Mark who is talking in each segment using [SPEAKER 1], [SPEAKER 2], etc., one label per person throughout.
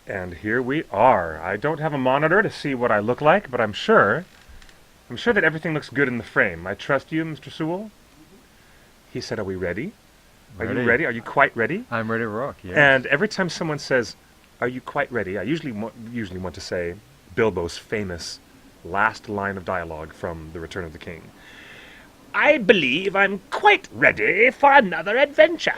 [SPEAKER 1] And here we are. I don't have a monitor to see what I look like, but I'm sure that everything looks good in the frame. I trust you, Mr. Sewell. He said, are we ready? Are you ready? Are you quite ready?
[SPEAKER 2] I'm ready to rock, yes.
[SPEAKER 1] And every time someone says, are you quite ready, I usually want to say Bilbo's famous last line of dialogue from The Return of the King. I believe I'm quite ready for another adventure.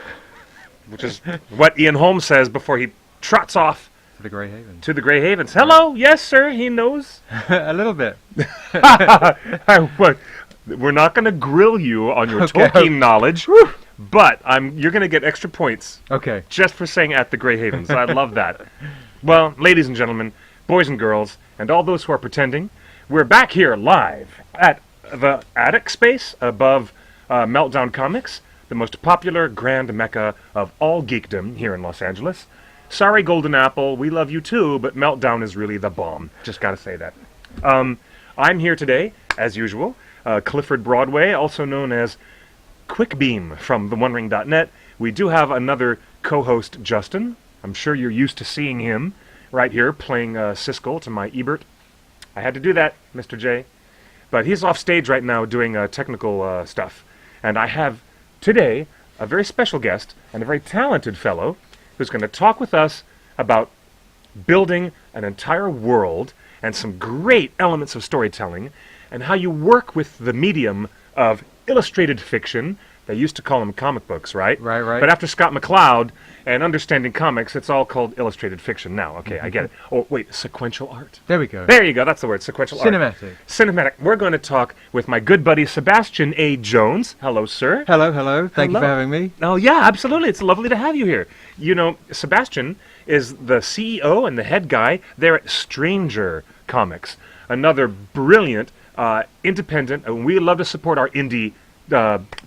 [SPEAKER 1] Which is what Ian Holmes says before he trots off
[SPEAKER 2] to the Grey Havens.
[SPEAKER 1] To the Grey Havens. Hello, yes, sir, he knows.
[SPEAKER 2] A little bit.
[SPEAKER 1] We're not going to grill you on your Tolkien knowledge, but you're going to get extra points.
[SPEAKER 2] Okay.
[SPEAKER 1] Just for saying at the Grey Havens. I love that. Well, ladies and gentlemen, boys and girls, and all those who are pretending, we're back here live at the attic space above Meltdown Comics, the most popular grand mecca of all geekdom here in Los Angeles. Sorry, Golden Apple, we love you too, but Meltdown is really the bomb. Just gotta say that. I'm here today, as usual, Clifford Broadway, also known as Quickbeam from TheOneRing.net. We do have another co-host, Justin. I'm sure you're used to seeing him right here playing Siskel to my Ebert. I had to do that, Mr. J. But he's off stage right now doing technical stuff. And I have today a very special guest and a very talented fellow who's going to talk with us about building an entire world and some great elements of storytelling and how you work with the medium of illustrated fiction. They used to call them comic books, right?
[SPEAKER 2] Right.
[SPEAKER 1] But after Scott McCloud and understanding comics, it's all called illustrated fiction now. Okay, I get it. Oh, wait, sequential art.
[SPEAKER 2] There we go.
[SPEAKER 1] There you go. That's the word, sequential art. Cinematic. We're going to talk with my good buddy Sebastian A. Jones. Hello, sir.
[SPEAKER 2] Hello. Thank you for having me.
[SPEAKER 1] Oh, yeah, absolutely. It's lovely to have you here. You know, Sebastian is the CEO and the head guy there at Stranger Comics, another brilliant, independent, and we love to support our indie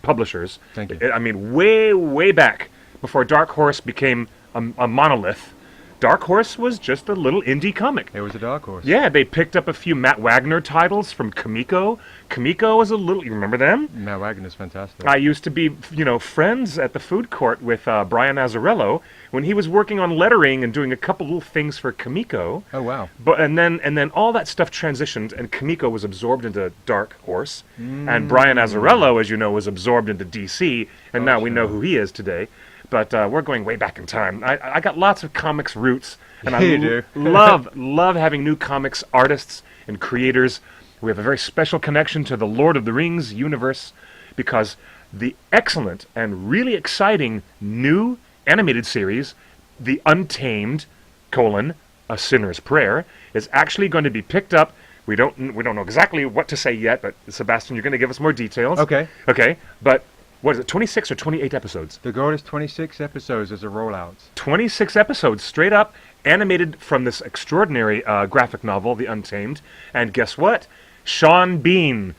[SPEAKER 1] publishers.
[SPEAKER 2] Thank you.
[SPEAKER 1] I mean, way back before Dark Horse became a monolith, Dark Horse was just a little indie comic.
[SPEAKER 2] It was a Dark Horse.
[SPEAKER 1] Yeah, they picked up a few Matt Wagner titles from Kamiko. Kamiko was a little, you remember them?
[SPEAKER 2] Matt Wagner's fantastic.
[SPEAKER 1] I used to be, friends at the food court with Brian Azzarello when he was working on lettering and doing a couple little things for Kamiko.
[SPEAKER 2] Oh, wow.
[SPEAKER 1] But and then all that stuff transitioned, and Kamiko was absorbed into Dark Horse, and Brian Azzarello, as you know, was absorbed into DC, and now we know who he is today. But we're going way back in time. I got lots of comics roots, and I love having new comics artists and creators. We have a very special connection to the Lord of the Rings universe because the excellent and really exciting new animated series, The Untamed, A Sinner's Prayer, is actually going to be picked up. We don't know exactly what to say yet, but Sebastian, you're going to give us more details.
[SPEAKER 2] Okay.
[SPEAKER 1] But what is it, 26 or 28 episodes?
[SPEAKER 2] The goal is 26 episodes as a rollout. 26
[SPEAKER 1] episodes, straight up, animated from this extraordinary graphic novel, The Untamed. And guess what? Sean Bean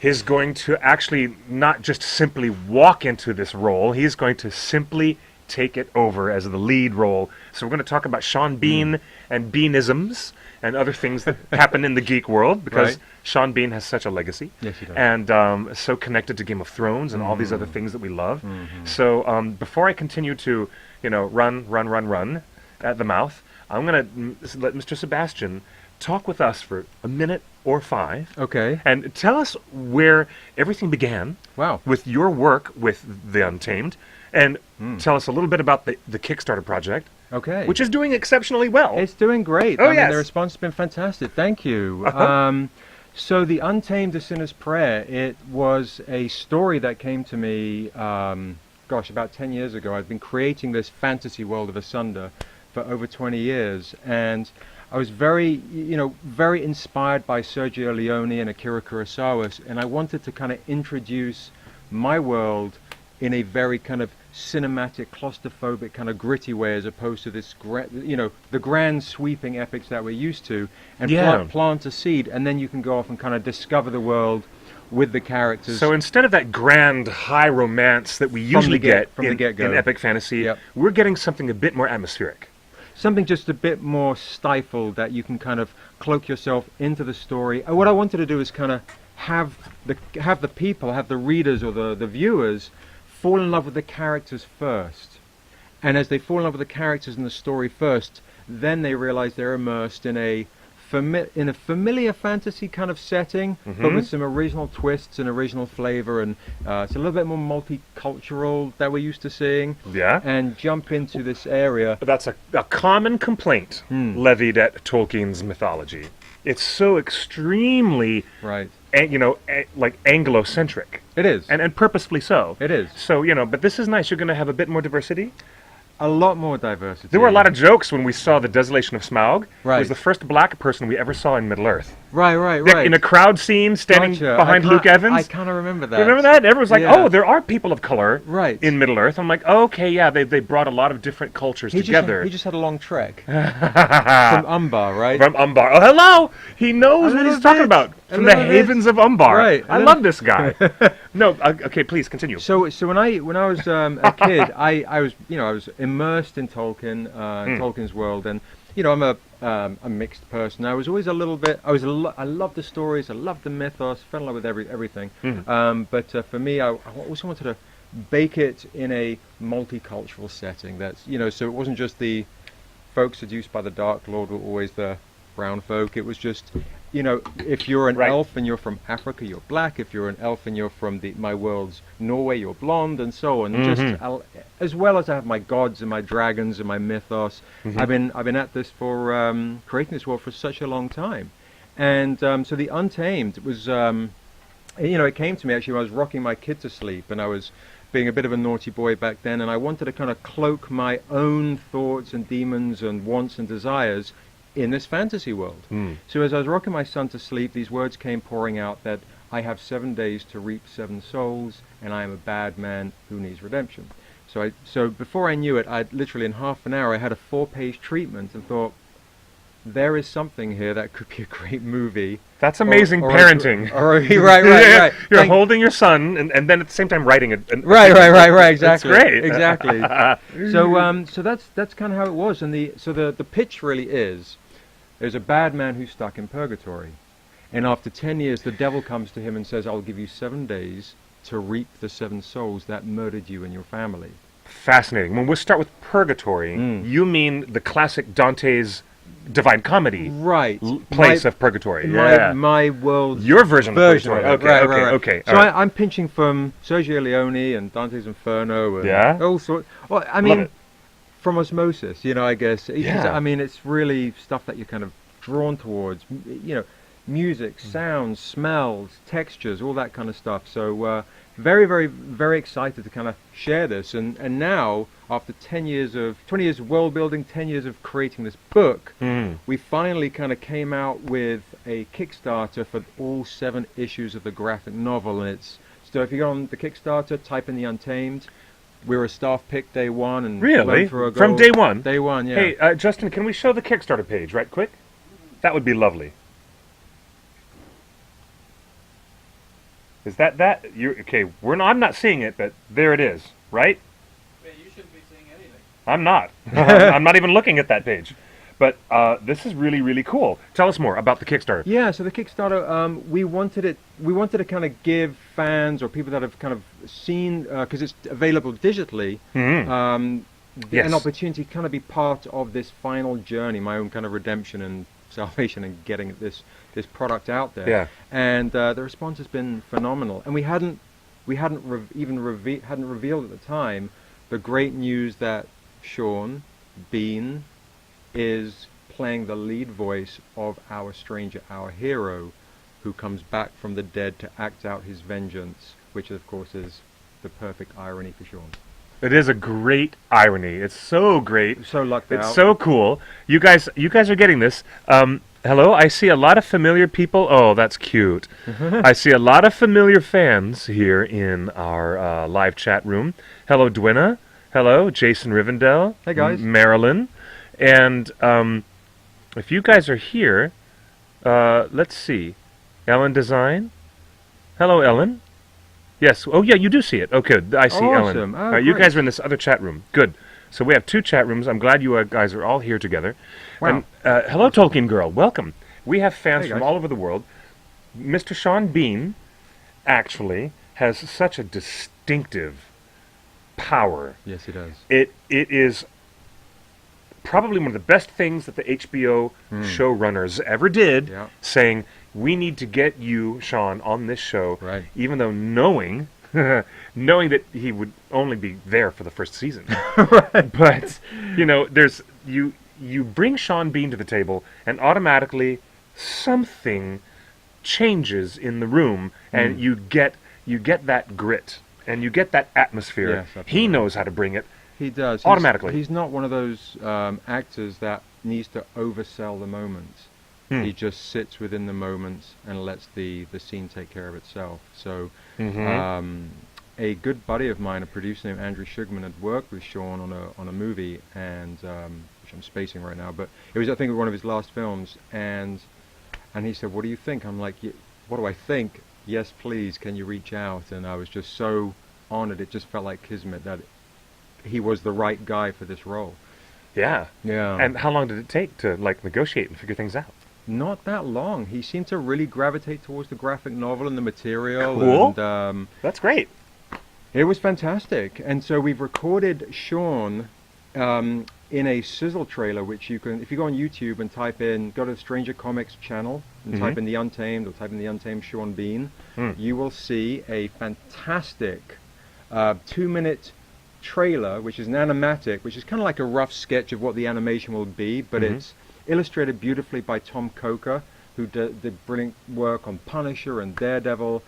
[SPEAKER 1] is going to actually not just simply walk into this role, he's going to simply take it over as the lead role. So we're going to talk about Sean Bean and Beanisms and other things that happen in the geek world, because Sean Bean has such a legacy.
[SPEAKER 2] Yes, he does.
[SPEAKER 1] And so connected to Game of Thrones and all these other things that we love. So before I continue to, run at the mouth, I'm going to let Mr. Sebastian talk with us for a minute or 5.
[SPEAKER 2] Okay.
[SPEAKER 1] And tell us where everything began.
[SPEAKER 2] Wow.
[SPEAKER 1] With your work with The Untamed. And tell us a little bit about the Kickstarter project.
[SPEAKER 2] Okay.
[SPEAKER 1] Which is doing exceptionally well.
[SPEAKER 2] It's doing great.
[SPEAKER 1] Oh,
[SPEAKER 2] I mean, the response has been fantastic. Thank you. So The Untamed, A Sinner's Prayer, it was a story that came to me, about 10 years ago. I've been creating this fantasy world of Asunder for over 20 years. And I was very inspired by Sergio Leone and Akira Kurosawa. And I wanted to kind of introduce my world in a very kind of cinematic, claustrophobic, kind of gritty way, as opposed to this, the grand sweeping epics that we're used to, and plant a seed, and then you can go off and kind of discover the world with the characters.
[SPEAKER 1] So instead of that grand high romance that we usually get in epic fantasy, we're getting something a bit more atmospheric.
[SPEAKER 2] Something just a bit more stifled, that you can kind of cloak yourself into the story. And what I wanted to do is kind of have the readers or the viewers fall in love with the characters first. And as they fall in love with the characters and the story first, then they realize they're immersed in a familiar fantasy kind of setting, but with some original twists and original flavor, and it's a little bit more multicultural that we're used to seeing.
[SPEAKER 1] Yeah.
[SPEAKER 2] And jump into this area.
[SPEAKER 1] That's a common complaint levied at Tolkien's mythology. It's so extremely,
[SPEAKER 2] Right.
[SPEAKER 1] like Anglo-centric.
[SPEAKER 2] It is.
[SPEAKER 1] And purposefully so.
[SPEAKER 2] It is.
[SPEAKER 1] So, but this is nice. You're going to have a bit more diversity.
[SPEAKER 2] A lot more diversity.
[SPEAKER 1] There were a lot of jokes when we saw the Desolation of Smaug.
[SPEAKER 2] Right.
[SPEAKER 1] It was the first black person we ever saw in Middle-earth.
[SPEAKER 2] Right.
[SPEAKER 1] In a crowd scene, standing
[SPEAKER 2] Gotcha.
[SPEAKER 1] behind Luke Evans.
[SPEAKER 2] I kind of remember that.
[SPEAKER 1] Remember that? Everyone's like,
[SPEAKER 2] Yeah.
[SPEAKER 1] oh, there are people of color
[SPEAKER 2] Right.
[SPEAKER 1] in Middle-earth. I'm like, okay, yeah, they brought a lot of different cultures together.
[SPEAKER 2] He just had a long trek. From Umbar, right?
[SPEAKER 1] From Umbar. Oh, hello! He knows
[SPEAKER 2] A
[SPEAKER 1] what he's
[SPEAKER 2] little
[SPEAKER 1] talking
[SPEAKER 2] bit.
[SPEAKER 1] about.
[SPEAKER 2] A
[SPEAKER 1] From the
[SPEAKER 2] little bit.
[SPEAKER 1] havens of Umbar.
[SPEAKER 2] Right.
[SPEAKER 1] I love this guy. No, okay, please continue.
[SPEAKER 2] So when I was a kid, I was immersed in Tolkien, Tolkien's world, and I'm a mixed person. I was always a little bit. I loved the stories. I loved the mythos. Fell in love with everything. But for me, I also wanted to bake it in a multicultural setting. That's so it wasn't just the folk seduced by the Dark Lord were always the brown folk. It was just if you're an
[SPEAKER 1] Right.
[SPEAKER 2] elf and you're from Africa, you're black. If you're an elf and you're from my world's Norway, you're blonde, and so on. Just as well as I have my gods and my dragons and my mythos. I've been at this for creating this world for such a long time, and so the Untamed was it came to me actually when I was rocking my kid to sleep, and I was being a bit of a naughty boy back then, and I wanted to kind of cloak my own thoughts and demons and wants and desires in this fantasy world. So as I was rocking my son to sleep, these words came pouring out that I have 7 days to reap 7 souls, and I am a bad man who needs redemption. So before I knew it, I'd literally in half an hour I had a 4-page treatment and thought, there is something here that could be a great movie.
[SPEAKER 1] That's amazing
[SPEAKER 2] or
[SPEAKER 1] parenting.
[SPEAKER 2] Right.
[SPEAKER 1] You're holding your son, and then at the same time writing it.
[SPEAKER 2] Right. Exactly.
[SPEAKER 1] That's great.
[SPEAKER 2] Exactly. So that's kind of how it was, and the pitch really is: there's a bad man who's stuck in purgatory, and after 10 years, the devil comes to him and says, "I'll give you 7 days to reap the 7 souls that murdered you and your family."
[SPEAKER 1] Fascinating. When we start with purgatory, you mean the classic Dante's Divine Comedy place of purgatory.
[SPEAKER 2] My world's
[SPEAKER 1] Your version of purgatory. Okay.
[SPEAKER 2] So I'm pinching from Sergio Leone and Dante's Inferno and all sorts. Well, I mean, from osmosis, I guess. It's really stuff that you're kind of drawn towards. Music, sounds, smells, textures, all that kind of stuff. So very, very, very excited to kind of share this. And now, after 20 years of world building, 10 years of creating this book, we finally kind of came out with a Kickstarter for all 7 issues of the graphic novel. And so if you go on the Kickstarter, type in The Untamed. We were a staff pick day one. And
[SPEAKER 1] really?
[SPEAKER 2] For a goal.
[SPEAKER 1] From day one?
[SPEAKER 2] Day one, yeah.
[SPEAKER 1] Hey, Justin, can we show the Kickstarter page right quick? That would be lovely. Is that? Okay, I'm not seeing it, but there it is, right?
[SPEAKER 3] Yeah, you shouldn't be seeing anything.
[SPEAKER 1] I'm not. I'm not even looking at that page. But this is really, really cool. Tell us more about the Kickstarter.
[SPEAKER 2] Yeah, so the Kickstarter, we wanted to kind of give fans or people that have kind of seen, because it's available digitally, an opportunity to kind of be part of this final journey, my own kind of redemption and salvation and getting this product out there.
[SPEAKER 1] Yeah.
[SPEAKER 2] And the response has been phenomenal. And we hadn't revealed at the time the great news that Sean Bean is playing the lead voice of our stranger, our hero, who comes back from the dead to act out his vengeance, which of course is the perfect irony for Sean.
[SPEAKER 1] It is a great irony. It's so great.
[SPEAKER 2] So lucked out.
[SPEAKER 1] It's so cool. You guys are getting this. Hello, I see a lot of familiar people. Oh, that's cute. I see a lot of familiar fans here in our live chat room. Hello, Dwina. Hello, Jason Rivendell.
[SPEAKER 2] Hey, guys.
[SPEAKER 1] Marilyn. And if you guys are here, let's see. Ellen Design. Hello, Ellen. Yes. Oh, yeah, you do see it. Okay, I see Ellen.
[SPEAKER 2] Oh,
[SPEAKER 1] you guys are in this other chat room. Good. So we have 2 chat rooms. I'm glad you guys are all here together.
[SPEAKER 2] Wow.
[SPEAKER 1] And, hello, Tolkien Girl. Welcome. We have fans
[SPEAKER 2] Hey,
[SPEAKER 1] from
[SPEAKER 2] guys.
[SPEAKER 1] all over the world. Mr. Sean Bean actually has such a distinctive power.
[SPEAKER 2] Yes, it does.
[SPEAKER 1] It is probably one of the best things that the HBO showrunners ever did,
[SPEAKER 2] Yeah.
[SPEAKER 1] saying, we need to get you, Sean, on this show,
[SPEAKER 2] Right.
[SPEAKER 1] even though knowing that he would only be there for the first season. But, there's you bring Sean Bean to the table, and automatically something changes in the room, and you get that grit, and you get that atmosphere.
[SPEAKER 2] Yes,
[SPEAKER 1] He
[SPEAKER 2] absolutely.
[SPEAKER 1] knows how to bring it.
[SPEAKER 2] He does.
[SPEAKER 1] Automatically.
[SPEAKER 2] He's not one of those actors that needs to oversell the moment. He just sits within the moment and lets the scene take care of itself. So a good buddy of mine, a producer named Andrew Sugarman, had worked with Sean on a movie, and which I'm spacing right now, but it was, I think, one of his last films, and he said, "What do you think?" I'm like, "What do I think? Yes, please, can you reach out?" And I was just so honored. It just felt like kismet that he was the right guy for this role.
[SPEAKER 1] Yeah.
[SPEAKER 2] Yeah.
[SPEAKER 1] And how long did it take to negotiate and figure things out?
[SPEAKER 2] Not that long. He seemed to really gravitate towards the graphic novel and the material.
[SPEAKER 1] Cool.
[SPEAKER 2] And
[SPEAKER 1] That's great.
[SPEAKER 2] it was fantastic. And so we've recorded Sean in a sizzle trailer, which you can, if you go on YouTube and go to the Stranger Comics channel and type in The Untamed, or type in The Untamed Sean Bean, you will see a fantastic 2-minute trailer, which is an animatic, which is kind of like a rough sketch of what the animation will be, but it's illustrated beautifully by Tom Coker, who did brilliant work on Punisher and Daredevil,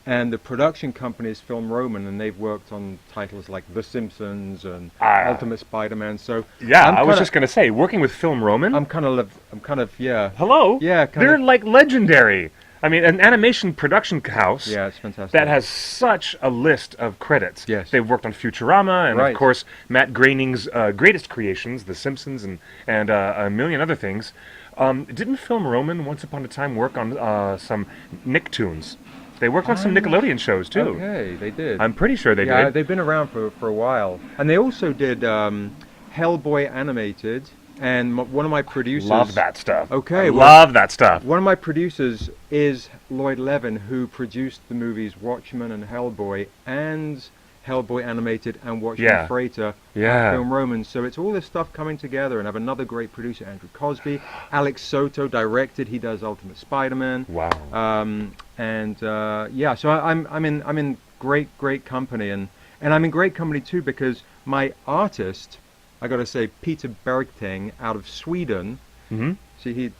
[SPEAKER 2] and the production company is Film Roman, and they've worked on titles like The Simpsons and Ultimate Spider-Man. So
[SPEAKER 1] Yeah, I was just going to say, working with Film Roman.
[SPEAKER 2] I'm kind of yeah.
[SPEAKER 1] Hello?
[SPEAKER 2] Yeah,
[SPEAKER 1] They're legendary. I mean, an animation production house
[SPEAKER 2] Yeah, it's fantastic.
[SPEAKER 1] that has such a list of credits.
[SPEAKER 2] Yes.
[SPEAKER 1] They've worked on Futurama, and
[SPEAKER 2] Right.
[SPEAKER 1] of course, Matt Groening's greatest creations, The Simpsons, and a million other things. Didn't Film Roman once upon a time work on some Nicktoons? They worked on some Nickelodeon shows, too.
[SPEAKER 2] Okay, they did.
[SPEAKER 1] I'm pretty sure they
[SPEAKER 2] Yeah,
[SPEAKER 1] did.
[SPEAKER 2] they've been around for a while, and they also did Hellboy animated. And one of my producers
[SPEAKER 1] Love that stuff.
[SPEAKER 2] Okay,
[SPEAKER 1] I
[SPEAKER 2] well-
[SPEAKER 1] love that stuff.
[SPEAKER 2] One of my producers is Lloyd Levin, who produced the movies Watchmen and Hellboy, and Hellboy animated and Watchmen
[SPEAKER 1] Yeah.
[SPEAKER 2] Freighter,
[SPEAKER 1] Yeah.
[SPEAKER 2] Film Roman. So it's all this stuff coming together, and I have another great producer, Andrew Cosby. Alex Soto directed. He does Ultimate Spider-Man.
[SPEAKER 1] Wow.
[SPEAKER 2] Yeah, so I'm in great company, and I'm in great company too, because my artist, I got to say, Peter Bergting out of Sweden. See, he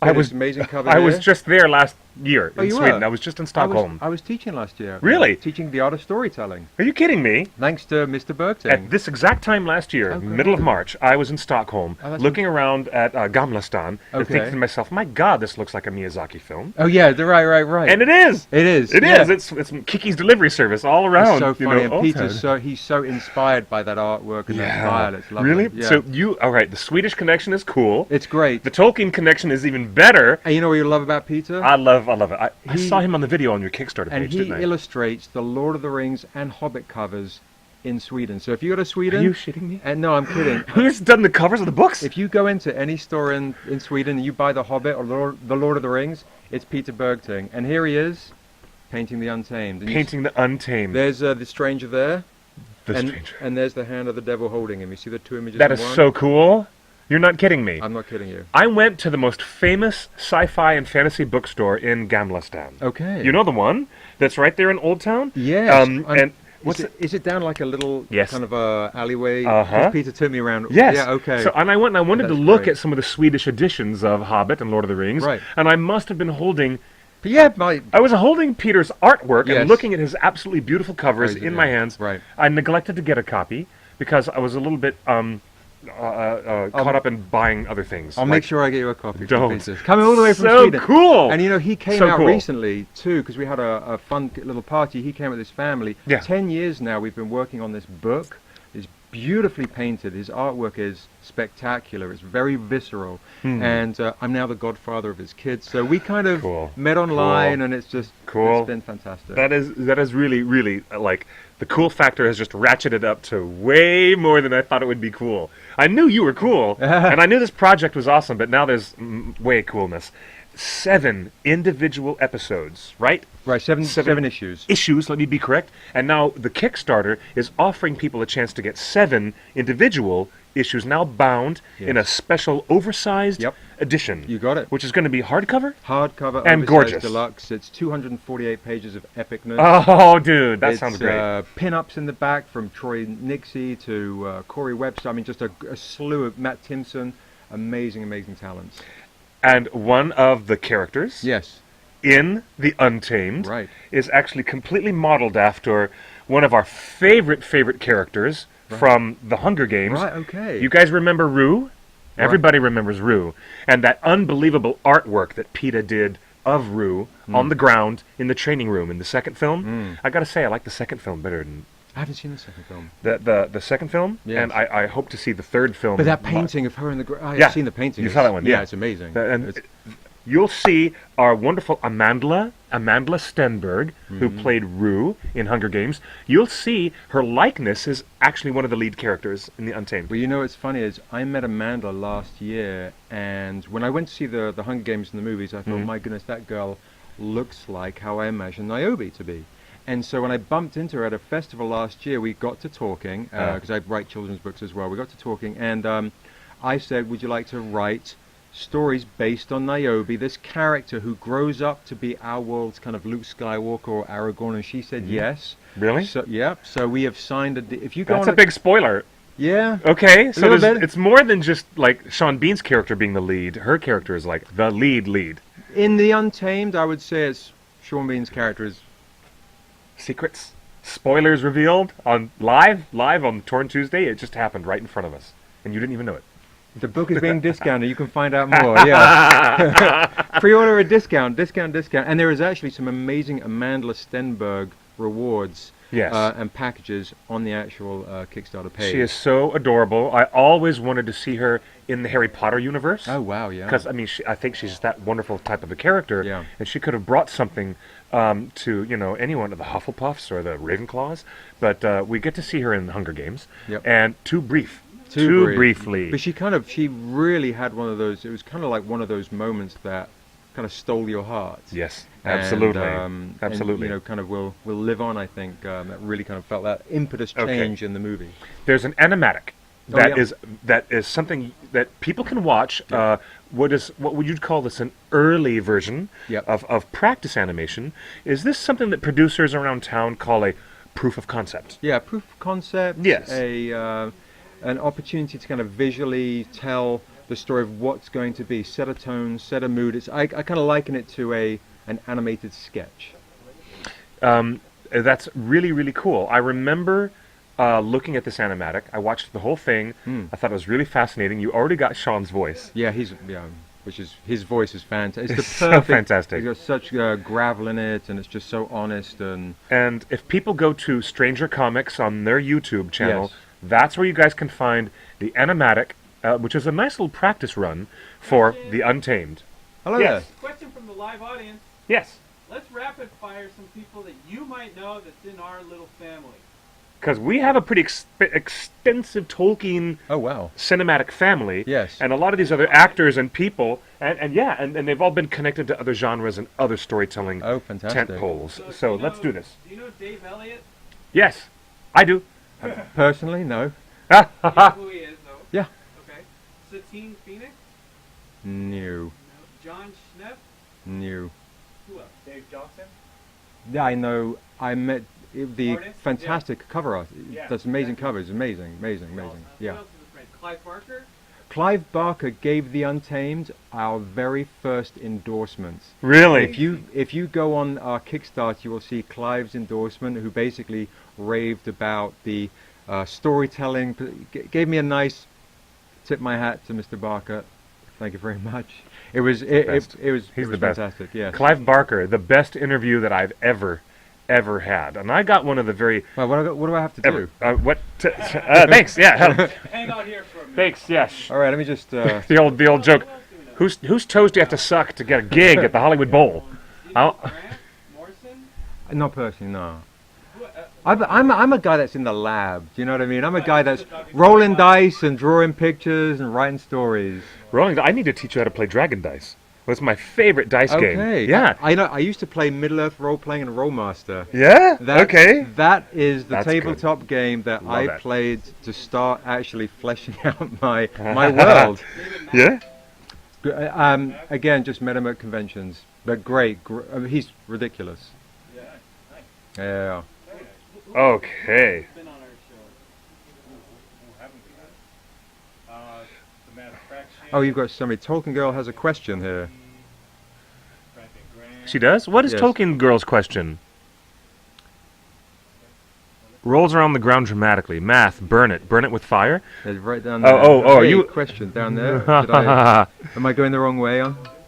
[SPEAKER 1] I was
[SPEAKER 2] amazing cover.
[SPEAKER 1] I was
[SPEAKER 2] there.
[SPEAKER 1] just there last year
[SPEAKER 2] Oh,
[SPEAKER 1] in
[SPEAKER 2] you
[SPEAKER 1] Sweden.
[SPEAKER 2] were?
[SPEAKER 1] I was just in Stockholm.
[SPEAKER 2] I was teaching last year.
[SPEAKER 1] Really?
[SPEAKER 2] Teaching the art of storytelling.
[SPEAKER 1] Are you kidding me?
[SPEAKER 2] Thanks to Mr. Bergting.
[SPEAKER 1] At this exact time last year,
[SPEAKER 2] Oh, great.
[SPEAKER 1] middle of March, I was in Stockholm,
[SPEAKER 2] Oh, that's
[SPEAKER 1] looking around at Gamla Stan, and
[SPEAKER 2] Okay.
[SPEAKER 1] thinking to myself, my God, this looks like a Miyazaki film.
[SPEAKER 2] Oh yeah, right.
[SPEAKER 1] And it is!
[SPEAKER 2] It is.
[SPEAKER 1] It
[SPEAKER 2] yeah.
[SPEAKER 1] is! It's Kiki's delivery service all around.
[SPEAKER 2] It's so funny, and
[SPEAKER 1] Old
[SPEAKER 2] Peter's
[SPEAKER 1] Town.
[SPEAKER 2] he's so inspired by that artwork and that style. It's lovely.
[SPEAKER 1] Really?
[SPEAKER 2] Yeah.
[SPEAKER 1] So alright, the Swedish connection is cool.
[SPEAKER 2] It's great.
[SPEAKER 1] The Tolkien connection is even better.
[SPEAKER 2] And you know what you love about Peter?
[SPEAKER 1] I love it. I
[SPEAKER 2] He-
[SPEAKER 1] saw him on the video on your Kickstarter
[SPEAKER 2] And
[SPEAKER 1] page,
[SPEAKER 2] he
[SPEAKER 1] didn't I?
[SPEAKER 2] illustrates the Lord of the Rings and Hobbit covers in Sweden. So if you go to Sweden,
[SPEAKER 1] Are you shitting me?
[SPEAKER 2] and no, I'm kidding.
[SPEAKER 1] Who's done the covers of the books?
[SPEAKER 2] If you go into any store in Sweden and you buy the Hobbit or the Lord of the Rings, it's Peter Bergting, and here he is, painting the Untamed. And you
[SPEAKER 1] Painting the Untamed.
[SPEAKER 2] there's the stranger there,
[SPEAKER 1] The
[SPEAKER 2] and,
[SPEAKER 1] Stranger.
[SPEAKER 2] and there's the hand of the devil holding him. You see the two images
[SPEAKER 1] That
[SPEAKER 2] in
[SPEAKER 1] is
[SPEAKER 2] one?
[SPEAKER 1] so cool. You're not kidding me.
[SPEAKER 2] I'm not kidding you.
[SPEAKER 1] I went to the most famous sci-fi and fantasy bookstore in Gamla Stan.
[SPEAKER 2] Okay.
[SPEAKER 1] You know the one that's right there in Old Town?
[SPEAKER 2] Yes.
[SPEAKER 1] And what's
[SPEAKER 2] is it down like a little
[SPEAKER 1] Yes.
[SPEAKER 2] kind of a alleyway?
[SPEAKER 1] Uh-huh.
[SPEAKER 2] 'Cause Peter took me around.
[SPEAKER 1] Yes.
[SPEAKER 2] Yeah. Okay.
[SPEAKER 1] So and I went and I wanted to
[SPEAKER 2] That's
[SPEAKER 1] look
[SPEAKER 2] great.
[SPEAKER 1] at some of the Swedish editions of Hobbit and Lord of the Rings.
[SPEAKER 2] Right.
[SPEAKER 1] And I must have been holding.
[SPEAKER 2] But yeah, my
[SPEAKER 1] I was holding Peter's artwork
[SPEAKER 2] Yes.
[SPEAKER 1] and looking at his absolutely beautiful covers
[SPEAKER 2] Right,
[SPEAKER 1] in
[SPEAKER 2] yeah.
[SPEAKER 1] my hands.
[SPEAKER 2] Right.
[SPEAKER 1] I neglected to get a copy because I was a little bit caught up in buying other things.
[SPEAKER 2] I'll
[SPEAKER 1] like-
[SPEAKER 2] make sure I get you a copy.
[SPEAKER 1] Don't.
[SPEAKER 2] Peter. Coming all the way from
[SPEAKER 1] So
[SPEAKER 2] Sweden.
[SPEAKER 1] cool.
[SPEAKER 2] And you know, he came
[SPEAKER 1] So
[SPEAKER 2] out
[SPEAKER 1] cool.
[SPEAKER 2] recently too, because we had a fun little party. He came with his family.
[SPEAKER 1] Yeah.
[SPEAKER 2] 10 years now we've been working on this book. It's beautifully painted. His artwork is spectacular. It's very visceral. And I'm now the godfather of his kids. So we kind of
[SPEAKER 1] Cool.
[SPEAKER 2] met online,
[SPEAKER 1] Cool.
[SPEAKER 2] and it's just
[SPEAKER 1] Cool.
[SPEAKER 2] it's been fantastic.
[SPEAKER 1] That is really like the cool factor has just ratcheted up to way more than I thought it would be cool. I knew you were cool, and I knew this project was awesome, but now there's way coolness. 7 individual episodes, right?
[SPEAKER 2] Right, seven issues.
[SPEAKER 1] Issues, let me be correct. And now the Kickstarter is offering people a chance to get 7 individual issues, now bound in a special oversized edition.
[SPEAKER 2] You got it.
[SPEAKER 1] Which is going to be hardcover?
[SPEAKER 2] Hardcover,
[SPEAKER 1] and
[SPEAKER 2] oversized
[SPEAKER 1] gorgeous.
[SPEAKER 2] deluxe. It's 248 pages of epicness.
[SPEAKER 1] Oh, dude, that sounds great.
[SPEAKER 2] Pin-ups in the back from Troy Nixie to Corey Webster. I mean, just a slew of Matt Timson. Amazing, amazing talents.
[SPEAKER 1] And one of the characters in the Untamed is actually completely modeled after one of our favorite characters from the Hunger Games.
[SPEAKER 2] Right, okay.
[SPEAKER 1] You guys remember Rue? Everybody remembers Rue. And that unbelievable artwork that PETA did of Rue on the ground in the training room in the second film. I gotta say, I like the second film better than...
[SPEAKER 2] I haven't seen the second film.
[SPEAKER 1] The second film?
[SPEAKER 2] Yes.
[SPEAKER 1] And I hope to see the third film.
[SPEAKER 2] But that painting of her in the ground... I've seen the painting.
[SPEAKER 1] You saw that one,
[SPEAKER 2] yeah. It's amazing.
[SPEAKER 1] You'll see our wonderful Amandla Stenberg, who played Rue in Hunger Games. You'll see her likeness is actually one of the lead characters in the Untamed.
[SPEAKER 2] Well, you know what's funny is I met Amanda last year, and when I went to see the Hunger Games in the movies, I thought, my goodness, that girl looks like how I imagine Niobe to be. And so when I bumped into her at a festival last year, we got to talking, because I write children's books as well. We got to talking, and I said, would you like to write stories based on Niobe, this character who grows up to be our world's kind of Luke Skywalker or Aragorn? And she said yes.
[SPEAKER 1] Really?
[SPEAKER 2] So so we have signed if you go
[SPEAKER 1] That's a big spoiler.
[SPEAKER 2] Yeah.
[SPEAKER 1] Okay, so it's more than just like Sean Bean's character being the lead. Her character is like the lead.
[SPEAKER 2] In the Untamed, I would say it's Sean Bean's character is...
[SPEAKER 1] Secrets? Spoilers revealed on live on Torn Tuesday. It just happened right in front of us, and you didn't even know it.
[SPEAKER 2] The book is being discounted. You can find out more. Yeah. Pre-order a discount. And there is actually some amazing Amanda Stenberg rewards and packages on the actual Kickstarter page.
[SPEAKER 1] She is so adorable. I always wanted to see her in the Harry Potter universe.
[SPEAKER 2] Oh, wow, yeah.
[SPEAKER 1] Because, I mean, I think she's that wonderful type of a character.
[SPEAKER 2] Yeah.
[SPEAKER 1] And she could have brought something to, anyone of the Hufflepuffs or the Ravenclaws. But we get to see her in Hunger Games.
[SPEAKER 2] Yep.
[SPEAKER 1] And too briefly.
[SPEAKER 2] But she really had one of those, it was kind of like one of those moments that kind of stole your heart.
[SPEAKER 1] Yes, absolutely.
[SPEAKER 2] Absolutely. And, kind of will live on, I think. That really kind of felt that impetus change in the movie. There's
[SPEAKER 1] an animatic that is something that people can watch. What would you call this? An early version of practice animation. Is this something that producers around town call a proof of concept? Yeah, proof of concept. Yes. An opportunity to kind of visually tell the story of what's going to be, set a tone, set a mood. I kind of liken it to an animated sketch. That's really, really cool. I remember looking at this animatic. I watched the whole thing. I thought it was really fascinating. You already got Sean's voice. Yeah, his voice is fantastic. It's the perfect, so fantastic. He's got such gravel in it, and it's just so honest. And if people go to Stranger Comics on their YouTube channel, that's where you guys can find the animatic, which is a nice little practice run for the Untamed. Hello there.
[SPEAKER 3] Question from the live audience.
[SPEAKER 1] Yes.
[SPEAKER 3] Let's rapid fire some people that you might know that's in our little family.
[SPEAKER 1] Because we have a pretty extensive Tolkien cinematic family. Yes. And a lot of these other actors and people, and they've all been connected to other genres and other storytelling tent poles. So let's do this.
[SPEAKER 3] Do you know Dave Elliott?
[SPEAKER 1] Yes, I do.
[SPEAKER 2] Personally, no.
[SPEAKER 3] You know who he is, though?
[SPEAKER 2] Yeah.
[SPEAKER 3] Okay. Satine Phoenix?
[SPEAKER 2] No.
[SPEAKER 3] John Schnepp?
[SPEAKER 2] No.
[SPEAKER 3] Who else? Dave Johnson?
[SPEAKER 2] Yeah, I know. I met the
[SPEAKER 3] artist?
[SPEAKER 2] fantastic cover art. That's amazing covers. Amazing.
[SPEAKER 3] Who else is a friend? Clive Barker?
[SPEAKER 2] Clive Barker gave the Untamed our very first endorsements.
[SPEAKER 1] Really?
[SPEAKER 2] If you go on our Kickstarter, you will see Clive's endorsement, who basically raved about the storytelling. Gave me a nice tip my hat to Mr. Barker. Thank you very much. It was fantastic. Yeah.
[SPEAKER 1] Clive Barker, the best interview that I've ever had, and I got one of the very.
[SPEAKER 2] Well, what do I have to do?
[SPEAKER 1] Thanks. Yeah.
[SPEAKER 3] Hang on here for a minute.
[SPEAKER 1] Thanks. Yes.
[SPEAKER 2] All right. Let me just.
[SPEAKER 1] the old joke. Whose toes do you have to suck to get a gig at the Hollywood Bowl?
[SPEAKER 3] Grant Morrison?
[SPEAKER 2] Not personally, no. I'm a guy that's in the lab. Do you know what I mean? I'm a guy that's rolling dice and drawing pictures and writing stories.
[SPEAKER 1] I need to teach you how to play dragon dice. was my favorite dice game.
[SPEAKER 2] Okay.
[SPEAKER 1] Yeah.
[SPEAKER 2] I know. I used to play Middle-earth role-playing and Rollmaster.
[SPEAKER 1] Yeah? Okay.
[SPEAKER 2] That is the
[SPEAKER 1] That's
[SPEAKER 2] tabletop game that
[SPEAKER 1] Love
[SPEAKER 2] I
[SPEAKER 1] that.
[SPEAKER 2] played to start actually fleshing out my world.
[SPEAKER 1] Yeah?
[SPEAKER 2] Again, just met him at conventions. But great. I mean, he's ridiculous.
[SPEAKER 3] Yeah. Nice.
[SPEAKER 2] Yeah.
[SPEAKER 1] Okay.
[SPEAKER 3] Been on our show.
[SPEAKER 4] Who haven't we had? The Man of Fraction.
[SPEAKER 2] Oh, you've got somebody. Tolkien Girl has a question here.
[SPEAKER 4] Frank and Grant.
[SPEAKER 1] She does? What is
[SPEAKER 2] Yes.
[SPEAKER 1] Tolkien Girl's question? Rolls around the ground dramatically. Math, burn it. Burn it with fire?
[SPEAKER 2] It's right down
[SPEAKER 1] Oh,
[SPEAKER 2] there.
[SPEAKER 1] are
[SPEAKER 2] Hey,
[SPEAKER 1] you-
[SPEAKER 2] question down there. Am I going the wrong way?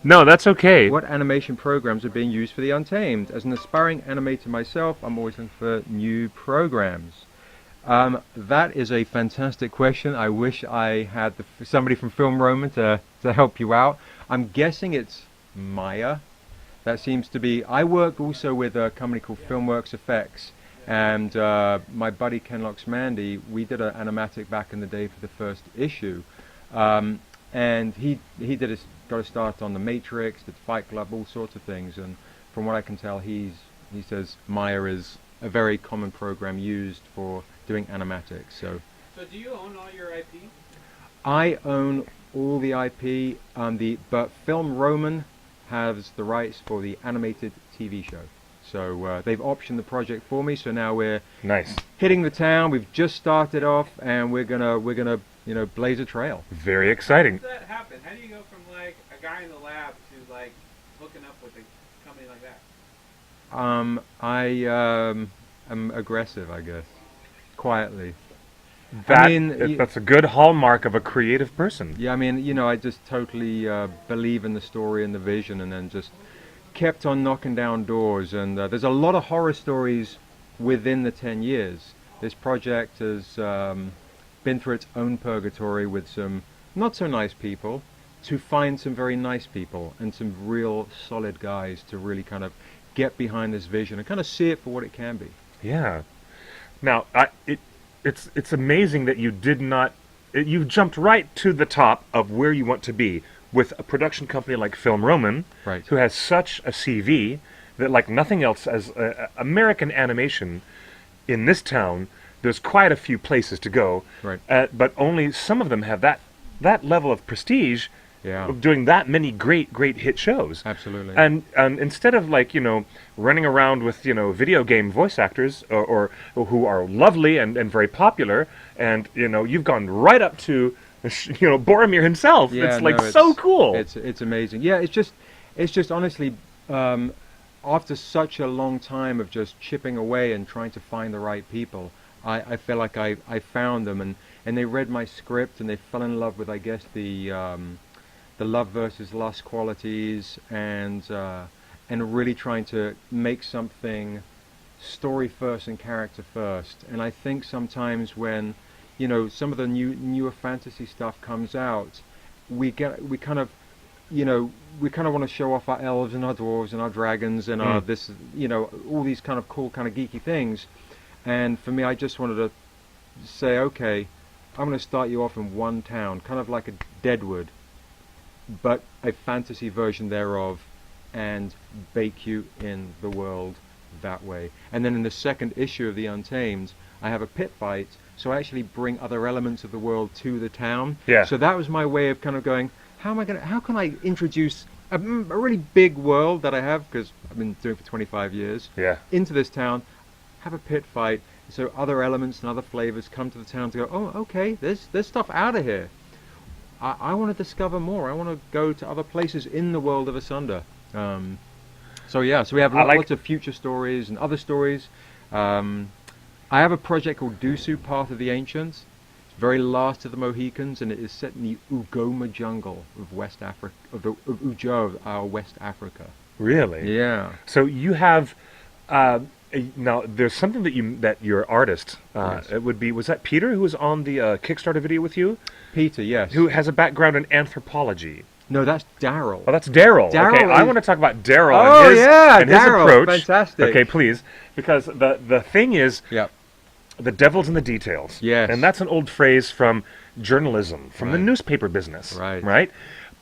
[SPEAKER 1] No, that's okay.
[SPEAKER 2] What animation programs are being used for the Untamed? As an aspiring animator myself, I'm always looking for new programs. That is a fantastic question. I wish I had somebody from Film Roman to help you out. I'm guessing it's Maya. That seems to be... I work also with a company called Filmworks Effects, and my buddy Ken Loxmandy, we did an animatic back in the day for the first issue. And he got a start on The Matrix, did Fight Club, all sorts of things. And from what I can tell, he says Maya is a very common program used for doing animatics. So
[SPEAKER 3] do you own all your IP?
[SPEAKER 2] I own all the IP, but Film Roman has the rights for the animated TV show. So they've optioned the project for me. So now we're
[SPEAKER 1] Nice.
[SPEAKER 2] hitting the town. We've just started off, and we're gonna blaze a trail.
[SPEAKER 1] Very exciting.
[SPEAKER 3] How does that happen? How do you go from like a guy in the lab to like hooking up with a company like that?
[SPEAKER 2] I am aggressive, I guess, quietly.
[SPEAKER 1] That's a good hallmark of a creative person.
[SPEAKER 2] Yeah, I mean, I just totally believe in the story and the vision, and then just kept on knocking down doors. And there's a lot of horror stories within the 10 years. This project has been through its own purgatory with some not so nice people, to find some very nice people and some real solid guys to really kind of get behind this vision and kind of see it for what it can be.
[SPEAKER 1] Yeah. Now, it's amazing that you did not... you jumped right to the top of where you want to be with a production company like Film Roman,
[SPEAKER 2] Right.
[SPEAKER 1] who has such a CV that, like nothing else, as American animation in this town, there's quite a few places to go,
[SPEAKER 2] Right.
[SPEAKER 1] But only some of them have that level of prestige
[SPEAKER 2] Yeah.
[SPEAKER 1] of doing that many great hit shows.
[SPEAKER 2] Absolutely.
[SPEAKER 1] And instead of running around with video game voice actors or who are lovely and very popular, and you've gone right up to Boromir himself.
[SPEAKER 2] Yeah,
[SPEAKER 1] it's so cool.
[SPEAKER 2] It's amazing. Yeah, it's just honestly, after such a long time of just chipping away and trying to find the right people, I feel like I found them, and they read my script and they fell in love with, I guess, the love versus lust qualities, and really trying to make something story first and character first. And I think sometimes when some of the newer fantasy stuff comes out, we kind of want to show off our elves and our dwarves and our dragons and our all these kind of cool kind of geeky things. And for me, I just wanted to say, okay, I'm going to start you off in one town, kind of like a Deadwood, but a fantasy version thereof, and bake you in the world that way. And then in the second issue of The Untamed, I have a pit fight, so I actually bring other elements of the world to the town.
[SPEAKER 1] Yeah.
[SPEAKER 2] So that was my way of kind of going, how can I introduce a really big world that I have, because I've been doing it for 25 years,
[SPEAKER 1] Yeah.
[SPEAKER 2] into this town, have a pit fight, so other elements and other flavors come to the town to go, oh, okay, there's stuff out of here. I want to discover more. I want to go to other places in the world of Asunder. So we have lots of future stories and other stories. I have a project called Dusu, Path of the Ancients. It's very last of the Mohicans, and it is set in the Ugoma jungle of West Africa, of Ujo, West Africa.
[SPEAKER 1] Really?
[SPEAKER 2] Yeah.
[SPEAKER 1] So you have now there's something that your artist
[SPEAKER 2] Yes.
[SPEAKER 1] it would be, was that Peter who was on the Kickstarter video with you,
[SPEAKER 2] Peter, yes.
[SPEAKER 1] who has a background in anthropology.
[SPEAKER 2] No, that's Daryl.
[SPEAKER 1] Oh, that's Daryl.
[SPEAKER 2] Daryl
[SPEAKER 1] Okay, I
[SPEAKER 2] is-
[SPEAKER 1] want to talk about Daryl
[SPEAKER 2] Oh,
[SPEAKER 1] and his,
[SPEAKER 2] yeah,
[SPEAKER 1] and his
[SPEAKER 2] Daryl,
[SPEAKER 1] approach.
[SPEAKER 2] fantastic.
[SPEAKER 1] Okay, please, because the thing is,
[SPEAKER 2] Yep.
[SPEAKER 1] the devil's in the details.
[SPEAKER 2] Yes.
[SPEAKER 1] And that's an old phrase from journalism, from the
[SPEAKER 2] Right.
[SPEAKER 1] newspaper business.
[SPEAKER 2] Right.
[SPEAKER 1] Right?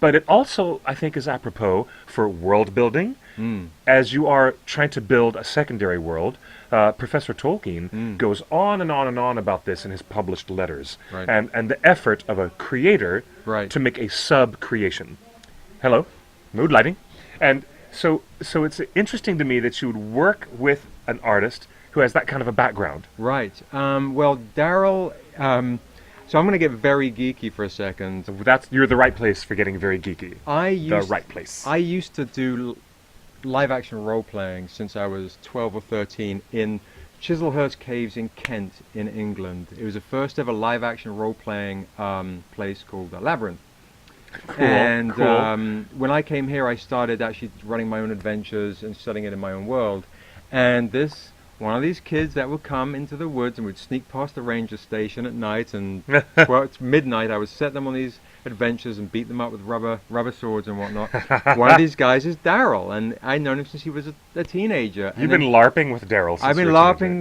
[SPEAKER 1] But it also, I think, is apropos for world building. As you are trying to build a secondary world, Professor Tolkien goes on and on and on about this in his published letters,
[SPEAKER 2] Right.
[SPEAKER 1] and the effort of a creator
[SPEAKER 2] Right.
[SPEAKER 1] to make a sub-creation. Hello, mood lighting. And so it's interesting to me that you would work with an artist who has that kind of a background.
[SPEAKER 2] Right. Well, Daryl. So I'm going to get very geeky for a second.
[SPEAKER 1] You're the right place for getting very geeky. The right place.
[SPEAKER 2] I used to do live-action role-playing since I was 12 or 13 in Chislehurst Caves in Kent, in England. It was the first ever live-action role-playing place called Labyrinth.
[SPEAKER 1] Cool,
[SPEAKER 2] And
[SPEAKER 1] cool.
[SPEAKER 2] when I came here, I started actually running my own adventures and setting it in my own world. And one of these kids that would come into the woods and would sneak past the ranger station at night, and well, it's midnight, I would set them on these adventures and beat them up with rubber swords and whatnot. One of these guys is Daryl, and I'd known him since he was a teenager.
[SPEAKER 1] You've been LARPing with Daryl since
[SPEAKER 2] I've been
[SPEAKER 1] you were a teenager.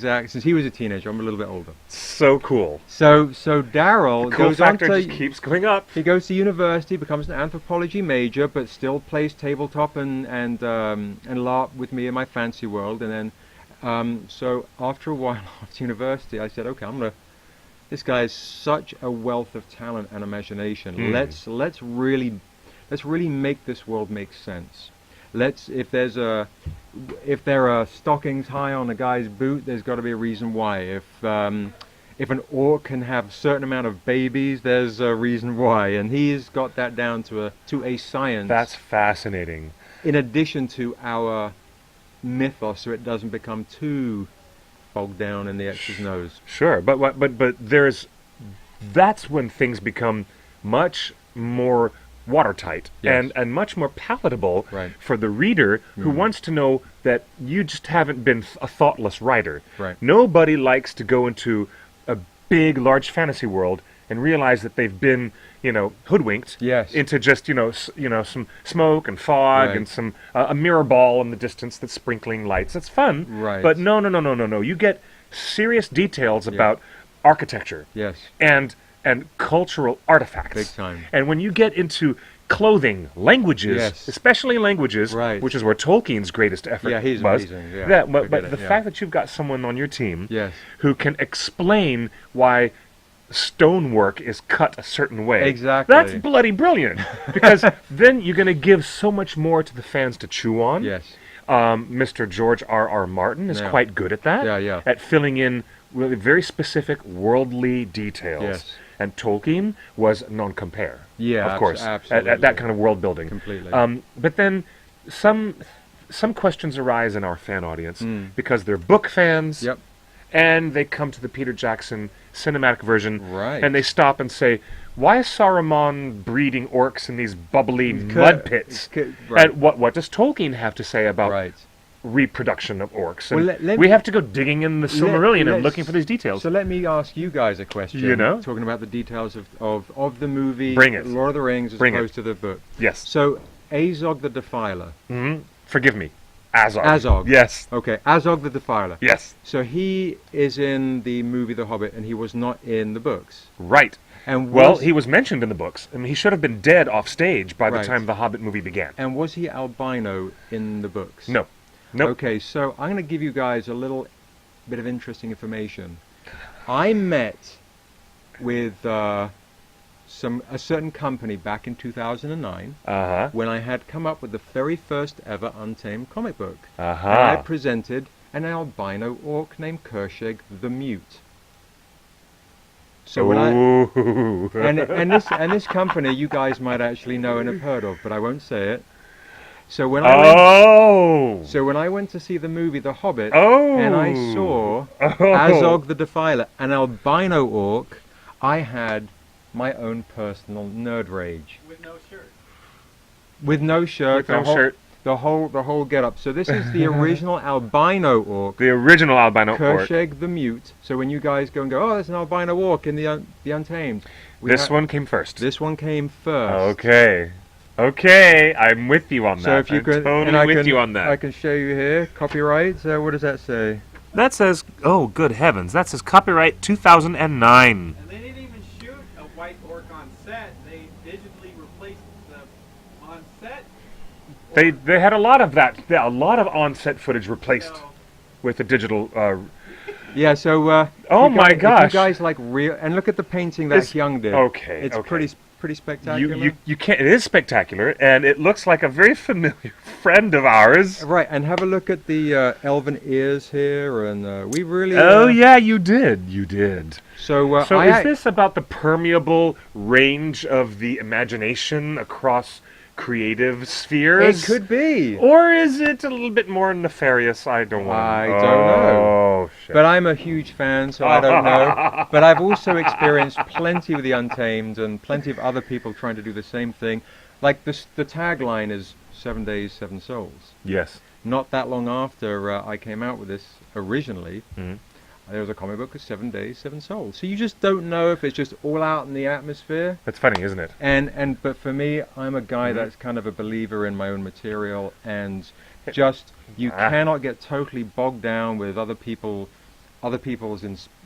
[SPEAKER 2] LARPing since he was a teenager. I'm a little bit older.
[SPEAKER 1] So cool.
[SPEAKER 2] So Daryl
[SPEAKER 1] The cool
[SPEAKER 2] goes on
[SPEAKER 1] factor
[SPEAKER 2] to
[SPEAKER 1] just keeps going up.
[SPEAKER 2] he goes to university, becomes an anthropology major, but still plays tabletop and LARP with me in my fancy world. And then, so after a while after university, I said, okay, this guy is such a wealth of talent and imagination. Let's really make this world make sense. If there are stockings high on a guy's boot, there's got to be a reason why. If an orc can have a certain amount of babies, there's a reason why. And he's got that down to a science.
[SPEAKER 1] That's fascinating.
[SPEAKER 2] In addition to our mythos, so it doesn't become too bogged down in the X's nose.
[SPEAKER 1] Sure, but that's when things become much more watertight
[SPEAKER 2] Yes.
[SPEAKER 1] and much more palatable
[SPEAKER 2] Right.
[SPEAKER 1] for the reader who wants to know that you just haven't been a thoughtless writer.
[SPEAKER 2] Right.
[SPEAKER 1] Nobody likes to go into a big, large fantasy world and realize that they've been, hoodwinked
[SPEAKER 2] Yes.
[SPEAKER 1] into just, some smoke and fog
[SPEAKER 2] Right.
[SPEAKER 1] and some a mirror ball in the distance that's sprinkling lights. That's fun.
[SPEAKER 2] Right.
[SPEAKER 1] But no. You get serious details about architecture
[SPEAKER 2] Yes.
[SPEAKER 1] and cultural artifacts.
[SPEAKER 2] Big time.
[SPEAKER 1] And when you get into clothing, languages,
[SPEAKER 2] Yes.
[SPEAKER 1] especially languages,
[SPEAKER 2] Right.
[SPEAKER 1] which is where Tolkien's greatest effort
[SPEAKER 2] Yeah, he's
[SPEAKER 1] was.
[SPEAKER 2] amazing, yeah.
[SPEAKER 1] But
[SPEAKER 2] Forget
[SPEAKER 1] the
[SPEAKER 2] it, yeah.
[SPEAKER 1] fact that you've got someone on your team
[SPEAKER 2] Yes.
[SPEAKER 1] who can explain why stonework is cut a certain way.
[SPEAKER 2] Exactly.
[SPEAKER 1] That's bloody brilliant. Because then you're going to give so much more to the fans to chew on.
[SPEAKER 2] Yes.
[SPEAKER 1] Mr. George R.R. Martin is
[SPEAKER 2] Yeah.
[SPEAKER 1] quite good at that.
[SPEAKER 2] Yeah.
[SPEAKER 1] At filling in really very specific worldly details.
[SPEAKER 2] Yes.
[SPEAKER 1] And Tolkien was non-compare.
[SPEAKER 2] Yeah,
[SPEAKER 1] of course.
[SPEAKER 2] absolutely.
[SPEAKER 1] At that kind of world building.
[SPEAKER 2] Completely.
[SPEAKER 1] But then some questions arise in our fan audience because they're book fans.
[SPEAKER 2] Yep.
[SPEAKER 1] And they come to the Peter Jackson cinematic version.
[SPEAKER 2] Right.
[SPEAKER 1] And they stop and say, why is Saruman breeding orcs in these bubbly mud pits?
[SPEAKER 2] Right.
[SPEAKER 1] And what does Tolkien have to say about
[SPEAKER 2] Right.
[SPEAKER 1] reproduction of orcs?
[SPEAKER 2] Well,
[SPEAKER 1] And
[SPEAKER 2] let
[SPEAKER 1] we
[SPEAKER 2] me-
[SPEAKER 1] have to go digging in the Silmarillion and
[SPEAKER 2] let's-
[SPEAKER 1] looking for these details.
[SPEAKER 2] So let me ask you guys a question.
[SPEAKER 1] You know?
[SPEAKER 2] Talking about the details of the movie
[SPEAKER 1] Bring it.
[SPEAKER 2] Lord of the Rings as
[SPEAKER 1] Bring it.
[SPEAKER 2] opposed to the book.
[SPEAKER 1] Yes.
[SPEAKER 2] So Azog the Defiler.
[SPEAKER 1] Forgive me. Azog.
[SPEAKER 2] Azog.
[SPEAKER 1] Yes.
[SPEAKER 2] Okay, Azog the Defiler.
[SPEAKER 1] Yes.
[SPEAKER 2] So he is in the movie The Hobbit and he was not in the books.
[SPEAKER 1] Right.
[SPEAKER 2] And
[SPEAKER 1] Well,
[SPEAKER 2] was,
[SPEAKER 1] he was mentioned in the books. I mean, he should have been dead off stage by the
[SPEAKER 2] Right.
[SPEAKER 1] time the Hobbit movie began.
[SPEAKER 2] and was he albino in the books?
[SPEAKER 1] No. Nope.
[SPEAKER 2] Okay, so I'm going to give you guys a little bit of interesting information. I met with a certain company back in 2009
[SPEAKER 1] Uh-huh.
[SPEAKER 2] when I had come up with the very first ever Untamed comic book.
[SPEAKER 1] Uh-huh.
[SPEAKER 2] And I presented an albino orc named Kershig the Mute. So when
[SPEAKER 1] Ooh.
[SPEAKER 2] and this company you guys might actually know and have heard of, but I won't say it. So when I went to see the movie The Hobbit, and I saw Azog the Defiler, an albino orc, I had my own personal nerd rage.
[SPEAKER 3] With no shirt.
[SPEAKER 2] With no shirt,
[SPEAKER 1] With no shirt.
[SPEAKER 2] the whole get up. So this is the original albino orc,
[SPEAKER 1] The original albino orc.
[SPEAKER 2] Kershig the Mute. So when you guys go, oh, there's an albino orc in the Untamed.
[SPEAKER 1] This one came first.
[SPEAKER 2] This one came first.
[SPEAKER 1] Okay. Okay, I'm with you on that.
[SPEAKER 2] So if you
[SPEAKER 1] I'm
[SPEAKER 2] could,
[SPEAKER 1] totally
[SPEAKER 2] and I
[SPEAKER 1] with
[SPEAKER 2] can,
[SPEAKER 1] you on that.
[SPEAKER 2] I can show you here. Copyright. So what does that say?
[SPEAKER 1] That says, oh, good heavens, that says copyright 2009.
[SPEAKER 3] And they didn't even shoot a white orc on set. They digitally replaced
[SPEAKER 1] They had a lot of that. A lot of on-set footage replaced
[SPEAKER 3] No.
[SPEAKER 1] with the digital.
[SPEAKER 2] Yeah, so
[SPEAKER 1] Oh
[SPEAKER 2] you
[SPEAKER 1] my
[SPEAKER 2] guys, if
[SPEAKER 1] gosh.
[SPEAKER 2] you guys like real, and look at the painting that
[SPEAKER 1] It's-
[SPEAKER 2] Hyung did.
[SPEAKER 1] okay,
[SPEAKER 2] It's
[SPEAKER 1] okay.
[SPEAKER 2] pretty spectacular.
[SPEAKER 1] You can't. It is spectacular, and it looks like a very familiar friend of ours.
[SPEAKER 2] Right, and have a look at the elven ears here, and we really.
[SPEAKER 1] Oh yeah, you did. You did.
[SPEAKER 2] So,
[SPEAKER 1] So
[SPEAKER 2] I
[SPEAKER 1] is this about the permeable range of the imagination across creative spheres?
[SPEAKER 2] It could be.
[SPEAKER 1] Or is it a little bit more nefarious? I don't want to
[SPEAKER 2] I don't know.
[SPEAKER 1] Oh, shit.
[SPEAKER 2] But I'm a huge fan, so I don't know. But I've also experienced plenty with the Untamed and plenty of other people trying to do the same thing. Like the tagline is 7 Days, 7 Souls.
[SPEAKER 1] Yes.
[SPEAKER 2] Not that long after I came out with this originally,
[SPEAKER 1] Mhm.
[SPEAKER 2] there was a comic book of 7 Days, 7 Souls. So you just don't know if it's just all out in the atmosphere.
[SPEAKER 1] That's funny, isn't it?
[SPEAKER 2] But for me, I'm a guy
[SPEAKER 1] Mhm.
[SPEAKER 2] that's kind of a believer in my own material, and just you
[SPEAKER 1] Ah.
[SPEAKER 2] cannot get totally bogged down with other people's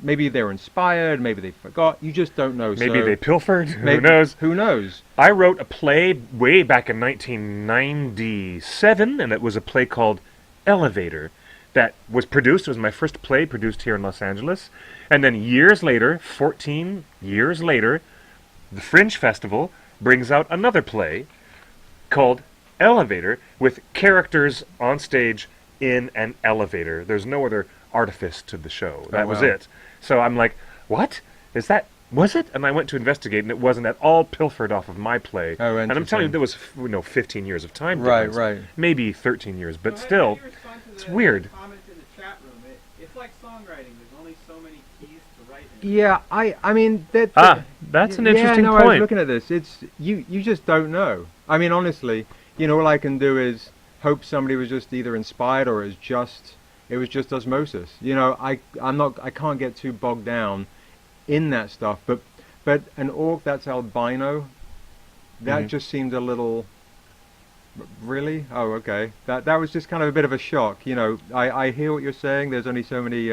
[SPEAKER 2] maybe they're inspired, maybe they forgot. You just don't know.
[SPEAKER 1] Maybe
[SPEAKER 2] so
[SPEAKER 1] they pilfered. Who
[SPEAKER 2] maybe-
[SPEAKER 1] knows?
[SPEAKER 2] Who knows?
[SPEAKER 1] I wrote a play way back in 1997, and it was a play called Elevator that was produced. It was my first play produced here in Los Angeles. And then years later, 14 years later, the Fringe Festival brings out another play called Elevator with characters on stage in an elevator. There's no other artifice to the show. That was
[SPEAKER 2] wow.
[SPEAKER 1] it. So I'm like, what? Was it? And I went to investigate, and it wasn't at all pilfered off of my play.
[SPEAKER 2] Oh,
[SPEAKER 1] and I'm telling you,
[SPEAKER 2] interesting.
[SPEAKER 1] there was 15 years of time
[SPEAKER 2] Right,
[SPEAKER 1] difference.
[SPEAKER 2] right.
[SPEAKER 1] Maybe 13 years, but
[SPEAKER 3] So how
[SPEAKER 1] still,
[SPEAKER 3] do you respond to
[SPEAKER 1] it's
[SPEAKER 3] the
[SPEAKER 1] weird.
[SPEAKER 3] Comment in the chat room. It's like songwriting. There's only so many keys to write in.
[SPEAKER 2] Yeah, I mean that.
[SPEAKER 1] That's an
[SPEAKER 2] yeah,
[SPEAKER 1] interesting
[SPEAKER 2] no, I was
[SPEAKER 1] point.
[SPEAKER 2] looking at this. It's you just don't know. I mean, honestly, all I can do is hope somebody was just either inspired or it was just osmosis. I can't get too bogged down in that stuff. But an orc that's albino, that
[SPEAKER 1] Mhm.
[SPEAKER 2] just seemed a little. Really? Oh, okay. That was just kind of a bit of a shock. I hear what you're saying. There's only so many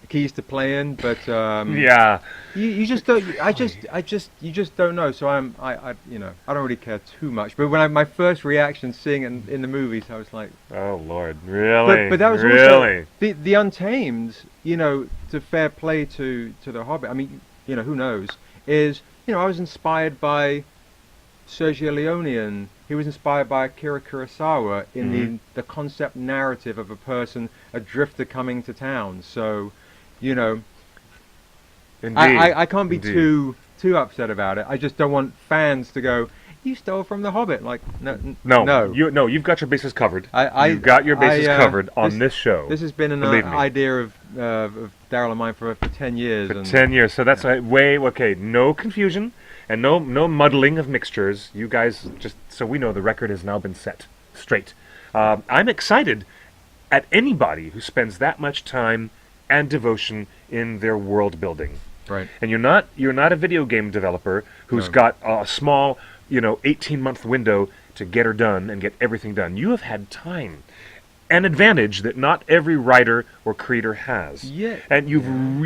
[SPEAKER 2] keys to play in, but
[SPEAKER 1] Yeah.
[SPEAKER 2] you just don't. You just don't know. So I don't really care too much. But when my first reaction seeing it in the movies, I was like,
[SPEAKER 1] Oh, Lord. Really?
[SPEAKER 2] but that was
[SPEAKER 1] really?
[SPEAKER 2] also the Untamed. To fair play to the Hobbit. I mean, who knows? I was inspired by Sergio Leone, and he was inspired by Akira Kurosawa in
[SPEAKER 1] Mhm.
[SPEAKER 2] the concept narrative of a drifter coming to town. So,
[SPEAKER 1] Indeed.
[SPEAKER 2] I can't be
[SPEAKER 1] Indeed.
[SPEAKER 2] too upset about it. I just don't want fans to go, "You stole from the Hobbit." Like, no.
[SPEAKER 1] No. You've got your bases covered. You've got your bases covered on this show.
[SPEAKER 2] This has been an
[SPEAKER 1] Believe me.
[SPEAKER 2] idea of Daryl and mine for 10 years.
[SPEAKER 1] For
[SPEAKER 2] and
[SPEAKER 1] 10 years. So that's okay. No confusion and no muddling of mixtures. You guys so we know the record has now been set straight. I'm excited at anybody who spends that much time and devotion in their world building.
[SPEAKER 2] Right.
[SPEAKER 1] And you're not a video game developer who's
[SPEAKER 2] No.
[SPEAKER 1] got a small, 18-month window to get her done and get everything done. You have had time. An advantage that not every writer or creator has.
[SPEAKER 2] Yeah.
[SPEAKER 1] And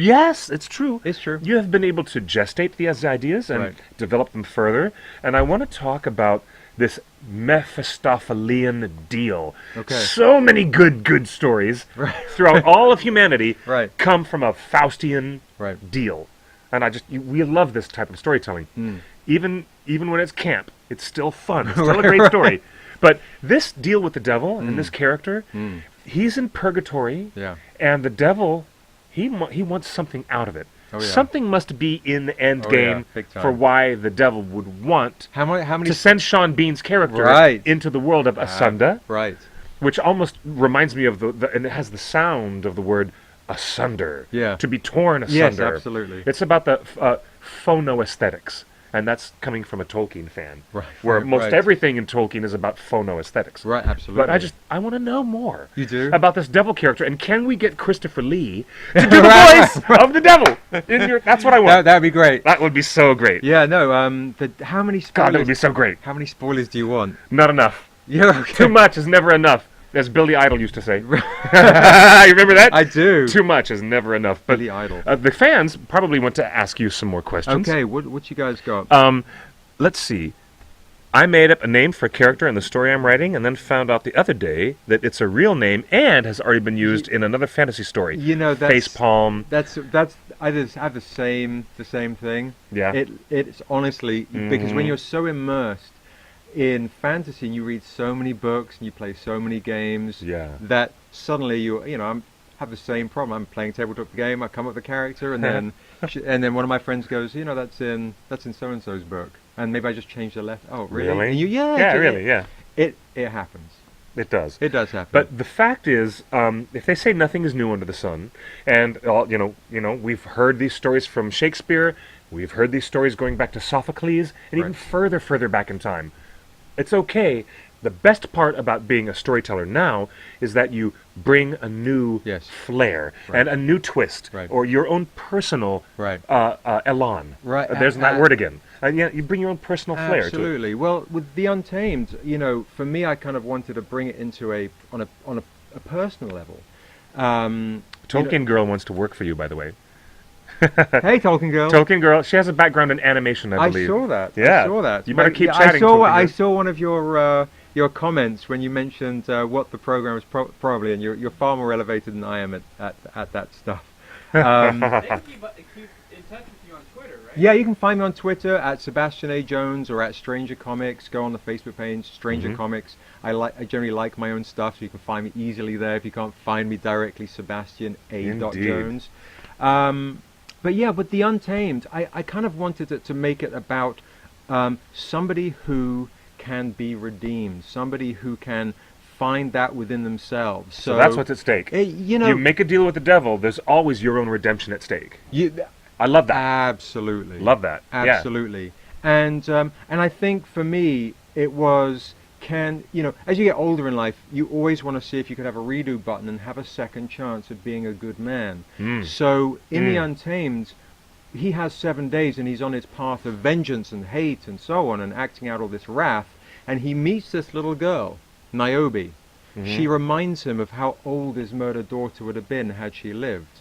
[SPEAKER 1] yes, it's true.
[SPEAKER 2] It's true.
[SPEAKER 1] You have been able to gestate these ideas and
[SPEAKER 2] Right.
[SPEAKER 1] develop them further. And I want to talk about this Mephistophelian deal.
[SPEAKER 2] Okay.
[SPEAKER 1] So many good stories
[SPEAKER 2] Right.
[SPEAKER 1] throughout all of humanity
[SPEAKER 2] Right.
[SPEAKER 1] come from a Faustian
[SPEAKER 2] Right.
[SPEAKER 1] deal. And we love this type of storytelling.
[SPEAKER 2] Mm.
[SPEAKER 1] Even when it's camp, it's still fun. It's still a great story. But this deal with the devil and this character,
[SPEAKER 2] Mm.
[SPEAKER 1] he's in purgatory,
[SPEAKER 2] Yeah.
[SPEAKER 1] and the devil, he wants something out of it.
[SPEAKER 2] Oh, yeah.
[SPEAKER 1] Something must be in the end
[SPEAKER 2] Oh, yeah,
[SPEAKER 1] game
[SPEAKER 2] big time.
[SPEAKER 1] for why the devil would want
[SPEAKER 2] How many?
[SPEAKER 1] to send Sean Bean's character
[SPEAKER 2] Right.
[SPEAKER 1] into the world of Asunda,
[SPEAKER 2] Right.
[SPEAKER 1] which almost reminds me of and it has the sound of the word asunder.
[SPEAKER 2] Yeah.
[SPEAKER 1] To be torn asunder.
[SPEAKER 2] Yes, absolutely.
[SPEAKER 1] It's about the phonoaesthetics, and that's coming from a Tolkien fan,
[SPEAKER 2] Right,
[SPEAKER 1] where
[SPEAKER 2] right,
[SPEAKER 1] most
[SPEAKER 2] right.
[SPEAKER 1] everything in Tolkien is about phonoaesthetics.
[SPEAKER 2] Right. Absolutely.
[SPEAKER 1] But I want to know more.
[SPEAKER 2] You do?
[SPEAKER 1] About this devil character, and can we get Christopher Lee to do the
[SPEAKER 2] Right.
[SPEAKER 1] voice of the devil? That's what I want.
[SPEAKER 2] That'd be great.
[SPEAKER 1] That would be so great.
[SPEAKER 2] Yeah. No. How many spoilers?
[SPEAKER 1] God, that would be so great.
[SPEAKER 2] How many spoilers do you want?
[SPEAKER 1] Not enough.
[SPEAKER 2] Yeah. Okay.
[SPEAKER 1] Too much is never enough, as Billy Idol used to say. You remember that?
[SPEAKER 2] I do.
[SPEAKER 1] Too much is never enough. But
[SPEAKER 2] Billy Idol.
[SPEAKER 1] the fans probably want to ask you some more questions.
[SPEAKER 2] Okay. What you guys got?
[SPEAKER 1] Let's see. I made up a name for a character in the story I'm writing, and then found out the other day that it's a real name and has already been used in another fantasy story.
[SPEAKER 2] You know, that's
[SPEAKER 1] Facepalm.
[SPEAKER 2] That's I just have the same thing.
[SPEAKER 1] Yeah.
[SPEAKER 2] It's honestly because when you're so immersed in fantasy and you read so many books and you play so many games,
[SPEAKER 1] Yeah.
[SPEAKER 2] that suddenly I have the same problem. I'm playing a tabletop game. I come up with a character, and then one of my friends goes, that's in so and so's book, and maybe I just changed the letter. Oh, really?
[SPEAKER 1] Really?
[SPEAKER 2] And
[SPEAKER 1] Yeah, really, yeah.
[SPEAKER 2] It happens.
[SPEAKER 1] It does.
[SPEAKER 2] It does happen.
[SPEAKER 1] But the fact is, if they say nothing is new under the sun, and we've heard these stories from Shakespeare, we've heard these stories going back to Sophocles, and even further back in time. It's okay. The best part about being a storyteller now is that you bring a new flair and a new twist, or your own personal elan.
[SPEAKER 2] Right.
[SPEAKER 1] There's that word again. You bring your own personal flair to it.
[SPEAKER 2] Absolutely. Well, with The Untamed, for me, I kind of wanted to bring it into on a personal level.
[SPEAKER 1] Tolkien Girl wants to work for you, by the way.
[SPEAKER 2] Hey, Tolkien Girl.
[SPEAKER 1] Tolkien Girl. She has a background in animation, I believe.
[SPEAKER 2] I saw that.
[SPEAKER 1] Yeah.
[SPEAKER 2] I saw that.
[SPEAKER 1] You better keep chatting.
[SPEAKER 2] I saw one of your comments when you mentioned what the program is probably, and you're far more elevated than I am at that stuff.
[SPEAKER 3] They can keep in touch with you on Twitter, right?
[SPEAKER 2] Yeah, you can find me on Twitter at Sebastian A. Jones or at Stranger Comics. Go on the Facebook page, Stranger Comics. I generally like my own stuff, so you can find me easily there. If you can't find me directly, Sebastian A. Jones. But yeah, with The Untamed, I kind of wanted it to make it about somebody who can be redeemed, somebody who can find that within themselves.
[SPEAKER 1] So that's what's at stake. You make a deal with the devil, there's always your own redemption at stake. I love that.
[SPEAKER 2] Absolutely.
[SPEAKER 1] Love that.
[SPEAKER 2] Absolutely. Yeah. And I think for me, it was, as you get older in life, you always want to see if you could have a redo button and have a second chance at being a good man. So in The Untamed, he has 7 days and he's on his path of vengeance and hate and so on, and acting out all this wrath, and he meets this little girl, Niobe. She reminds him of how old his murdered daughter would have been had she lived.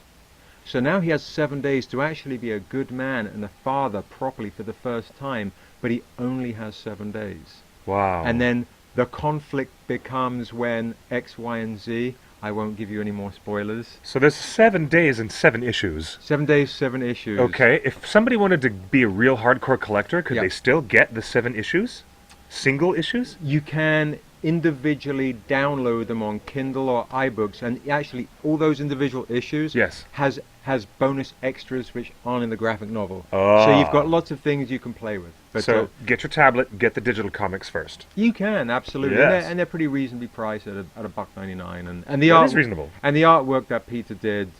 [SPEAKER 2] So now he has 7 days to actually be a good man and a father properly for the first time, but he only has 7 days.
[SPEAKER 1] Wow.
[SPEAKER 2] And then the conflict becomes when X, Y, and Z. I won't give you any more spoilers.
[SPEAKER 1] So there's 7 days and 7 issues.
[SPEAKER 2] 7 days, 7 issues.
[SPEAKER 1] Okay. If somebody wanted to be a real hardcore collector, could they still get the 7 issues? Single issues?
[SPEAKER 2] You can individually download them on Kindle or iBooks, and actually all those individual issues has bonus extras which aren't in the graphic novel. So you've got lots of things you can play with. But
[SPEAKER 1] so get your tablet, get the digital comics first.
[SPEAKER 2] You can, absolutely.
[SPEAKER 1] Yes.
[SPEAKER 2] And they're pretty reasonably priced at $1.99. And
[SPEAKER 1] That is reasonable.
[SPEAKER 2] And the artwork that Peter did,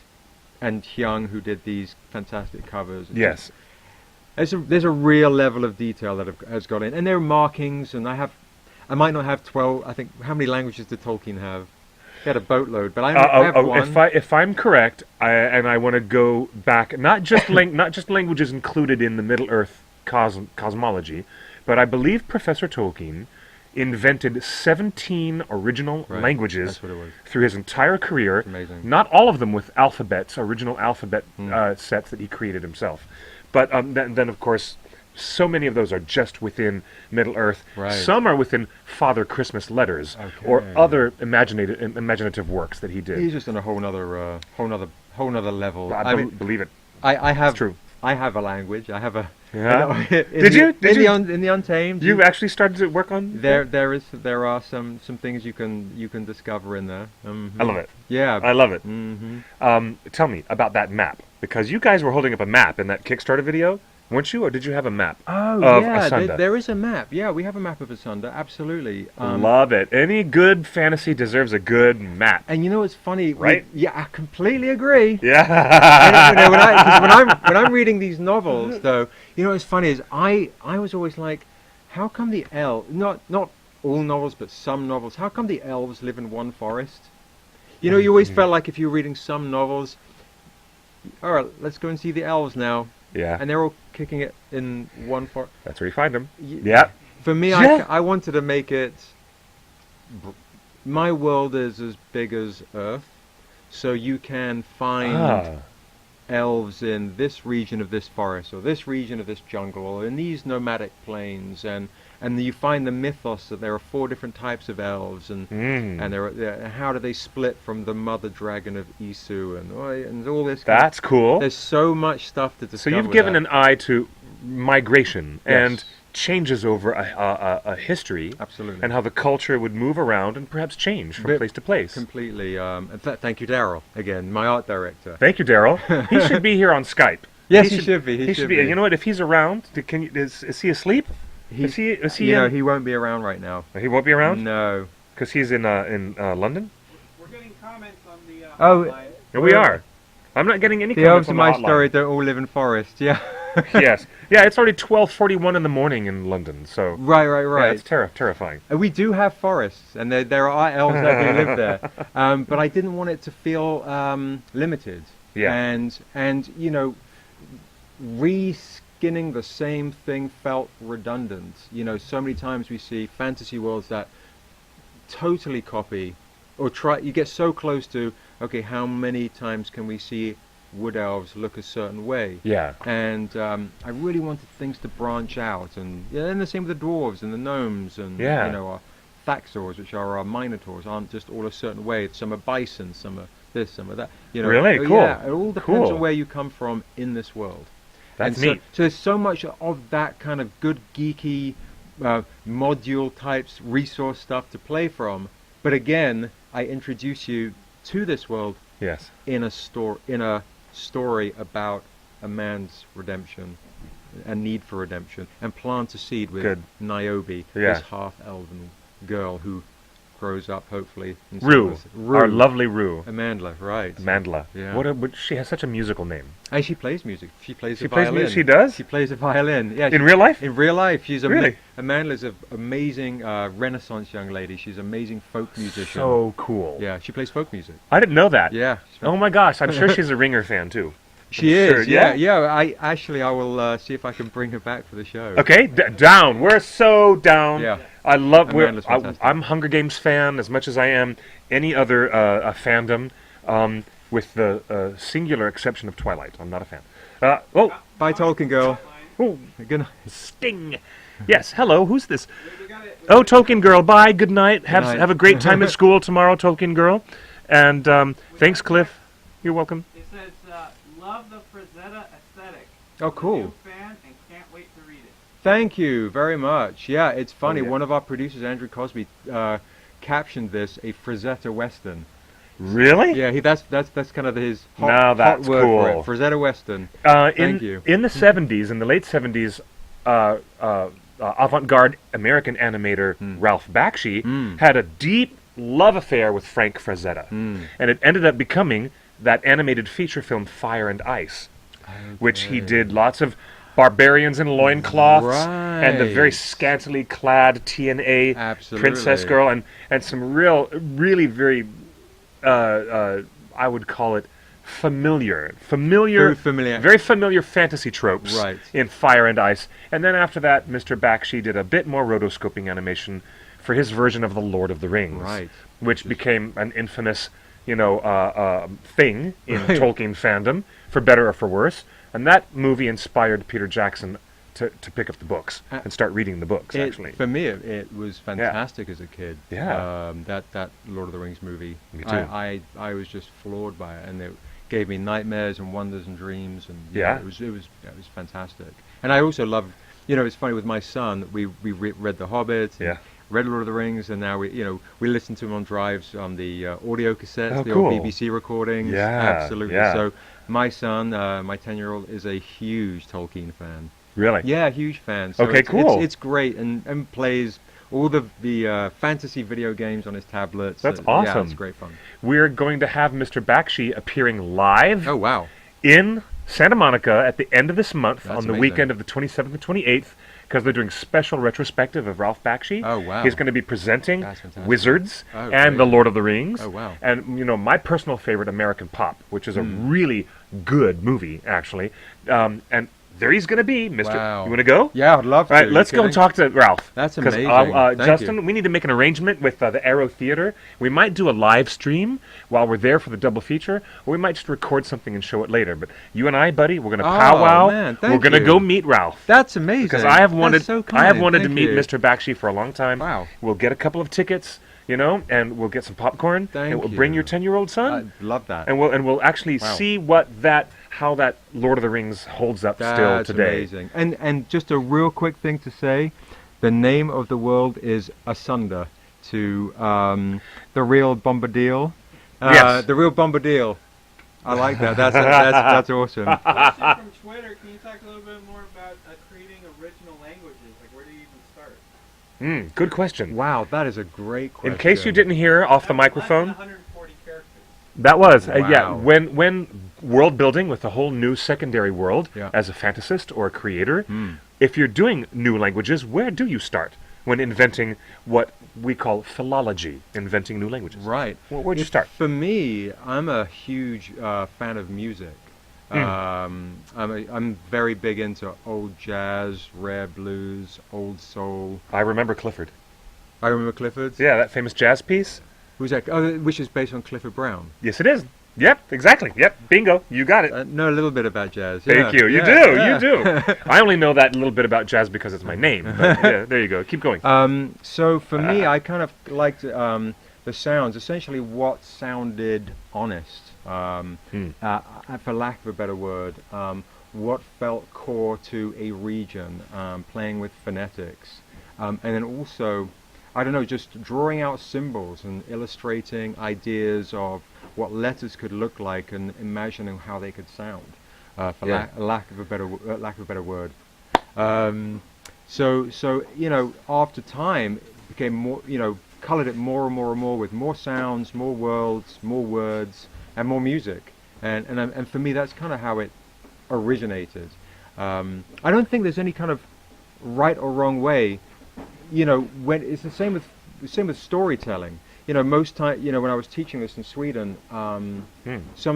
[SPEAKER 2] and Hyung, who did these fantastic covers.
[SPEAKER 1] Yes.
[SPEAKER 2] There's a real level of detail that has got in. And there are markings, and I might not have 12, I think, how many languages did Tolkien have? He had a boatload, but I have one.
[SPEAKER 1] If I'm correct, I want to go back, not just languages included in the Middle-earth cosmology, but I believe Professor Tolkien invented 17 original languages through his entire career.
[SPEAKER 2] Amazing.
[SPEAKER 1] Not all of them with original alphabet sets that he created himself. But then, of course, so many of those are just within Middle-earth.
[SPEAKER 2] Right.
[SPEAKER 1] Some are within Father Christmas letters or other imaginative works that he did.
[SPEAKER 2] He's just on a whole nother level.
[SPEAKER 1] I believe it.
[SPEAKER 2] I have
[SPEAKER 1] it's true.
[SPEAKER 2] I have a language. I have a.
[SPEAKER 1] Yeah.
[SPEAKER 2] Did you? In the Untamed?
[SPEAKER 1] You actually started to work on?
[SPEAKER 2] There are some things you can discover in there.
[SPEAKER 1] I love it.
[SPEAKER 2] Yeah.
[SPEAKER 1] I love it. Tell me about that map, because you guys were holding up a map in that Kickstarter video, weren't you, or did you have a map of Asunda?
[SPEAKER 2] There is a map. Yeah, we have a map of Asunda. Absolutely.
[SPEAKER 1] Love it. Any good fantasy deserves a good map.
[SPEAKER 2] And you know what's funny?
[SPEAKER 1] Right?
[SPEAKER 2] I completely agree.
[SPEAKER 1] Yeah.
[SPEAKER 2] When I'm reading these novels, though, you know what's funny is I was always like, how come the elves, not all novels, but some novels, how come the elves live in one forest? You know, you always felt like if you were reading some novels, all right, let's go and see the elves now.
[SPEAKER 1] Yeah.
[SPEAKER 2] And they're all kicking it in one forest.
[SPEAKER 1] That's where you find them. Yeah.
[SPEAKER 2] For me, I wanted to make it. My world is as big as Earth, so you can find elves in this region of this forest or this region of this jungle or in these nomadic plains, and you find the mythos that there are 4 different types of elves, and how do they split from the mother dragon of Isu, and all this.
[SPEAKER 1] That's cool.
[SPEAKER 2] There's so much stuff to discover.
[SPEAKER 1] So you've given an eye to migration
[SPEAKER 2] Yes.
[SPEAKER 1] and changes over a history.
[SPEAKER 2] Absolutely.
[SPEAKER 1] And how the culture would move around and perhaps change from place to place.
[SPEAKER 2] Completely. Thank you, Daryl, again, my art director.
[SPEAKER 1] Thank you, Daryl. He should be here on Skype.
[SPEAKER 2] Yes, he should be.
[SPEAKER 1] He should be. You know what? If he's around, is he asleep? Is he?
[SPEAKER 2] He won't be around right now.
[SPEAKER 1] He won't be around?
[SPEAKER 2] No.
[SPEAKER 1] Because he's in London?
[SPEAKER 3] We're getting comments on the
[SPEAKER 2] Oh,
[SPEAKER 3] hotline.
[SPEAKER 1] Yeah, we are. I'm not getting any
[SPEAKER 2] The
[SPEAKER 1] comments
[SPEAKER 2] elves
[SPEAKER 1] on
[SPEAKER 2] in
[SPEAKER 1] the
[SPEAKER 2] my
[SPEAKER 1] hotline.
[SPEAKER 2] story don't all live in forests. Yeah.
[SPEAKER 1] Yes. Yeah, it's already 12:41 in the morning in London, so...
[SPEAKER 2] Right.
[SPEAKER 1] Yeah, it's terrifying.
[SPEAKER 2] We do have forests, and there are elves that do live there. But I didn't want it to feel limited.
[SPEAKER 1] Yeah.
[SPEAKER 2] And you know, reskinning the same thing felt redundant. You know, so many times we see fantasy worlds that totally copy or try. You get so close to, okay, how many times can we see wood elves look a certain way?
[SPEAKER 1] Yeah.
[SPEAKER 2] And I really wanted things to branch out, and the same with the dwarves and the gnomes, and
[SPEAKER 1] Yeah.
[SPEAKER 2] you know, our thaxors, which are our minotaurs, aren't just all a certain way. Some are bison, some are this, some are that. You know,
[SPEAKER 1] Really?
[SPEAKER 2] so,
[SPEAKER 1] Cool.
[SPEAKER 2] Yeah, it all depends
[SPEAKER 1] Cool.
[SPEAKER 2] on where you come from in this world.
[SPEAKER 1] That's
[SPEAKER 2] And
[SPEAKER 1] neat.
[SPEAKER 2] So there's so much of that kind of good geeky module types resource stuff to play from. But again, I introduce you to this world
[SPEAKER 1] Yes.
[SPEAKER 2] in a story about a man's redemption, a need for redemption, and plant a seed with
[SPEAKER 1] Good.
[SPEAKER 2] Niobe,
[SPEAKER 1] Yeah.
[SPEAKER 2] this half-elven girl who grows up, hopefully. And
[SPEAKER 1] Rue.
[SPEAKER 2] Rue.
[SPEAKER 1] Our lovely Rue.
[SPEAKER 2] Amandla, right.
[SPEAKER 1] Amandla.
[SPEAKER 2] Yeah.
[SPEAKER 1] She has such a musical name.
[SPEAKER 2] And she plays music. She plays
[SPEAKER 1] She
[SPEAKER 2] the
[SPEAKER 1] plays
[SPEAKER 2] violin.
[SPEAKER 1] music. She does?
[SPEAKER 2] She plays the violin. Yeah.
[SPEAKER 1] In real life?
[SPEAKER 2] In real life, she's
[SPEAKER 1] Really?
[SPEAKER 2] Amandla's an amazing Renaissance young lady. She's an amazing folk musician.
[SPEAKER 1] So cool.
[SPEAKER 2] Yeah, she plays folk music.
[SPEAKER 1] I didn't know that.
[SPEAKER 2] Yeah.
[SPEAKER 1] Oh my gosh, I'm sure she's a Ringer fan too.
[SPEAKER 2] She
[SPEAKER 1] Sure,
[SPEAKER 2] is.
[SPEAKER 1] yeah?
[SPEAKER 2] Yeah. I will see if I can bring her back for the show.
[SPEAKER 1] Okay, down. We're so down.
[SPEAKER 2] Yeah.
[SPEAKER 1] I love.
[SPEAKER 2] Amanda's fantastic.
[SPEAKER 1] I'm Hunger Games fan as much as I am any other fandom, with the singular exception of Twilight. I'm not a fan.
[SPEAKER 2] Bye, Tolkien girl.
[SPEAKER 1] Oh,
[SPEAKER 2] Good night.
[SPEAKER 1] sting. Yes. Hello. Who's this?
[SPEAKER 3] We got it.
[SPEAKER 1] Oh, Tolkien girl. Bye. Good night.
[SPEAKER 2] night.
[SPEAKER 1] Have a great time at school tomorrow, Tolkien girl. And thanks, Cliff. You're welcome.
[SPEAKER 3] It says, love the Frazetta aesthetic.
[SPEAKER 2] Oh, cool.
[SPEAKER 3] New fan and can't wait to read it.
[SPEAKER 2] Thank you very much. Yeah, it's funny.
[SPEAKER 1] Oh, yeah.
[SPEAKER 2] One of our producers, Andrew Cosby, captioned this a Frazetta Western.
[SPEAKER 1] Really?
[SPEAKER 2] Yeah, that's kind of his hot,
[SPEAKER 1] Now that's
[SPEAKER 2] hot word
[SPEAKER 1] cool.
[SPEAKER 2] for it. Frazetta Western.
[SPEAKER 1] In
[SPEAKER 2] you.
[SPEAKER 1] in the 70s, in the late 70s, avant-garde American animator Ralph Bakshi had a deep love affair with Frank Frazetta, and it ended up becoming that animated feature film Fire and Ice, which he did lots of barbarians in loincloths and the very
[SPEAKER 2] Right.
[SPEAKER 1] scantily clad TNA princess
[SPEAKER 2] Absolutely.
[SPEAKER 1] girl, and some really very I would call it familiar,
[SPEAKER 2] Very familiar.
[SPEAKER 1] very familiar fantasy tropes
[SPEAKER 2] Right.
[SPEAKER 1] in Fire and Ice. And then after that, Mr. Bakshi did a bit more rotoscoping animation for his version of The Lord of the Rings,
[SPEAKER 2] Right.
[SPEAKER 1] which became an infamous, thing in
[SPEAKER 2] Right.
[SPEAKER 1] Tolkien fandom, for better or for worse. And that movie inspired Peter Jackson to pick up the books and start reading the books, actually.
[SPEAKER 2] For me, it was fantastic as a kid.
[SPEAKER 1] Yeah.
[SPEAKER 2] That Lord of the Rings movie.
[SPEAKER 1] Me too.
[SPEAKER 2] I was just floored by it, and it gave me nightmares and wonders and dreams, and
[SPEAKER 1] Yeah.
[SPEAKER 2] it was fantastic. And I also love, it's funny with my son. We read The Hobbit. and
[SPEAKER 1] Yeah.
[SPEAKER 2] Read Lord of the Rings, and now we listen to him on drives on the audio cassettes,
[SPEAKER 1] Oh,
[SPEAKER 2] the
[SPEAKER 1] cool.
[SPEAKER 2] old BBC recordings.
[SPEAKER 1] Yeah,
[SPEAKER 2] Absolutely.
[SPEAKER 1] yeah.
[SPEAKER 2] So my son, my 10-year-old, is a huge Tolkien fan.
[SPEAKER 1] Really?
[SPEAKER 2] Yeah, huge fan. So
[SPEAKER 1] Okay, cool.
[SPEAKER 2] It's great, and plays all the fantasy video games on his tablets.
[SPEAKER 1] That's
[SPEAKER 2] Yeah,
[SPEAKER 1] awesome.
[SPEAKER 2] it's great fun.
[SPEAKER 1] We're going to have Mr. Bakshi appearing live
[SPEAKER 2] Oh wow!
[SPEAKER 1] in Santa Monica at the end of this month,
[SPEAKER 2] That's
[SPEAKER 1] on the
[SPEAKER 2] amazing.
[SPEAKER 1] weekend of the 27th and 28th, because they're doing special retrospective of Ralph Bakshi.
[SPEAKER 2] Oh, wow.
[SPEAKER 1] He's going to be presenting
[SPEAKER 2] That's fantastic.
[SPEAKER 1] Wizards
[SPEAKER 2] Oh,
[SPEAKER 1] and
[SPEAKER 2] great.
[SPEAKER 1] The Lord of the Rings.
[SPEAKER 2] Oh, wow.
[SPEAKER 1] And, my personal favorite, American Pop, which is a really good movie, actually. And there he's going to be, Mr.
[SPEAKER 2] Wow.
[SPEAKER 1] You want to go?
[SPEAKER 2] Yeah, I'd love to.
[SPEAKER 1] All right,
[SPEAKER 2] You
[SPEAKER 1] let's go and
[SPEAKER 2] kidding?
[SPEAKER 1] talk to Ralph.
[SPEAKER 2] That's
[SPEAKER 1] 'Cause,
[SPEAKER 2] amazing. Thank
[SPEAKER 1] Justin,
[SPEAKER 2] you.
[SPEAKER 1] we need to make an arrangement with the Arrow Theater. We might do a live stream while we're there for the double feature, or we might just record something and show it later. But you and I, buddy, we're going to powwow.
[SPEAKER 2] Man,
[SPEAKER 1] We're
[SPEAKER 2] thank
[SPEAKER 1] going to
[SPEAKER 2] you.
[SPEAKER 1] go meet Ralph.
[SPEAKER 2] That's amazing.
[SPEAKER 1] Because I have wanted,
[SPEAKER 2] That's so
[SPEAKER 1] I have
[SPEAKER 2] kind.
[SPEAKER 1] wanted to
[SPEAKER 2] Thank
[SPEAKER 1] meet
[SPEAKER 2] you.
[SPEAKER 1] Mr. Bakshi for a long time.
[SPEAKER 2] Wow.
[SPEAKER 1] We'll get a couple of tickets, and we'll get some popcorn,
[SPEAKER 2] Thank
[SPEAKER 1] and we'll bring
[SPEAKER 2] you.
[SPEAKER 1] your 10-year-old son,
[SPEAKER 2] I love that.
[SPEAKER 1] and we'll actually
[SPEAKER 2] Wow.
[SPEAKER 1] see how that Lord of the Rings holds up still
[SPEAKER 2] That's
[SPEAKER 1] today.
[SPEAKER 2] amazing. And just a real quick thing to say, the name of the world is Asunder to the real Bombadil.
[SPEAKER 1] Yes.
[SPEAKER 2] The real Bombadil. I like that. That's awesome.
[SPEAKER 3] Question from Twitter. Can you talk a little bit more about creating original languages? Like, where do you even start?
[SPEAKER 1] Good question.
[SPEAKER 2] Wow, that is a great question.
[SPEAKER 1] In case you didn't hear off the
[SPEAKER 3] That's
[SPEAKER 1] microphone,
[SPEAKER 3] less than 140 characters.
[SPEAKER 1] that was
[SPEAKER 2] Wow.
[SPEAKER 1] when world building with a whole new secondary world
[SPEAKER 2] Yeah.
[SPEAKER 1] as a fantasist or a creator, if you're doing new languages, where do you start when inventing what we call philology, inventing new languages?
[SPEAKER 2] Right.
[SPEAKER 1] Where'd you start?
[SPEAKER 2] For me, I'm a huge fan of music. I'm very big into old jazz, rare blues, old soul.
[SPEAKER 1] I remember Clifford.
[SPEAKER 2] I remember Clifford's.
[SPEAKER 1] Yeah, that famous jazz piece.
[SPEAKER 2] Who's that? Oh, which is based on Clifford Brown.
[SPEAKER 1] Yes, it is. Yep, exactly. Yep, bingo. You got it.
[SPEAKER 2] Know a little bit about jazz.
[SPEAKER 1] Thank you. You do. I only know that little bit about jazz because it's my name. But yeah, there you go. Keep going.
[SPEAKER 2] So for me, I kind of liked the sounds. Essentially, what sounded honest, for lack of a better word, what felt core to a region, playing with phonetics, and then also, I don't know, just drawing out symbols and illustrating ideas of what letters could look like and imagining how they could sound, lack of a better word. So after time, it became more, colored it more and more and more with more sounds, more worlds, more words, and more music. And for me, that's kind of how it originated. I don't think there's any kind of right or wrong way. When it's the same with storytelling. Most time, when I was teaching this in Sweden, some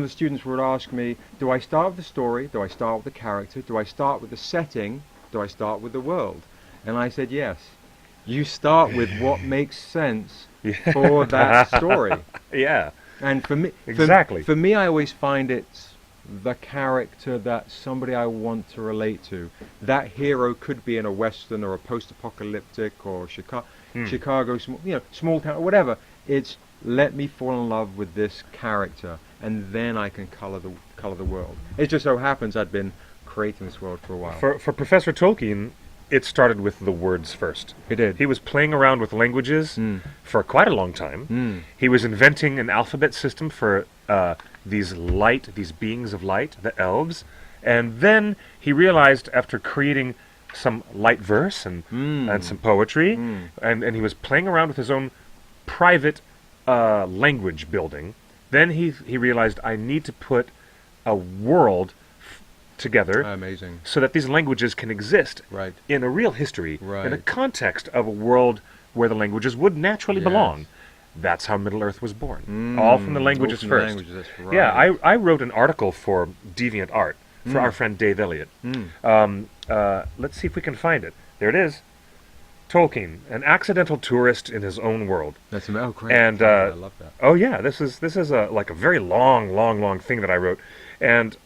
[SPEAKER 2] of the students would ask me, do I start with the story? Do I start with the character? Do I start with the setting? Do I start with the world? And I said, yes. You start with what makes sense for that story.
[SPEAKER 1] Yeah.
[SPEAKER 2] And for me,
[SPEAKER 1] Exactly.
[SPEAKER 2] For me, I always find it's the character that somebody I want to relate to. That hero could be in a western or a post-apocalyptic or Chicago, small town, or whatever. It's let me fall in love with this character, and then I can color the world. It just so happens I'd been creating this world for a while.
[SPEAKER 1] For Professor Tolkien, it started with the words first.
[SPEAKER 2] It did.
[SPEAKER 1] He was playing around with languages for quite a long time. He was inventing an alphabet system for these beings of light, the elves, and then he realized after creating some light verse and some poetry, and he was playing around with his own private language building. Then he realized, I need to put a world together
[SPEAKER 2] Amazing.
[SPEAKER 1] so that these languages can exist
[SPEAKER 2] Right.
[SPEAKER 1] in a real history, in a
[SPEAKER 2] Right.
[SPEAKER 1] context of a world where the languages would naturally
[SPEAKER 2] Yes.
[SPEAKER 1] belong. That's how Middle-earth was born. All from the languages
[SPEAKER 2] All from the
[SPEAKER 1] first.
[SPEAKER 2] languages, that's right.
[SPEAKER 1] Yeah, I wrote an article for Deviant Art for our friend Dave Elliott. Let's see if we can find it. There it is. Tolkien, an accidental tourist in his own world.
[SPEAKER 2] That's oh great.
[SPEAKER 1] And
[SPEAKER 2] I love that.
[SPEAKER 1] oh yeah, this is like a very long thing that I wrote, and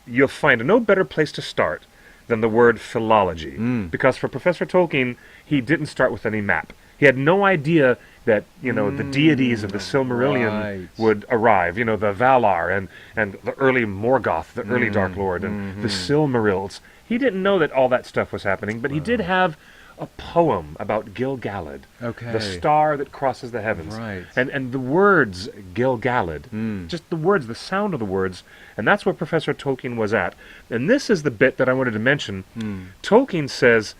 [SPEAKER 1] you'll find no better place to start than the word philology, because for Professor Tolkien, he didn't start with any map. He had no idea that the deities of the Silmarillion
[SPEAKER 2] Right.
[SPEAKER 1] would arrive. The Valar and the early Morgoth, the early Dark Lord, and the Silmarils. He didn't know that all that stuff was happening, but he did have a poem about Gil-galad,
[SPEAKER 2] Okay.
[SPEAKER 1] the star that crosses the heavens.
[SPEAKER 2] Right.
[SPEAKER 1] And the words Gil-galad, just the words, the sound of the words, and that's where Professor Tolkien was at. And this is the bit that I wanted to mention. Tolkien says,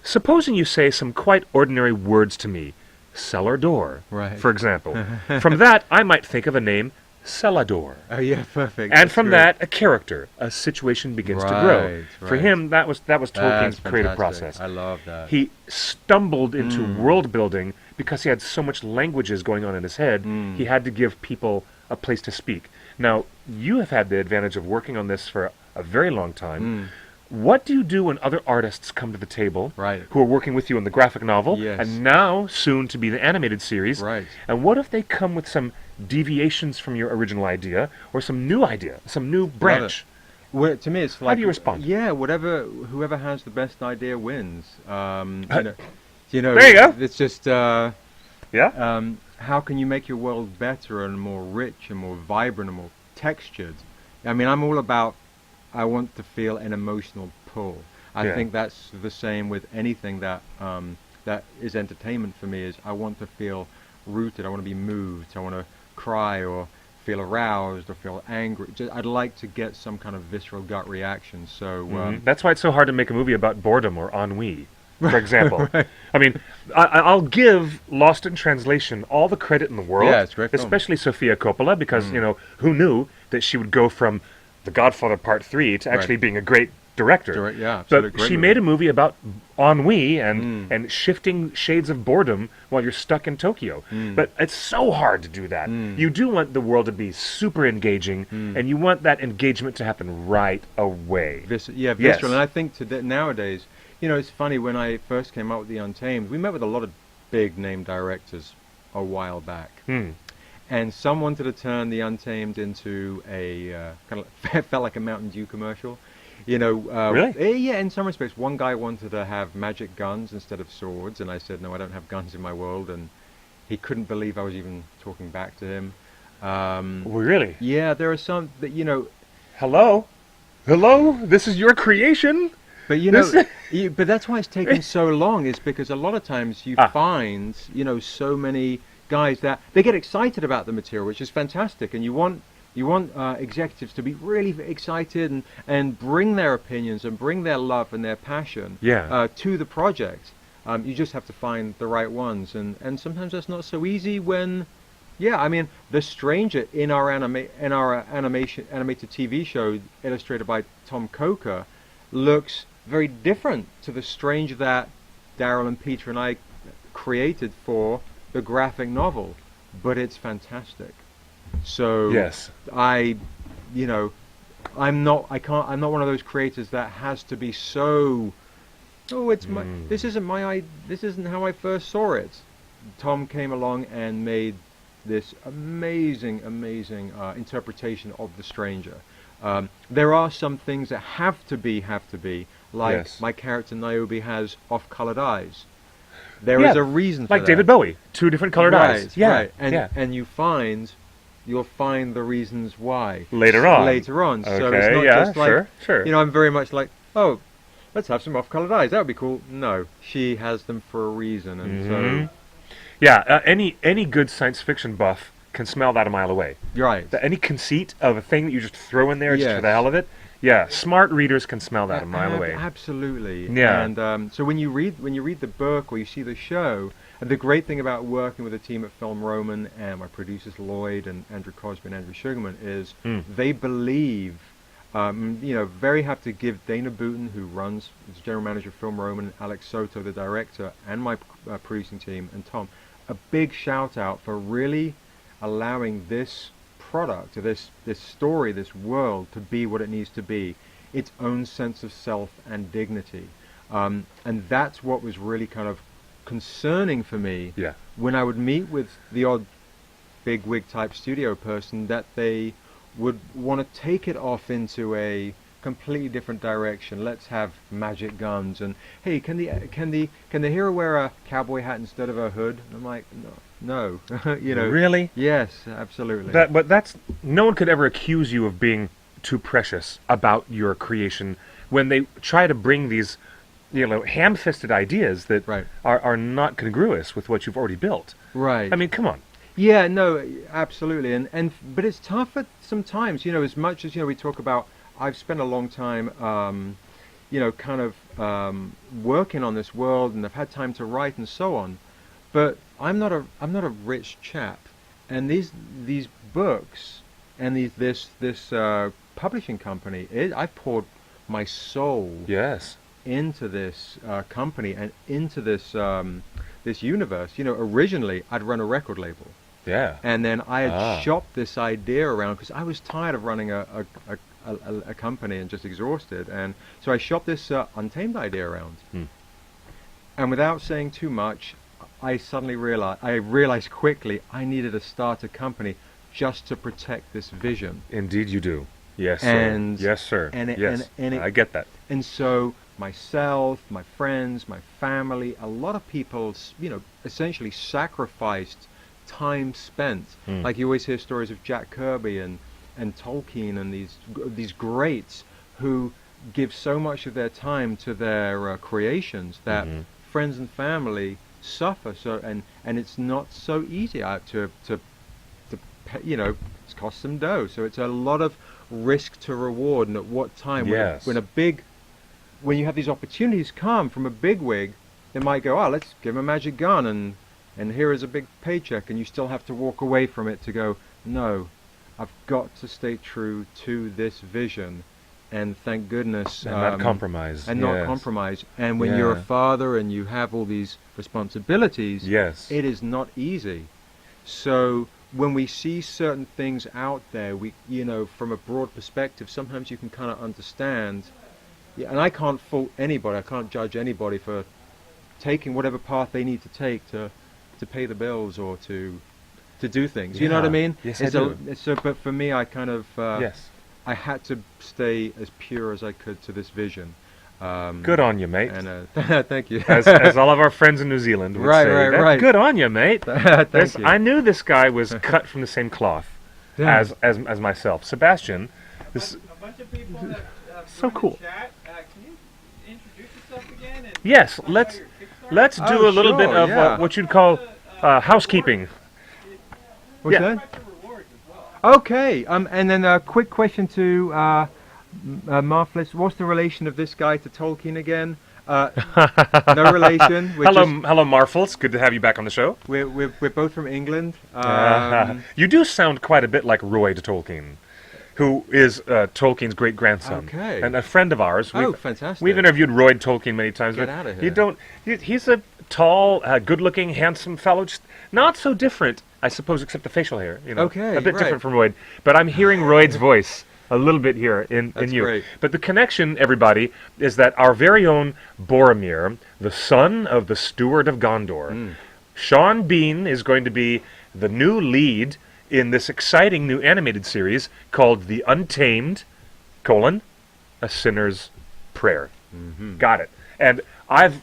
[SPEAKER 1] supposing you say some quite ordinary words to me, cellar door,
[SPEAKER 2] Right.
[SPEAKER 1] for example. From that, I might think of a name, Celador.
[SPEAKER 2] Oh yeah, perfect.
[SPEAKER 1] And
[SPEAKER 2] That's
[SPEAKER 1] from
[SPEAKER 2] great.
[SPEAKER 1] that, a character, a situation begins to grow.
[SPEAKER 2] Right,
[SPEAKER 1] For
[SPEAKER 2] right.
[SPEAKER 1] him, that was Tolkien's
[SPEAKER 2] That's
[SPEAKER 1] creative
[SPEAKER 2] fantastic.
[SPEAKER 1] process.
[SPEAKER 2] I love that.
[SPEAKER 1] He stumbled into world building because he had so much languages going on in his head. He had to give people a place to speak. Now, you have had the advantage of working on this for a very long time.
[SPEAKER 2] Mm.
[SPEAKER 1] What do you do when other artists come to the table
[SPEAKER 2] Right.
[SPEAKER 1] who are working with you on the graphic novel
[SPEAKER 2] Yes.
[SPEAKER 1] and now soon to be the animated series?
[SPEAKER 2] Right.
[SPEAKER 1] And what if they come with some deviations from your original idea or some new idea, some new branch?
[SPEAKER 2] Well, to me, it's like...
[SPEAKER 1] How do you respond?
[SPEAKER 2] Yeah, whoever has the best idea wins.
[SPEAKER 1] There you go.
[SPEAKER 2] It's just...
[SPEAKER 1] Yeah?
[SPEAKER 2] how can you make your world better and more rich and more vibrant and more textured? I mean, I'm all about, I want to feel an emotional pull. I
[SPEAKER 1] Yeah.
[SPEAKER 2] think that's the same with anything that that is entertainment for me. Is I want to feel rooted. I want to be moved. I want to cry or feel aroused or feel angry. I'd like to get some kind of visceral gut reaction. So
[SPEAKER 1] That's why it's so hard to make a movie about boredom or ennui, for example. I mean, I'll give Lost in Translation all the credit in the world,
[SPEAKER 2] Yeah, it's a great film.
[SPEAKER 1] especially Sofia Coppola, because, who knew that she would go from The Godfather Part 3 to actually
[SPEAKER 2] Right.
[SPEAKER 1] being a great director.
[SPEAKER 2] Yeah,
[SPEAKER 1] But
[SPEAKER 2] absolutely.
[SPEAKER 1] she made a movie about ennui and shifting shades of boredom while you're stuck in Tokyo. But it's so hard to do that. You do want the world to be super engaging, and you want that engagement to happen right away.
[SPEAKER 2] Visceral.
[SPEAKER 1] Yes.
[SPEAKER 2] And I think nowadays, it's funny, when I first came out with The Untamed, we met with a lot of big name directors a while back. And some wanted to turn The Untamed into a kind of felt like a Mountain Dew commercial.
[SPEAKER 1] Really?
[SPEAKER 2] Yeah, in some respects. One guy wanted to have magic guns instead of swords, and I said, no, I don't have guns in my world, and he couldn't believe I was even talking back to him.
[SPEAKER 1] Really?
[SPEAKER 2] Yeah, there are some that,
[SPEAKER 1] Hello? Hello? This is your creation?
[SPEAKER 2] But but that's why it's taken so long, is because a lot of times you find, so many guys that they get excited about the material, which is fantastic, and you want executives to be really excited and bring their opinions and bring their love and their passion to the project. You just have to find the right ones, and sometimes that's not so easy when. Yeah, I mean, The Stranger in our animated TV show illustrated by Tom Coker looks very different to the Stranger that Daryl and Peter and I created for the graphic novel, but it's fantastic. So
[SPEAKER 1] Yes.
[SPEAKER 2] I'm not one of those creators that has to be so. Oh, this isn't how I first saw it. Tom came along and made this amazing interpretation of The Stranger. There are some things that have to be, like
[SPEAKER 1] Yes.
[SPEAKER 2] my character Niobe has off-colored eyes. There is a reason for
[SPEAKER 1] like
[SPEAKER 2] that.
[SPEAKER 1] David Bowie, 2 different colored eyes. Yeah,
[SPEAKER 2] Right. And you'll find the reasons why
[SPEAKER 1] Later on.
[SPEAKER 2] So it's
[SPEAKER 1] Okay,
[SPEAKER 2] not
[SPEAKER 1] yeah,
[SPEAKER 2] just like,
[SPEAKER 1] sure.
[SPEAKER 2] I'm very much like, oh, let's have some off-colored eyes. That would be cool. No, she has them for a reason, and so
[SPEAKER 1] Yeah, any good science fiction buff can smell that a mile away.
[SPEAKER 2] right.
[SPEAKER 1] Any conceit of a thing that you just throw in there just for
[SPEAKER 2] Yes.
[SPEAKER 1] the hell of it, smart readers can smell that a mile away.
[SPEAKER 2] Absolutely.
[SPEAKER 1] Yeah.
[SPEAKER 2] And so when you read the book or you see the show, and the great thing about working with a team at Film Roman and my producers Lloyd and Andrew Cosby and Andrew Sugarman is they believe. Very happy to give Dana Booten, who runs as general manager of Film Roman, and Alex Soto, the director, and my producing team, and Tom, a big shout out for really allowing this product, this story, this world to be what it needs to be, its own sense of self and dignity. And that's what was really kind of concerning for me
[SPEAKER 1] Yeah.
[SPEAKER 2] when I would meet with the odd big wig type studio person, that they would want to take it off into a completely different direction. Let's have magic guns, and hey, can the hero wear a cowboy hat instead of a hood? And I'm like, no.
[SPEAKER 1] Really?
[SPEAKER 2] Yes, absolutely.
[SPEAKER 1] But that's no one could ever accuse you of being too precious about your creation when they try to bring these, ham-fisted ideas that
[SPEAKER 2] Right.
[SPEAKER 1] are not congruous with what you've already built.
[SPEAKER 2] Right.
[SPEAKER 1] I mean, come on.
[SPEAKER 2] Yeah, no, absolutely, but it's tough at sometimes. As much as we talk about. I've spent a long time, working on this world, and I've had time to write and so on. But I'm not a rich chap, and these books and this publishing company, I've poured my soul
[SPEAKER 1] Yes.
[SPEAKER 2] into this company and into this universe. Originally I'd run a record label.
[SPEAKER 1] Yeah.
[SPEAKER 2] And then I had
[SPEAKER 1] Ah.
[SPEAKER 2] shopped this idea around because I was tired of running a company and just exhausted. And so I shopped this Untamed idea around. And without saying too much, I suddenly realized quickly I needed to start a company just to protect this vision.
[SPEAKER 1] Indeed you do. Yes,
[SPEAKER 2] And-
[SPEAKER 1] sir. Yes, sir.
[SPEAKER 2] and it-
[SPEAKER 1] yes.
[SPEAKER 2] and it-
[SPEAKER 1] I get that.
[SPEAKER 2] And so myself, my friends, my family, a lot of people, essentially sacrificed time spent. Like you always hear stories of Jack Kirby and Tolkien and these greats who give so much of their time to their creations that friends and family suffer. So and it's not so easy to pay, it's cost them dough. So it's a lot of risk to reward. And at what time?
[SPEAKER 1] Yes.
[SPEAKER 2] When you have these opportunities come from a bigwig, they might go, let's give him a magic gun and here is a big paycheck, and you still have to walk away from it to go, no, I've got to stay true to this vision, and thank goodness.
[SPEAKER 1] And not compromise.
[SPEAKER 2] And not compromise. And when you're a father and you have all these responsibilities,
[SPEAKER 1] Yes.
[SPEAKER 2] it is not easy. So when we see certain things out there, from a broad perspective, sometimes you can kind of understand. Yeah, and I can't fault anybody. I can't judge anybody for taking whatever path they need to take to pay the bills or to do things. You know what I mean?
[SPEAKER 1] Yes, I do.
[SPEAKER 2] But for me, I kind of
[SPEAKER 1] Yes.
[SPEAKER 2] I had to stay as pure as I could to this vision.
[SPEAKER 1] Good on you, mate.
[SPEAKER 2] And thank you.
[SPEAKER 1] as all of our friends in New Zealand would
[SPEAKER 2] Right,
[SPEAKER 1] say.
[SPEAKER 2] right,
[SPEAKER 1] "That's
[SPEAKER 2] right.
[SPEAKER 1] Good on you, mate.
[SPEAKER 2] Thank you.
[SPEAKER 1] I knew this guy was cut from the same cloth
[SPEAKER 2] Yeah.
[SPEAKER 1] as myself. Sebastian, this
[SPEAKER 3] A bunch of people that
[SPEAKER 1] So
[SPEAKER 3] joined the
[SPEAKER 1] cool.
[SPEAKER 3] Chat. Can you introduce yourself again? And
[SPEAKER 1] Yes,
[SPEAKER 3] talk about
[SPEAKER 1] let's-
[SPEAKER 3] your Kickstarter?
[SPEAKER 1] let's do a little bit
[SPEAKER 2] sure,
[SPEAKER 1] of
[SPEAKER 2] yeah.
[SPEAKER 1] what you'd call housekeeping.
[SPEAKER 2] What's
[SPEAKER 1] yeah.
[SPEAKER 2] that?
[SPEAKER 3] About your rewards as well.
[SPEAKER 2] Okay. And then a quick question to Marvelous. What's the relation of this guy to Tolkien again? No relation.
[SPEAKER 1] Hello, Marfels. Good to have you back on the show.
[SPEAKER 2] We're both from England.
[SPEAKER 1] You do sound quite a bit like Roy Tolkien, who is Tolkien's great grandson,
[SPEAKER 2] Okay.
[SPEAKER 1] and a friend of ours.
[SPEAKER 2] Oh, fantastic.
[SPEAKER 1] We've interviewed Roy Tolkien many times.
[SPEAKER 2] Get
[SPEAKER 1] but
[SPEAKER 2] outta
[SPEAKER 1] You
[SPEAKER 2] here.
[SPEAKER 1] don't. He's a tall, good-looking, handsome fellow. Just not so different, I suppose, except the facial hair.
[SPEAKER 2] Okay,
[SPEAKER 1] a bit
[SPEAKER 2] right.
[SPEAKER 1] different from Roy. But I'm hearing Roy's voice a little bit here in
[SPEAKER 2] That's
[SPEAKER 1] you.
[SPEAKER 2] great.
[SPEAKER 1] But the connection, everybody, is that our very own Boromir, the son of the Steward of Gondor, Sean Bean is going to be the new lead in this exciting new animated series called The Untamed, A Sinner's Prayer. Got it. And I've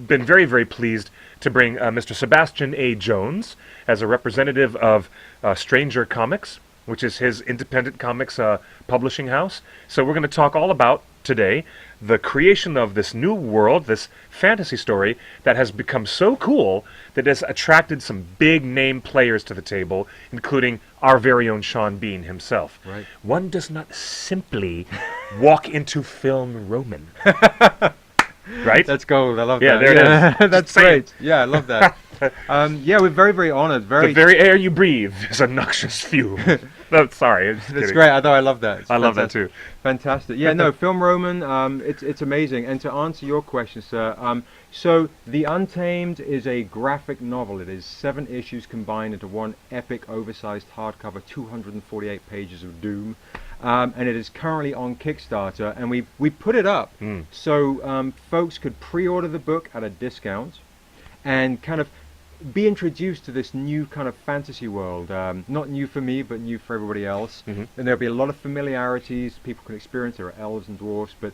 [SPEAKER 1] been very, very pleased to bring Mr. Sebastian A. Jones as a representative of Stranger Comics, which is his independent comics publishing house. So we're going to talk all about, today, the creation of this new world, this fantasy story that has become so cool that has attracted some big name players to the table, including our very own Sean Bean himself.
[SPEAKER 2] Right.
[SPEAKER 1] One does not simply walk into film Roman. Right?
[SPEAKER 2] That's gold. I love
[SPEAKER 1] Yeah,
[SPEAKER 2] that.
[SPEAKER 1] there it is.
[SPEAKER 2] That's
[SPEAKER 1] Say it.
[SPEAKER 2] great. Yeah, I love that. We're very, very honored.
[SPEAKER 1] The very air you breathe is a noxious fume. No, sorry.
[SPEAKER 2] That's
[SPEAKER 1] kidding.
[SPEAKER 2] great. I love that. It's
[SPEAKER 1] I love that
[SPEAKER 2] fantastic.
[SPEAKER 1] too.
[SPEAKER 2] Fantastic. Yeah, no, Film Roman, it's amazing. And to answer your question, sir, so The Untamed is a graphic novel. It is 7 issues combined into one epic, oversized hardcover, 248 pages of doom. And it is currently on Kickstarter, and we put it up so folks could pre-order the book at a discount and kind of be introduced to this new kind of fantasy world. Not new for me, but new for everybody else. And there'll be a lot of familiarities people can experience. There are elves and dwarfs, but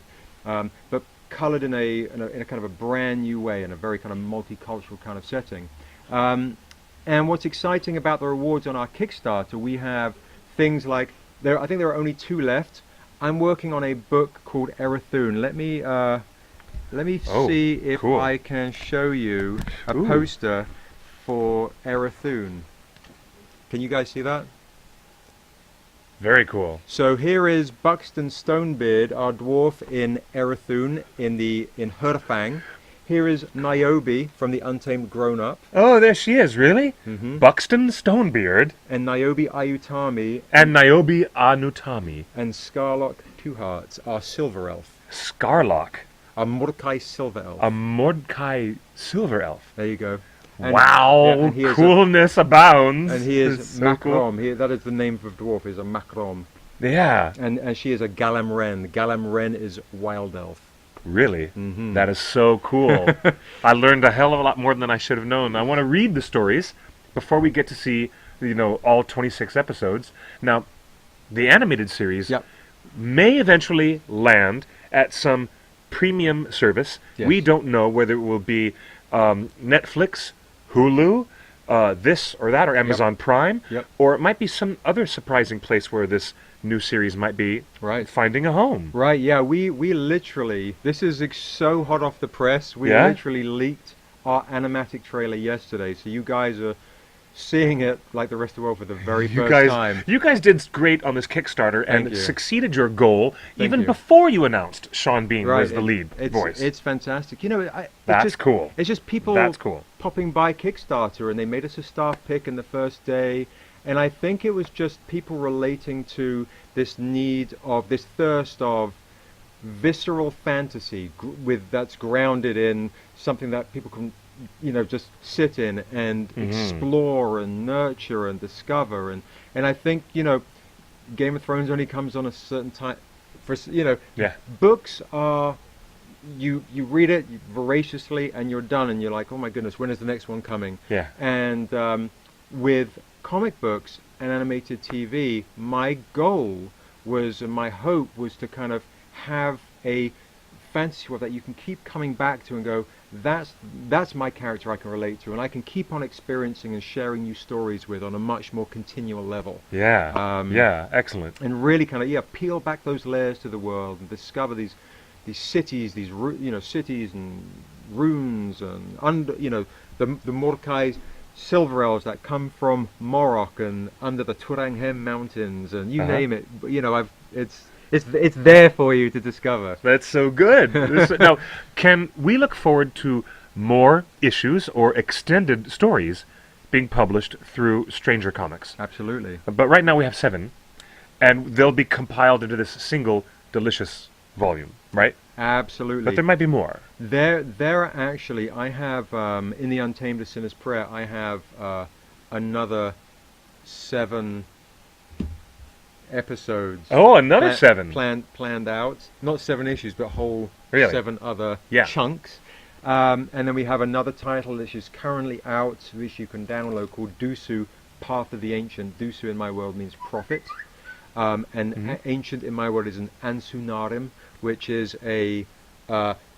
[SPEAKER 2] coloured in a kind of a brand new way, in a very kind of multicultural kind of setting. And what's exciting about the rewards on our Kickstarter, we have things like I think there are only 2 left. I'm working on a book called Erethune. Let me see if
[SPEAKER 1] cool.
[SPEAKER 2] I can show you a
[SPEAKER 1] Ooh.
[SPEAKER 2] poster for Erethune. Can you guys see that?
[SPEAKER 1] Very cool.
[SPEAKER 2] So here is Buxton Stonebeard, our dwarf in Erethune, in Hurfang. Here is Niobe from the Untamed Grown Up,
[SPEAKER 1] Oh, there she is, really? Buxton Stonebeard
[SPEAKER 2] and Niobe Ayutami
[SPEAKER 1] and Niobe Anutami.
[SPEAKER 2] and Scarlock Two Hearts, our Silver Elf,
[SPEAKER 1] Scarlock,
[SPEAKER 2] our Mordecai Silver Elf.
[SPEAKER 1] a Mordecai Silver Elf.
[SPEAKER 2] There you go. And,
[SPEAKER 1] wow,
[SPEAKER 2] yeah, and he is
[SPEAKER 1] coolness abounds.
[SPEAKER 2] and he is
[SPEAKER 1] It's so cool.
[SPEAKER 2] Macrom. That is the name of the dwarf, is a Macrom.
[SPEAKER 1] Yeah,
[SPEAKER 2] And she is a Galam Wren. Galam Wren is wild elf.
[SPEAKER 1] really.
[SPEAKER 2] Mhm.
[SPEAKER 1] That is so cool. I learned a hell of a lot more than I should have known. I want to read the stories before we get to see, all 26 episodes. Now, the animated series
[SPEAKER 2] Yep.
[SPEAKER 1] may eventually land at some premium service.
[SPEAKER 2] Yes.
[SPEAKER 1] We don't know whether it will be Netflix, Hulu, this or that, or Amazon Prime,
[SPEAKER 2] Yep.
[SPEAKER 1] or it might be some other surprising place where this new series might be
[SPEAKER 2] Right.
[SPEAKER 1] finding a home.
[SPEAKER 2] Right, yeah, we literally, this is so hot off the press, we
[SPEAKER 1] Yeah?
[SPEAKER 2] literally leaked our animatic trailer yesterday, so you guys are seeing it like the rest of the world for the very first time.
[SPEAKER 1] You guys did great on this Kickstarter
[SPEAKER 2] Thank
[SPEAKER 1] and
[SPEAKER 2] you.
[SPEAKER 1] succeeded your goal
[SPEAKER 2] Thank
[SPEAKER 1] even
[SPEAKER 2] you.
[SPEAKER 1] before you announced Sean Bean
[SPEAKER 2] Right,
[SPEAKER 1] was the lead voice.
[SPEAKER 2] It's fantastic.
[SPEAKER 1] That's cool.
[SPEAKER 2] It's just people
[SPEAKER 1] That's cool.
[SPEAKER 2] popping by Kickstarter, and they made us a staff pick in the first day, and I think it was just people relating to this need of, this thirst of visceral fantasy that's grounded in something that people can just sit in and explore and nurture and discover, and I think Game of Thrones only comes on a certain time for
[SPEAKER 1] Yeah.
[SPEAKER 2] books are, you read it voraciously and you're done, and you're like, oh my goodness, when is the next one coming?
[SPEAKER 1] Yeah.
[SPEAKER 2] And with comic books and animated TV, my goal was, and my hope was, to kind of have a fantasy world that you can keep coming back to and go, that's my character I can relate to, and I can keep on experiencing and sharing new stories with on a much more continual level.
[SPEAKER 1] Yeah. Yeah. Excellent.
[SPEAKER 2] And really kind of peel back those layers to the world and discover these cities, these cities and runes, and the Mordecai silver elves that come from Morocco and under the Turanghem mountains, and you name it. It's there for you to discover.
[SPEAKER 1] That's so good. Now, can we look forward to more issues or extended stories being published through Stranger Comics?
[SPEAKER 2] Absolutely.
[SPEAKER 1] But right now we have 7, and they'll be compiled into this single delicious volume, right?
[SPEAKER 2] Absolutely.
[SPEAKER 1] But there might be more.
[SPEAKER 2] There are actually, I have, in the Untamed, A Sinner's Prayer, I have another 7 episodes.
[SPEAKER 1] Oh, another 7.
[SPEAKER 2] Planned out. Not 7 issues, but whole
[SPEAKER 1] Really?
[SPEAKER 2] 7 other
[SPEAKER 1] Yeah.
[SPEAKER 2] chunks. And then we have another title which is currently out, which you can download, called Dusu, Path of the Ancient. Dusu in my world means prophet. And ancient in my world is an Ansunarim, which is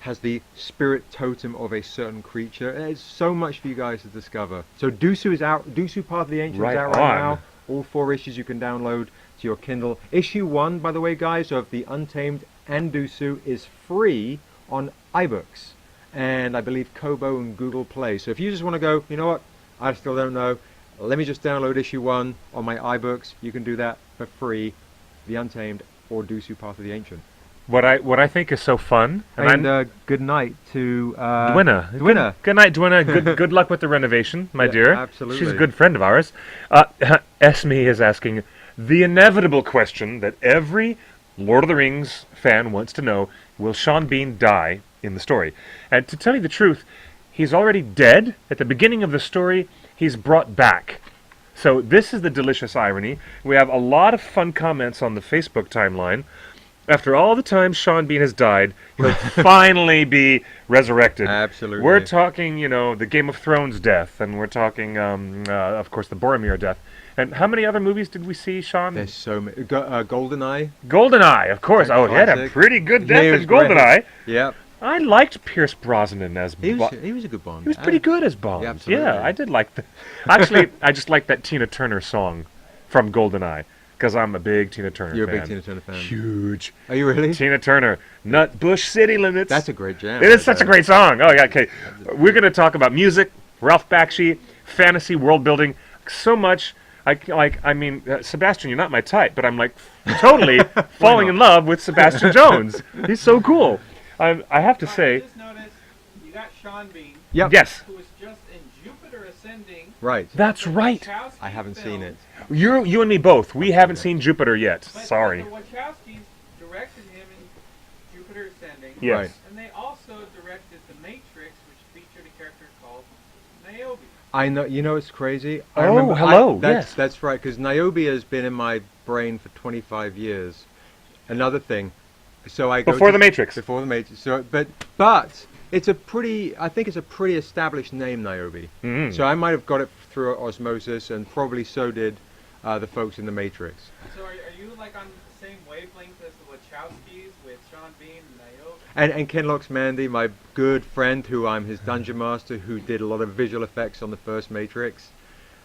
[SPEAKER 2] has the spirit totem of a certain creature. There's so much for you guys to discover. So Dusu is out. Dusu, Path of the Ancient,
[SPEAKER 1] Right
[SPEAKER 2] is out right
[SPEAKER 1] on.
[SPEAKER 2] now. All 4 issues you can download to your Kindle. Issue 1, by the way, guys, of the Untamed and Dusu is free on iBooks, and I believe Kobo and Google Play. So if you just want to go, you know what, I still don't know, let me just download issue 1 on my iBooks, you can do that for free, The Untamed or Dusu, Path of the Ancient.
[SPEAKER 1] What I think is so fun,
[SPEAKER 2] And good night to
[SPEAKER 1] Dwina.
[SPEAKER 2] Dwina.
[SPEAKER 1] Good night, Dwina. Good luck with the renovation, my
[SPEAKER 2] Yeah,
[SPEAKER 1] dear.
[SPEAKER 2] absolutely.
[SPEAKER 1] She's a good friend of ours. Esme is asking the inevitable question that every Lord of the Rings fan wants to know: will Sean Bean die in the story? And to tell you the truth, he's already dead. At the beginning of the story, he's brought back. So this is the delicious irony. We have a lot of fun comments on the Facebook timeline. After all the time Sean Bean has died, he'll finally be resurrected.
[SPEAKER 2] Absolutely.
[SPEAKER 1] We're talking, the Game of Thrones death, and we're talking, of course, the Boromir death. And how many other movies did we see, Sean?
[SPEAKER 2] There's so many. GoldenEye.
[SPEAKER 1] GoldenEye, of course. Oh, he had a
[SPEAKER 2] Classic.
[SPEAKER 1] pretty good
[SPEAKER 2] Yeah, he
[SPEAKER 1] death
[SPEAKER 2] was
[SPEAKER 1] in
[SPEAKER 2] great.
[SPEAKER 1] GoldenEye.
[SPEAKER 2] Yep.
[SPEAKER 1] I liked Pierce Brosnan as
[SPEAKER 2] He
[SPEAKER 1] Bond.
[SPEAKER 2] was a good Bond.
[SPEAKER 1] He was pretty good as Bond.
[SPEAKER 2] Yeah, absolutely.
[SPEAKER 1] Yeah, I did like that. Actually, I just like that Tina Turner song from GoldenEye, because I'm a big Tina Turner
[SPEAKER 2] You're
[SPEAKER 1] fan.
[SPEAKER 2] a big Tina Turner fan.
[SPEAKER 1] Huge.
[SPEAKER 2] Are you really?
[SPEAKER 1] Tina Turner, Nutbush City Limits.
[SPEAKER 2] That's a great jam.
[SPEAKER 1] It is such a great song. Oh, yeah, okay. We're going to talk about music, Ralph Bakshi, fantasy, world building, so much. Sebastian, you're not my type, but I'm like totally falling in love with Sebastian Jones. He's so cool. I have to
[SPEAKER 3] I
[SPEAKER 1] say,
[SPEAKER 3] just noticed you got Sean Bean,
[SPEAKER 2] Yep.
[SPEAKER 1] yes,
[SPEAKER 3] who was just in Jupiter Ascending.
[SPEAKER 2] Right.
[SPEAKER 1] that's right.
[SPEAKER 3] Wachowski
[SPEAKER 2] I haven't seen
[SPEAKER 3] film,
[SPEAKER 2] it.
[SPEAKER 1] You and me both. We haven't seen Jupiter yet.
[SPEAKER 3] but
[SPEAKER 1] Sorry.
[SPEAKER 3] The Wachowskis directed him in Jupiter Ascending.
[SPEAKER 1] Yes.
[SPEAKER 2] Right.
[SPEAKER 3] And they also directed The Matrix, which featured a character called Niobe.
[SPEAKER 2] I know. You know, it's crazy. I
[SPEAKER 1] Oh,
[SPEAKER 2] remember,
[SPEAKER 1] hello,
[SPEAKER 2] that's,
[SPEAKER 1] yes.
[SPEAKER 2] that's right. Because Niobe has been in my brain for 25 years. Another thing. So I go
[SPEAKER 1] Before
[SPEAKER 2] to-
[SPEAKER 1] the Matrix.
[SPEAKER 2] Before the Matrix. So, but it's a pretty. I think it's a pretty established name, Niobe.
[SPEAKER 1] Mhm.
[SPEAKER 2] So I might have got it through osmosis, and probably so did the folks in the Matrix.
[SPEAKER 3] So are you like on the same wavelength as the Wachowskis with Sean Bean and Niobe?
[SPEAKER 2] And Ken Mandy, my good friend, who I'm his dungeon master, who did a lot of visual effects on the first Matrix.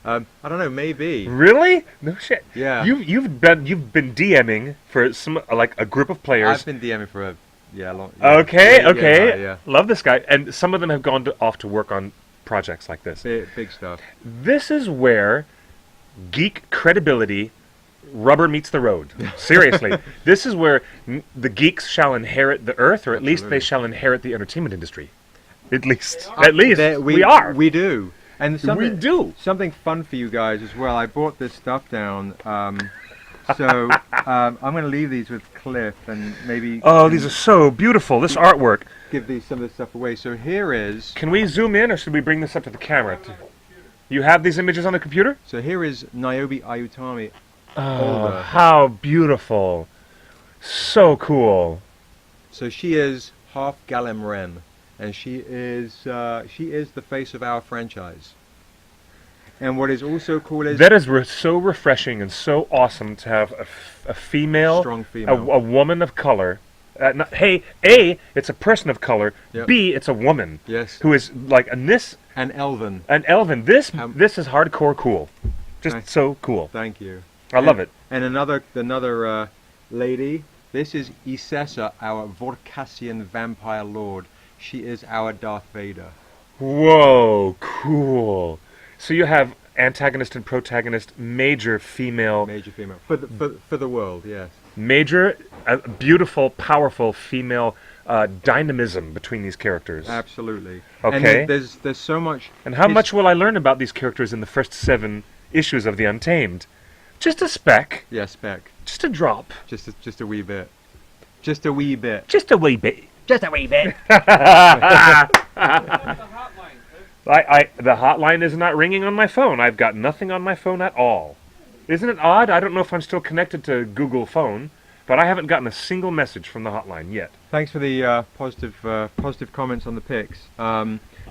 [SPEAKER 2] I don't know, maybe.
[SPEAKER 1] Really? No shit.
[SPEAKER 2] Yeah.
[SPEAKER 1] You've been DMing for some like a group of players.
[SPEAKER 2] I've been DMing for a long.
[SPEAKER 1] Okay,
[SPEAKER 2] yeah,
[SPEAKER 1] okay.
[SPEAKER 2] Yeah.
[SPEAKER 1] Love this guy, and some of them have gone off to work on projects like this.
[SPEAKER 2] Big stuff.
[SPEAKER 1] This is where geek credibility rubber meets the road. Seriously, this is where the geeks shall inherit the earth, or at least they
[SPEAKER 2] Absolutely.
[SPEAKER 1] shall inherit the entertainment industry. At least,
[SPEAKER 3] They are.
[SPEAKER 1] at least we are.
[SPEAKER 2] We do. And
[SPEAKER 1] We do.
[SPEAKER 2] Something fun for you guys as well. I brought this stuff down. So I'm going to leave these with Cliff and maybe.
[SPEAKER 1] Oh, these are so beautiful. This artwork.
[SPEAKER 2] Give these some of this stuff away. So here is.
[SPEAKER 1] Can we zoom in, or should we bring this up to the camera? You have these images on the computer?
[SPEAKER 2] So here is Niobe Ayutami.
[SPEAKER 1] Oh,
[SPEAKER 2] Older.
[SPEAKER 1] how beautiful. So cool.
[SPEAKER 2] So she is half Galem Ren, and she is the face of our franchise. And what is also cool is
[SPEAKER 1] That is so refreshing and so awesome to have a female,
[SPEAKER 2] strong female.
[SPEAKER 1] a woman of color. Hey, A, it's a person of color.
[SPEAKER 2] Yep.
[SPEAKER 1] B, it's a woman
[SPEAKER 2] Yes.
[SPEAKER 1] who is like, and this,
[SPEAKER 2] And Elven.
[SPEAKER 1] an elven. This
[SPEAKER 2] Um,
[SPEAKER 1] is hardcore cool. Just
[SPEAKER 2] Nice.
[SPEAKER 1] so cool.
[SPEAKER 2] Thank you.
[SPEAKER 1] I love it.
[SPEAKER 2] And another lady. This is Isessa, our Vorkassian vampire lord. She is our Darth Vader.
[SPEAKER 1] Whoa, cool. So you have antagonist and protagonist, major female,
[SPEAKER 2] Major female. For the world, yes.
[SPEAKER 1] major, beautiful, powerful female dynamism between these characters.
[SPEAKER 2] Absolutely.
[SPEAKER 1] Okay.
[SPEAKER 2] And there's so much.
[SPEAKER 1] And how much will I learn about these characters in the first 7 issues of The Untamed? Just a speck.
[SPEAKER 2] Yeah, spec.
[SPEAKER 1] Just a drop.
[SPEAKER 2] Just a wee bit. Just a wee bit.
[SPEAKER 1] Just a wee bit.
[SPEAKER 2] Just a wee bit.
[SPEAKER 3] What's the hotline, Cliff?
[SPEAKER 1] The hotline is not ringing on my phone. I've got nothing on my phone at all. Isn't it odd? I don't know if I'm still connected to Google Phone, but I haven't gotten a single message from the hotline yet.
[SPEAKER 2] Thanks for the positive comments on the pics.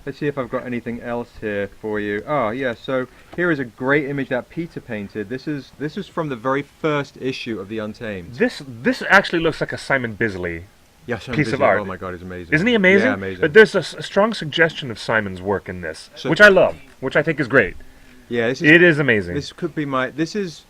[SPEAKER 2] Let's see if I've got anything else here for you. Oh yeah, so here is a great image that Peter painted. This is from the very first issue of The Untamed.
[SPEAKER 1] This actually looks like a Simon Bisley.
[SPEAKER 2] Yes,
[SPEAKER 1] piece of art.
[SPEAKER 2] Oh my God, he's amazing.
[SPEAKER 1] Isn't he amazing?
[SPEAKER 2] Yeah, amazing.
[SPEAKER 1] But there's a strong suggestion of Simon's work in this,
[SPEAKER 2] So-
[SPEAKER 1] which I love, which I think is great.
[SPEAKER 2] Yeah, this is
[SPEAKER 1] It is amazing.
[SPEAKER 2] This could be my. This is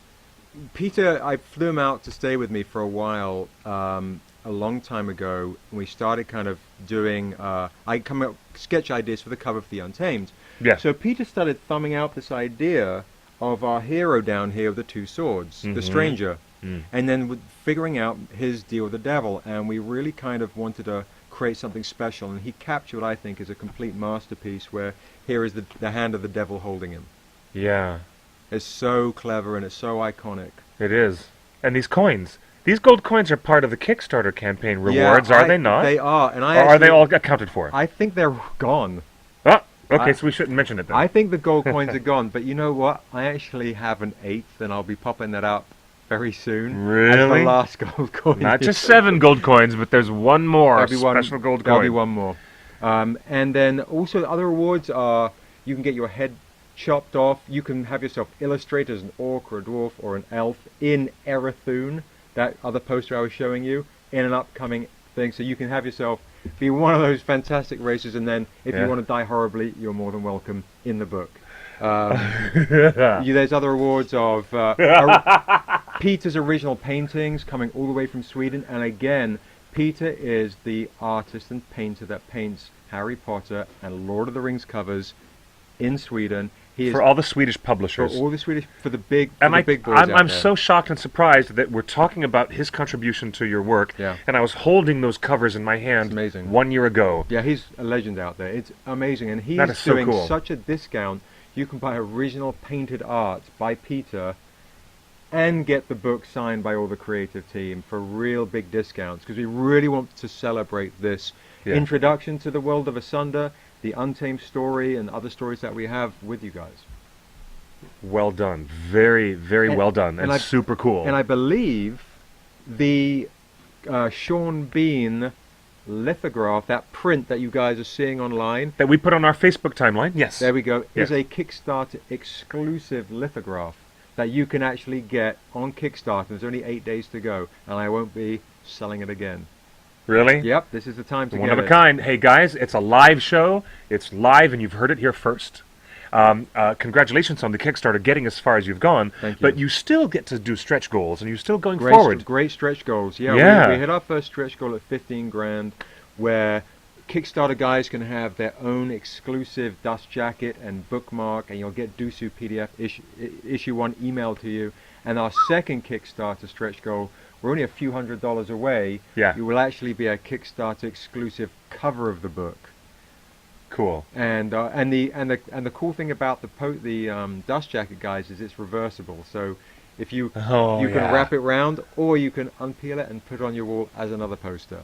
[SPEAKER 2] Peter. I flew him out to stay with me for a while, a long time ago. And we started kind of doing. I come up sketch ideas for the cover of The Untamed.
[SPEAKER 1] Yeah.
[SPEAKER 2] So Peter started thumbing out this idea of our hero down here with the 2 swords, the
[SPEAKER 1] Mhm.
[SPEAKER 2] stranger,
[SPEAKER 1] Mm.
[SPEAKER 2] and then with figuring out his deal with the devil. And we really kind of wanted to create something special. And he captured what I think is a complete masterpiece. Where here is the hand of the devil holding him.
[SPEAKER 1] Yeah,
[SPEAKER 2] It's so clever and it's so iconic.
[SPEAKER 1] it is. And these coins. These gold coins are part of the Kickstarter campaign rewards, are they not?
[SPEAKER 2] They are, and
[SPEAKER 1] or
[SPEAKER 2] I
[SPEAKER 1] are they
[SPEAKER 2] actually-
[SPEAKER 1] all accounted for?
[SPEAKER 2] I think they're gone.
[SPEAKER 1] Oh, okay,
[SPEAKER 2] I-
[SPEAKER 1] so we shouldn't mention it then.
[SPEAKER 2] I think the gold coins are gone, but you know what? I actually have an 8th, and I'll be popping that up very soon. As
[SPEAKER 1] Really?
[SPEAKER 2] the last gold coin.
[SPEAKER 1] Not just 7 gold coins, but there's one more
[SPEAKER 2] There'll be one-
[SPEAKER 1] special gold
[SPEAKER 2] There'll
[SPEAKER 1] coin.
[SPEAKER 2] be one more. And then also the other rewards are you can get your head chopped off. You can have yourself illustrated as an orc or a dwarf or an elf in Erathune, that other poster I was showing you, in an upcoming thing. So you can have yourself be one of those fantastic races, and then if
[SPEAKER 1] Yeah.
[SPEAKER 2] you want to die horribly, you're more than welcome in the book. There's other awards of Peter's original paintings coming all the way from Sweden, and again, Peter is the artist and painter that paints Harry Potter and Lord of the Rings covers in Sweden. He is
[SPEAKER 1] For all the Swedish
[SPEAKER 2] for
[SPEAKER 1] publishers.
[SPEAKER 2] all the Swedish for the big
[SPEAKER 1] And
[SPEAKER 2] big boys
[SPEAKER 1] I'm
[SPEAKER 2] out there.
[SPEAKER 1] so shocked and surprised that we're talking about his contribution to your work,
[SPEAKER 2] Yeah.
[SPEAKER 1] and I was holding those covers in my hand
[SPEAKER 2] It's amazing.
[SPEAKER 1] 1 year ago.
[SPEAKER 2] Yeah, he's a legend out there. It's amazing, and he's
[SPEAKER 1] That is so
[SPEAKER 2] doing
[SPEAKER 1] cool.
[SPEAKER 2] such a discount. You can buy original painted art by Peter, and get the book signed by all the creative team for real big discounts, because we really want to celebrate this
[SPEAKER 1] Yeah.
[SPEAKER 2] introduction to the world of Asunder, the Untamed story and other stories that we have with you guys.
[SPEAKER 1] Well done. Very, very well done, and super cool.
[SPEAKER 2] And I believe the Sean Bean lithograph, that print that you guys are seeing online,
[SPEAKER 1] that we put on our Facebook timeline. Yes.
[SPEAKER 2] there we go,
[SPEAKER 1] Yes.
[SPEAKER 2] is a Kickstarter exclusive lithograph that you can actually get on Kickstarter. There's only 8 days to go, and I won't be selling it again.
[SPEAKER 1] Really?
[SPEAKER 2] Yep, this is the time to
[SPEAKER 1] One
[SPEAKER 2] get
[SPEAKER 1] of a
[SPEAKER 2] it.
[SPEAKER 1] kind. Hey guys, it's a live show. It's live, and you've heard it here first. Congratulations on the Kickstarter getting as far as you've gone.
[SPEAKER 2] Thank you.
[SPEAKER 1] But you still get to do stretch goals, and you're still going
[SPEAKER 2] Great,
[SPEAKER 1] forward.
[SPEAKER 2] great stretch goals. Yeah,
[SPEAKER 1] Yeah.
[SPEAKER 2] We hit our first stretch goal at 15 grand, where Kickstarter guys can have their own exclusive dust jacket and bookmark, and you'll get Dusu PDF issue 1 emailed to you. And our second Kickstarter stretch goal, we're only a few $100s away.
[SPEAKER 1] Yeah.
[SPEAKER 2] It will actually be a Kickstarter exclusive cover of the book.
[SPEAKER 1] Cool.
[SPEAKER 2] And the cool thing about the dust jacket, guys, is it's reversible. So if you
[SPEAKER 1] Oh,
[SPEAKER 2] can wrap it round, or you can unpeel it and put it on your wall as another poster.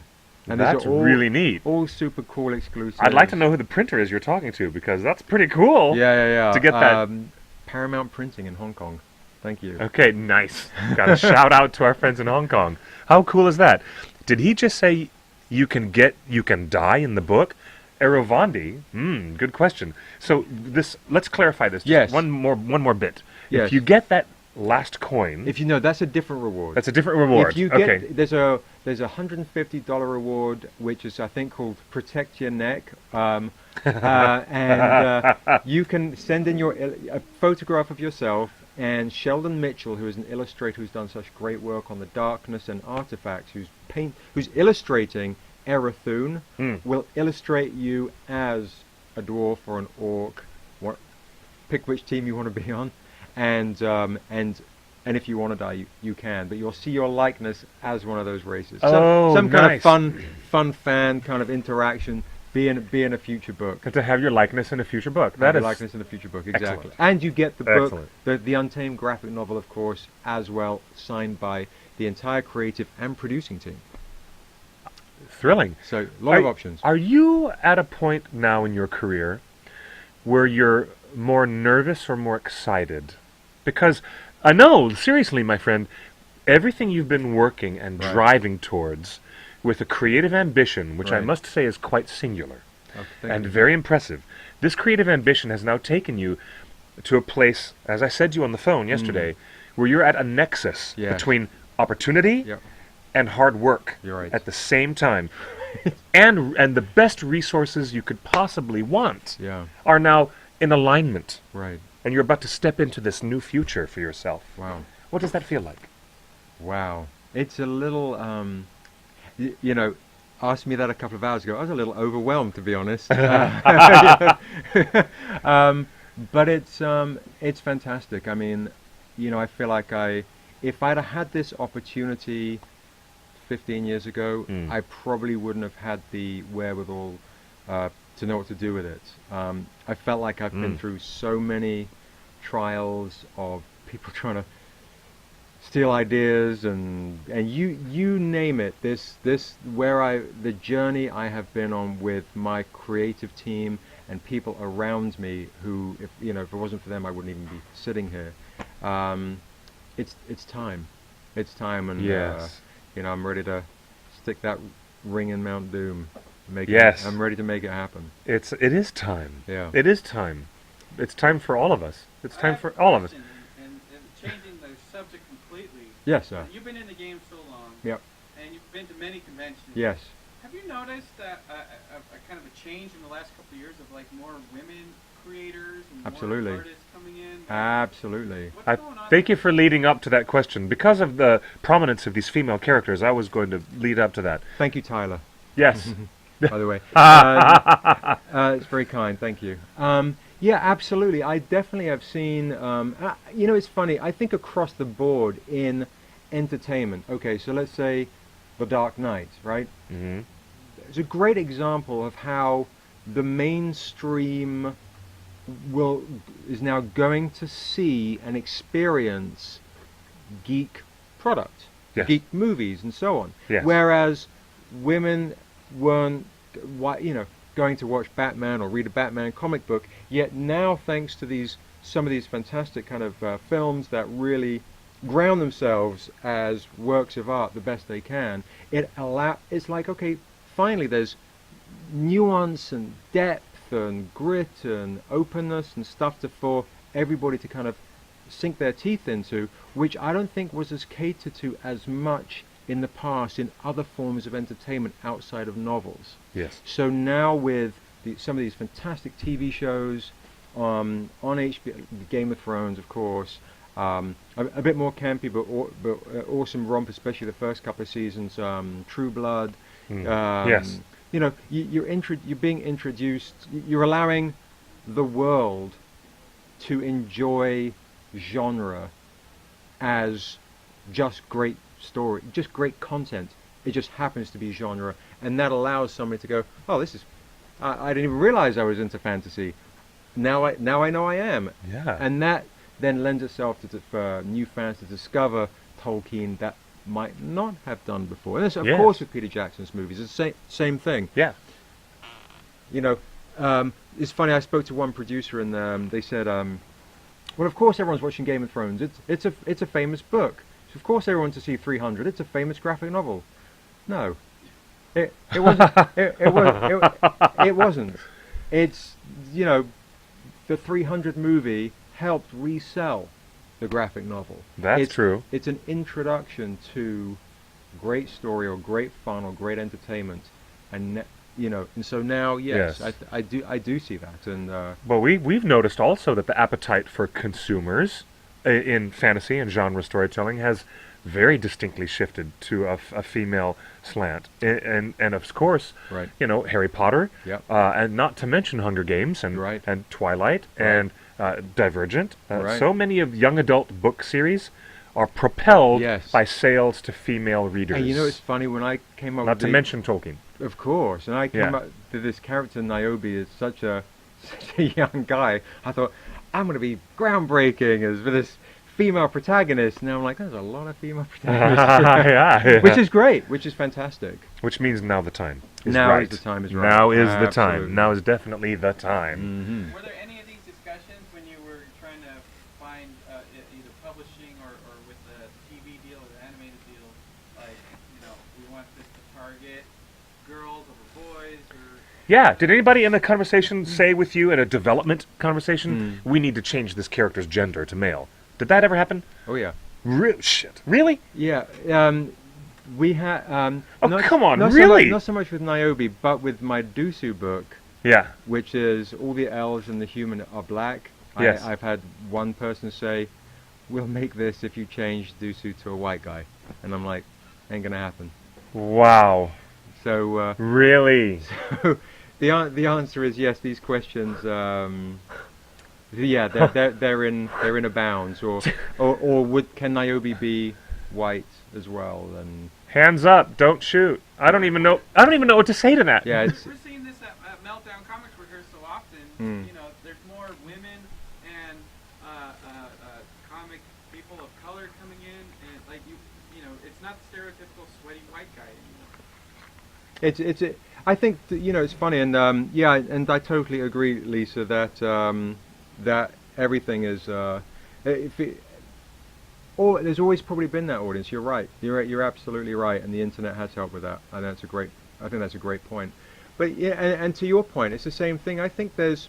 [SPEAKER 2] And these
[SPEAKER 1] That's
[SPEAKER 2] are all,
[SPEAKER 1] really neat.
[SPEAKER 2] all super cool exclusives.
[SPEAKER 1] I'd like to know who the printer is you're talking to, because that's pretty cool.
[SPEAKER 2] Yeah.
[SPEAKER 1] To get that.
[SPEAKER 2] Paramount Printing in Hong Kong. Thank you.
[SPEAKER 1] Okay, nice. Got a shout out to our friends in Hong Kong. How cool is that? Did he just say you can die in the book? Erovandi? Good question. So let's clarify this. Just
[SPEAKER 2] Yes.
[SPEAKER 1] One more bit.
[SPEAKER 2] Yes.
[SPEAKER 1] If you get that last coin,
[SPEAKER 2] If you know, that's a different reward.
[SPEAKER 1] that's a different reward.
[SPEAKER 2] If you get,
[SPEAKER 1] okay.
[SPEAKER 2] there's a $150 reward, which is I think called Protect Your Neck, and you can send in a photograph of yourself, and Sheldon Mitchell, who is an illustrator who's done such great work on the darkness and artifacts, who's illustrating Erathune, will illustrate you as a dwarf or an orc. Pick which team you want to be on, and if you want to die, you can. But you'll see your likeness as one of those races. Some kind of fun fan kind of interaction. Be in a future book.
[SPEAKER 1] To have your likeness in a future book.
[SPEAKER 2] Have
[SPEAKER 1] That
[SPEAKER 2] your
[SPEAKER 1] is
[SPEAKER 2] likeness in a future book, exactly.
[SPEAKER 1] excellent.
[SPEAKER 2] And you get the book,
[SPEAKER 1] Excellent.
[SPEAKER 2] the Untamed graphic novel, of course, as well, signed by the entire creative and producing team.
[SPEAKER 1] thrilling.
[SPEAKER 2] So a lot of options.
[SPEAKER 1] Are you at a point now in your career where you're more nervous or more excited? Because I know, seriously, my friend, everything you've been working and driving towards with a creative ambition, which I must say is quite singular and very impressive. This creative ambition has now taken you to a place, as I said to you on the phone yesterday, where you're at a nexus between opportunity and hard work at the same time. and the best resources you could possibly want are now in alignment.
[SPEAKER 2] Right.
[SPEAKER 1] And you're about to step into this new future for yourself.
[SPEAKER 2] Wow.
[SPEAKER 1] What does that feel like?
[SPEAKER 2] Wow. It's a little, asked me that a couple of hours ago. I was a little overwhelmed, to be honest. But it's fantastic. I mean, I feel like if I'd have had this opportunity 15 years ago, I probably wouldn't have had the wherewithal to know what to do with it. I felt like I've been through so many trials of people trying to steal ideas and you name it. The journey I have been on with my creative team and people around me who, if it wasn't for them, I wouldn't even be sitting here. It's time. It's time, and I'm ready to stick that ring in Mount Doom. I'm ready to make it happen.
[SPEAKER 1] It is time.
[SPEAKER 2] Yeah.
[SPEAKER 1] It is time. It's time for all of us. It's time for all of us.
[SPEAKER 3] And changing the subject completely.
[SPEAKER 2] Yes, sir.
[SPEAKER 3] You've been in the game so long.
[SPEAKER 2] Yep.
[SPEAKER 3] And you've been to many conventions.
[SPEAKER 2] Yes.
[SPEAKER 3] Have you noticed that a kind of a change in the last couple of years of like more women creators and
[SPEAKER 2] Absolutely.
[SPEAKER 3] more artists coming in?
[SPEAKER 2] Absolutely.
[SPEAKER 3] What's going on?
[SPEAKER 1] Thank you for leading up to that question. Because of the prominence of these female characters, I was going to lead up to that.
[SPEAKER 2] Thank you, Tyler.
[SPEAKER 1] Yes.
[SPEAKER 2] By the way, it's very kind. Thank you. Yeah, absolutely. I definitely have seen. It's funny. I think across the board in entertainment. Okay, so let's say The Dark Knight, right?
[SPEAKER 1] Mm-hmm.
[SPEAKER 2] It's a great example of how the mainstream is now going to see and experience geek product, geek movies, and so on.
[SPEAKER 1] Yes.
[SPEAKER 2] Whereas women weren't, going to watch Batman or read a Batman comic book. Yet now, thanks to some of these fantastic kind of films that really ground themselves as works of art the best they can, it's like, okay, finally there's nuance and depth and grit and openness and stuff for everybody to kind of sink their teeth into, which I don't think was as catered to as much in the past in other forms of entertainment outside of novels.
[SPEAKER 1] Yes.
[SPEAKER 2] So now with some of these fantastic TV shows on HBO, Game of Thrones, of course, a bit more campy, but awesome romp, especially the first couple of seasons. True Blood.
[SPEAKER 1] Yes.
[SPEAKER 2] You know, you're being introduced. You're allowing the world to enjoy genre as just great story, just great content. It just happens to be genre, and that allows somebody to go, "Oh, this is. I didn't even realize I was into fantasy. Now I know I am."
[SPEAKER 1] Yeah.
[SPEAKER 2] And that then lends itself for new fans to discover Tolkien that might not have done before. And this, of course, with Peter Jackson's movies, it's the same thing.
[SPEAKER 1] Yeah.
[SPEAKER 2] You know, it's funny. I spoke to one producer, and they said, "Well, of course, everyone's watching Game of Thrones. It's a famous book. So of course, everyone to see 300. It's a famous graphic novel." No, it wasn't. It wasn't. It's, you know, the 300 movie helped resell the graphic novel.
[SPEAKER 1] That's true.
[SPEAKER 2] It's an introduction to great story or great fun or great entertainment, and you know, and so now, yes. I do see that, and
[SPEAKER 1] well, we've noticed also that the appetite for consumers in fantasy and genre storytelling has very distinctly shifted to a female slant, and of course,
[SPEAKER 2] right.
[SPEAKER 1] You know, Harry Potter,
[SPEAKER 2] Yep.
[SPEAKER 1] And not to mention Hunger Games and
[SPEAKER 2] Right.
[SPEAKER 1] and Twilight
[SPEAKER 2] Right.
[SPEAKER 1] and Divergent.
[SPEAKER 2] Right.
[SPEAKER 1] So many of young adult book series are propelled
[SPEAKER 2] Yes.
[SPEAKER 1] by sales to female readers.
[SPEAKER 2] And you know, it's funny when I came up
[SPEAKER 1] not
[SPEAKER 2] with
[SPEAKER 1] to mention Tolkien.
[SPEAKER 2] Of course, and I came
[SPEAKER 1] Yeah.
[SPEAKER 2] up to this character Niobe is such a young guy. I thought, I'm going to be groundbreaking as for this female protagonist. Now I'm like, there's a lot of female protagonists,
[SPEAKER 1] Yeah.
[SPEAKER 2] which is great, which is fantastic.
[SPEAKER 1] Which means now the time is
[SPEAKER 2] Now
[SPEAKER 1] right.
[SPEAKER 2] is the time is right.
[SPEAKER 1] Now is the time.
[SPEAKER 2] Absolutely.
[SPEAKER 1] Now is definitely the time.
[SPEAKER 2] Mm-hmm.
[SPEAKER 3] Were there any of these discussions when you were trying to find either publishing or with the TV deal or the animated deal, like, you know, we want this to target girls over boys, or
[SPEAKER 1] Yeah. Did anybody in the conversation say with you in a development conversation, we need to change this character's gender to male? Did that ever happen?
[SPEAKER 2] Oh yeah,
[SPEAKER 1] Shit. Really?
[SPEAKER 2] yeah. We had.
[SPEAKER 1] Oh, come on,
[SPEAKER 2] not
[SPEAKER 1] really?
[SPEAKER 2] not so much with Niobe, but with my Dusu book,
[SPEAKER 1] Yeah.
[SPEAKER 2] which is all the elves and the human are black.
[SPEAKER 1] Yes.
[SPEAKER 2] I've had one person say, "We'll make this if you change Dusu to a white guy," and I'm like, "Ain't gonna happen."
[SPEAKER 1] Wow.
[SPEAKER 2] So
[SPEAKER 1] Really?
[SPEAKER 2] the answer is yes. These questions, yeah, they're in abounds. Or can Niobe be white as well? And
[SPEAKER 1] Hands up! Don't shoot! I don't even know what to say to that.
[SPEAKER 2] yeah, it's
[SPEAKER 3] we're seeing this at Meltdown Comics. We're here so often.
[SPEAKER 2] Mm.
[SPEAKER 3] You know, there's more women and comic people of color coming in, and like you know, it's not the stereotypical sweaty white guy anymore.
[SPEAKER 2] I think you know, it's funny, and yeah, and I totally agree, Lisa, that that everything is there's always probably been that audience. You're right. You're absolutely right, and the internet has helped with that. And I think that's a great point. But yeah, and to your point, it's the same thing. I think there's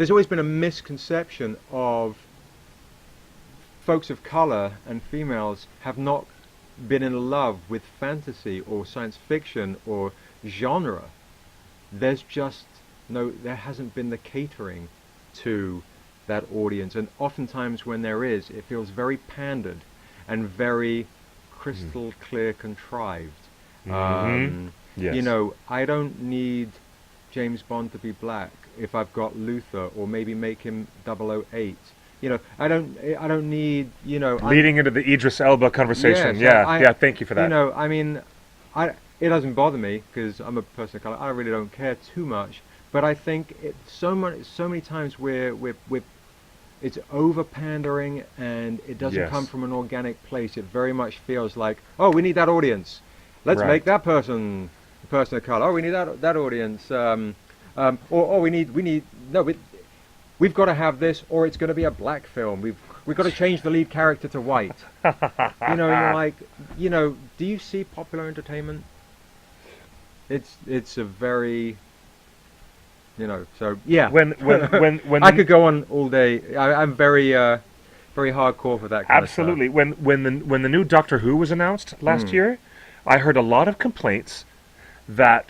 [SPEAKER 2] always been a misconception of folks of color and females have not been in love with fantasy or science fiction or genre. There hasn't been the catering to that audience, and oftentimes when there is, it feels very pandered and very crystal clear contrived.
[SPEAKER 1] Yes.
[SPEAKER 2] You know, I don't need James Bond to be black if I've got Luther, or maybe make him 008. You know, I don't need, you know,
[SPEAKER 1] Leading into the Idris Elba conversation.
[SPEAKER 2] Yes,
[SPEAKER 1] yeah, thank you for that.
[SPEAKER 2] You know, I mean, it doesn't bother me because I'm a person of color. I really don't care too much. But I think so many times it's over pandering, and it doesn't
[SPEAKER 1] Yes.
[SPEAKER 2] come from an organic place. It very much feels like, oh, we need that audience. Let's
[SPEAKER 1] Right.
[SPEAKER 2] make that person a person of color. Oh, we need that audience. Or we need no. We've got to have this, or it's going to be a black film. We've got to change the lead character to white. And you're like, do you see popular entertainment? It's a very, so yeah.
[SPEAKER 1] When
[SPEAKER 2] I could go on all day. I'm very hardcore for that kind
[SPEAKER 1] absolutely.
[SPEAKER 2] of stuff.
[SPEAKER 1] When the new Doctor Who was announced last year, I heard a lot of complaints that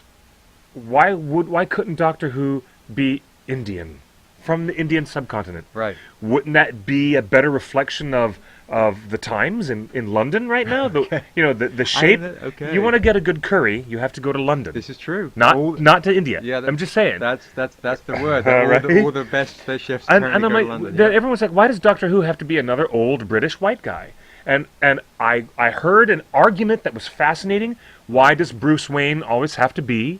[SPEAKER 1] why couldn't Doctor Who be Indian, from the Indian subcontinent?
[SPEAKER 2] Right.
[SPEAKER 1] Wouldn't that be a better reflection of the times in London right now?
[SPEAKER 2] Okay.
[SPEAKER 1] The shape.
[SPEAKER 2] Okay.
[SPEAKER 1] You want to get a good curry, you have to go to London.
[SPEAKER 2] This is true.
[SPEAKER 1] Not to India.
[SPEAKER 2] Yeah,
[SPEAKER 1] I'm just saying.
[SPEAKER 2] That's the word.
[SPEAKER 1] Right?
[SPEAKER 2] All the best chefs
[SPEAKER 1] And
[SPEAKER 2] currently
[SPEAKER 1] I'm
[SPEAKER 2] go
[SPEAKER 1] like,
[SPEAKER 2] to London. Yeah.
[SPEAKER 1] everyone's like, why does Doctor Who have to be another old British white guy? And I heard an argument that was fascinating. Why does Bruce Wayne always have to be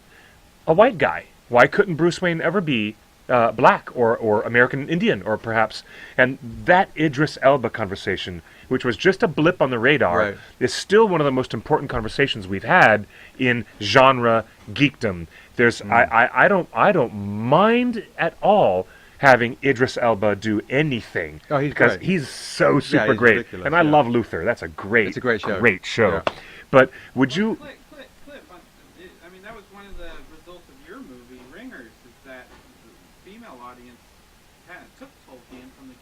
[SPEAKER 1] a white guy? Why couldn't Bruce Wayne ever be black or American Indian or perhaps? And that Idris Elba conversation, which was just a blip on the radar,
[SPEAKER 2] Right.
[SPEAKER 1] is still one of the most important conversations we've had in genre geekdom. There's I don't mind at all having Idris Elba do anything.
[SPEAKER 2] Oh, he's
[SPEAKER 1] because
[SPEAKER 2] great.
[SPEAKER 1] he's so super
[SPEAKER 2] he's
[SPEAKER 1] great,
[SPEAKER 2] ridiculous,
[SPEAKER 1] and I
[SPEAKER 2] yeah.
[SPEAKER 1] love Luther. That's a great
[SPEAKER 2] great show.
[SPEAKER 1] Great show.
[SPEAKER 2] Yeah.
[SPEAKER 1] But would you?
[SPEAKER 3] Clip, I mean, that was one of the results of your movie, Ringers, is that the female audience kind of took Tolkien from the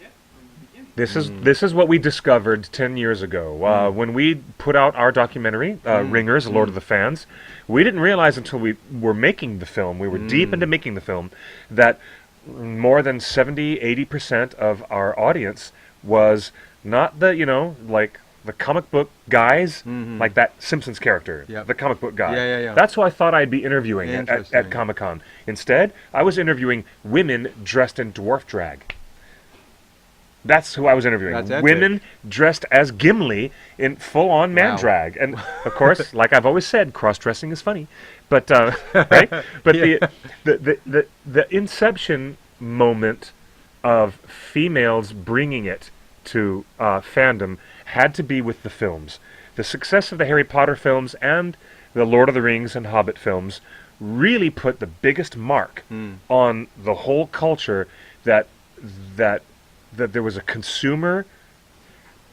[SPEAKER 3] beginning.
[SPEAKER 1] This is what we discovered 10 years ago when we put out our documentary, Ringers, Lord of the Fans. We didn't realize until we were making the film, we were deep into making the film, that more than 70-80% of our audience was not the like the comic book guys, like that Simpsons character,
[SPEAKER 2] Yep.
[SPEAKER 1] the comic book guy.
[SPEAKER 2] Yeah.
[SPEAKER 1] That's who I thought I'd be interviewing at
[SPEAKER 2] Interesting.
[SPEAKER 1] Comic-Con. Instead, I was interviewing women dressed in dwarf drag. That's who I was interviewing.
[SPEAKER 2] That's epic.
[SPEAKER 1] Women dressed as Gimli in full-on man
[SPEAKER 2] Wow.
[SPEAKER 1] drag. And, of course, like I've always said, cross-dressing is funny. But, right? But
[SPEAKER 2] Yeah.
[SPEAKER 1] the inception moment of females bringing it to fandom had to be with the films. The success of the Harry Potter films and the Lord of the Rings and Hobbit films really put the biggest mark on the whole culture that there was a consumer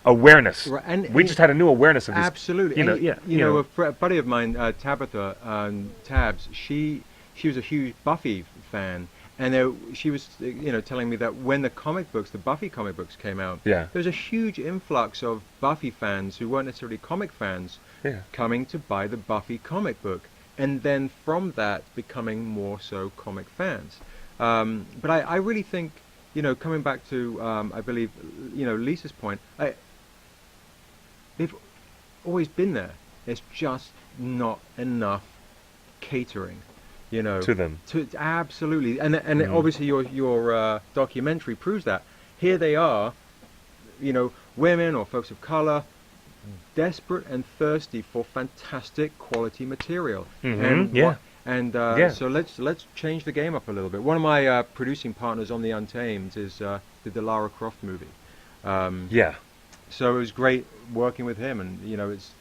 [SPEAKER 1] awareness.
[SPEAKER 2] Right, and
[SPEAKER 1] we just had a new awareness of these.
[SPEAKER 2] Absolutely. A buddy of mine, Tabitha Tabs, she was a huge Buffy fan, and she was telling me that when the Buffy comic books came out,
[SPEAKER 1] Yeah.
[SPEAKER 2] there was a huge influx of Buffy fans who weren't necessarily comic fans
[SPEAKER 1] Yeah.
[SPEAKER 2] coming to buy the Buffy comic book, and then from that becoming more so comic fans. But I really think, coming back to I believe Lisa's point, they've always been there. There's just not enough catering,
[SPEAKER 1] To them.
[SPEAKER 2] Absolutely, and obviously your documentary proves that. Here they are, women or folks of color, desperate and thirsty for fantastic quality material. And
[SPEAKER 1] yeah. Yeah.
[SPEAKER 2] So let's change the game up a little bit. One of my producing partners on the Untamed did the Lara Croft movie.
[SPEAKER 1] Yeah.
[SPEAKER 2] So it was great working with him, and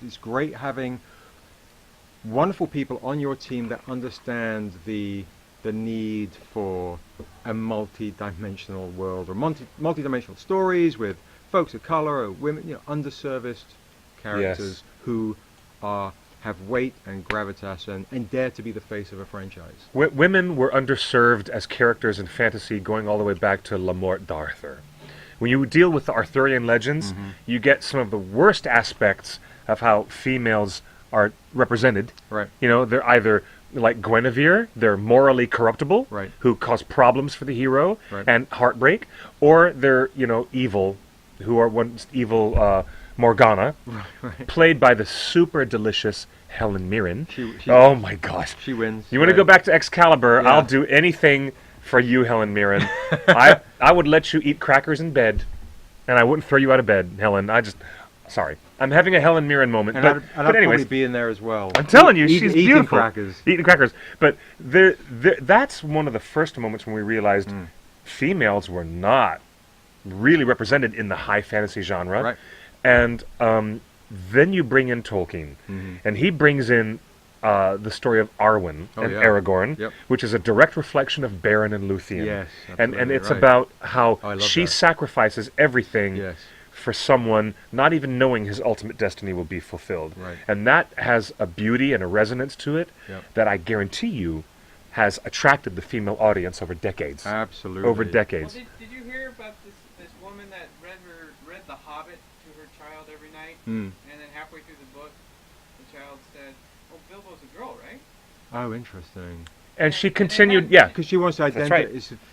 [SPEAKER 2] it's great having wonderful people on your team that understand the need for a multi-dimensional world, or multi-dimensional stories with folks of color or women, underserviced characters who have weight and gravitas and dare to be the face of a franchise.
[SPEAKER 1] Women were underserved as characters in fantasy going all the way back to La Morte d'Arthur. When you deal with the Arthurian legends, you get some of the worst aspects of how females are represented.
[SPEAKER 2] Right.
[SPEAKER 1] They're either like Guinevere, they're morally corruptible,
[SPEAKER 2] Right.
[SPEAKER 1] who cause problems for the hero
[SPEAKER 2] Right.
[SPEAKER 1] and heartbreak, or they're, evil, who are Evil Morgana,
[SPEAKER 2] Right.
[SPEAKER 1] played by the super delicious Helen Mirren.
[SPEAKER 2] She
[SPEAKER 1] Oh my gosh.
[SPEAKER 2] She wins.
[SPEAKER 1] You want to
[SPEAKER 2] right.
[SPEAKER 1] go back to Excalibur?
[SPEAKER 2] Yeah.
[SPEAKER 1] I'll do anything for you, Helen Mirren. I would let you eat crackers in bed, and I wouldn't throw you out of bed, Helen. Sorry. I'm having a Helen Mirren moment.
[SPEAKER 2] And
[SPEAKER 1] but
[SPEAKER 2] I'd
[SPEAKER 1] anyways,
[SPEAKER 2] probably be in there as well.
[SPEAKER 1] I'm telling you, she's
[SPEAKER 2] eating
[SPEAKER 1] beautiful.
[SPEAKER 2] crackers.
[SPEAKER 1] Eating crackers. But that's one of the first moments when we realized females were not really represented in the high fantasy genre.
[SPEAKER 2] Right.
[SPEAKER 1] And then you bring in Tolkien, and he brings in the story of Arwen and
[SPEAKER 2] yeah.
[SPEAKER 1] Aragorn,
[SPEAKER 2] Yep.
[SPEAKER 1] which is a direct reflection of Baren and Luthien.
[SPEAKER 2] Yes,
[SPEAKER 1] and
[SPEAKER 2] absolutely
[SPEAKER 1] it's
[SPEAKER 2] right.
[SPEAKER 1] about how
[SPEAKER 2] I love
[SPEAKER 1] she
[SPEAKER 2] that.
[SPEAKER 1] sacrifices everything
[SPEAKER 2] Yes.
[SPEAKER 1] for someone not even knowing his ultimate destiny will be fulfilled.
[SPEAKER 2] Right.
[SPEAKER 1] And that has a beauty and a resonance to it
[SPEAKER 2] Yep.
[SPEAKER 1] that I guarantee you has attracted the female audience over decades.
[SPEAKER 2] Absolutely.
[SPEAKER 1] Over
[SPEAKER 3] Well,
[SPEAKER 1] decades.
[SPEAKER 3] did you hear about this woman that read The Hobbit to her child every night,
[SPEAKER 2] Mm.
[SPEAKER 3] and then halfway through the book, the child said, "Oh, Bilbo's a girl, right?"
[SPEAKER 2] Oh, interesting.
[SPEAKER 1] And she
[SPEAKER 3] And they
[SPEAKER 1] continued,
[SPEAKER 3] had-
[SPEAKER 1] yeah.
[SPEAKER 2] Because she wants to
[SPEAKER 1] That's
[SPEAKER 2] identify,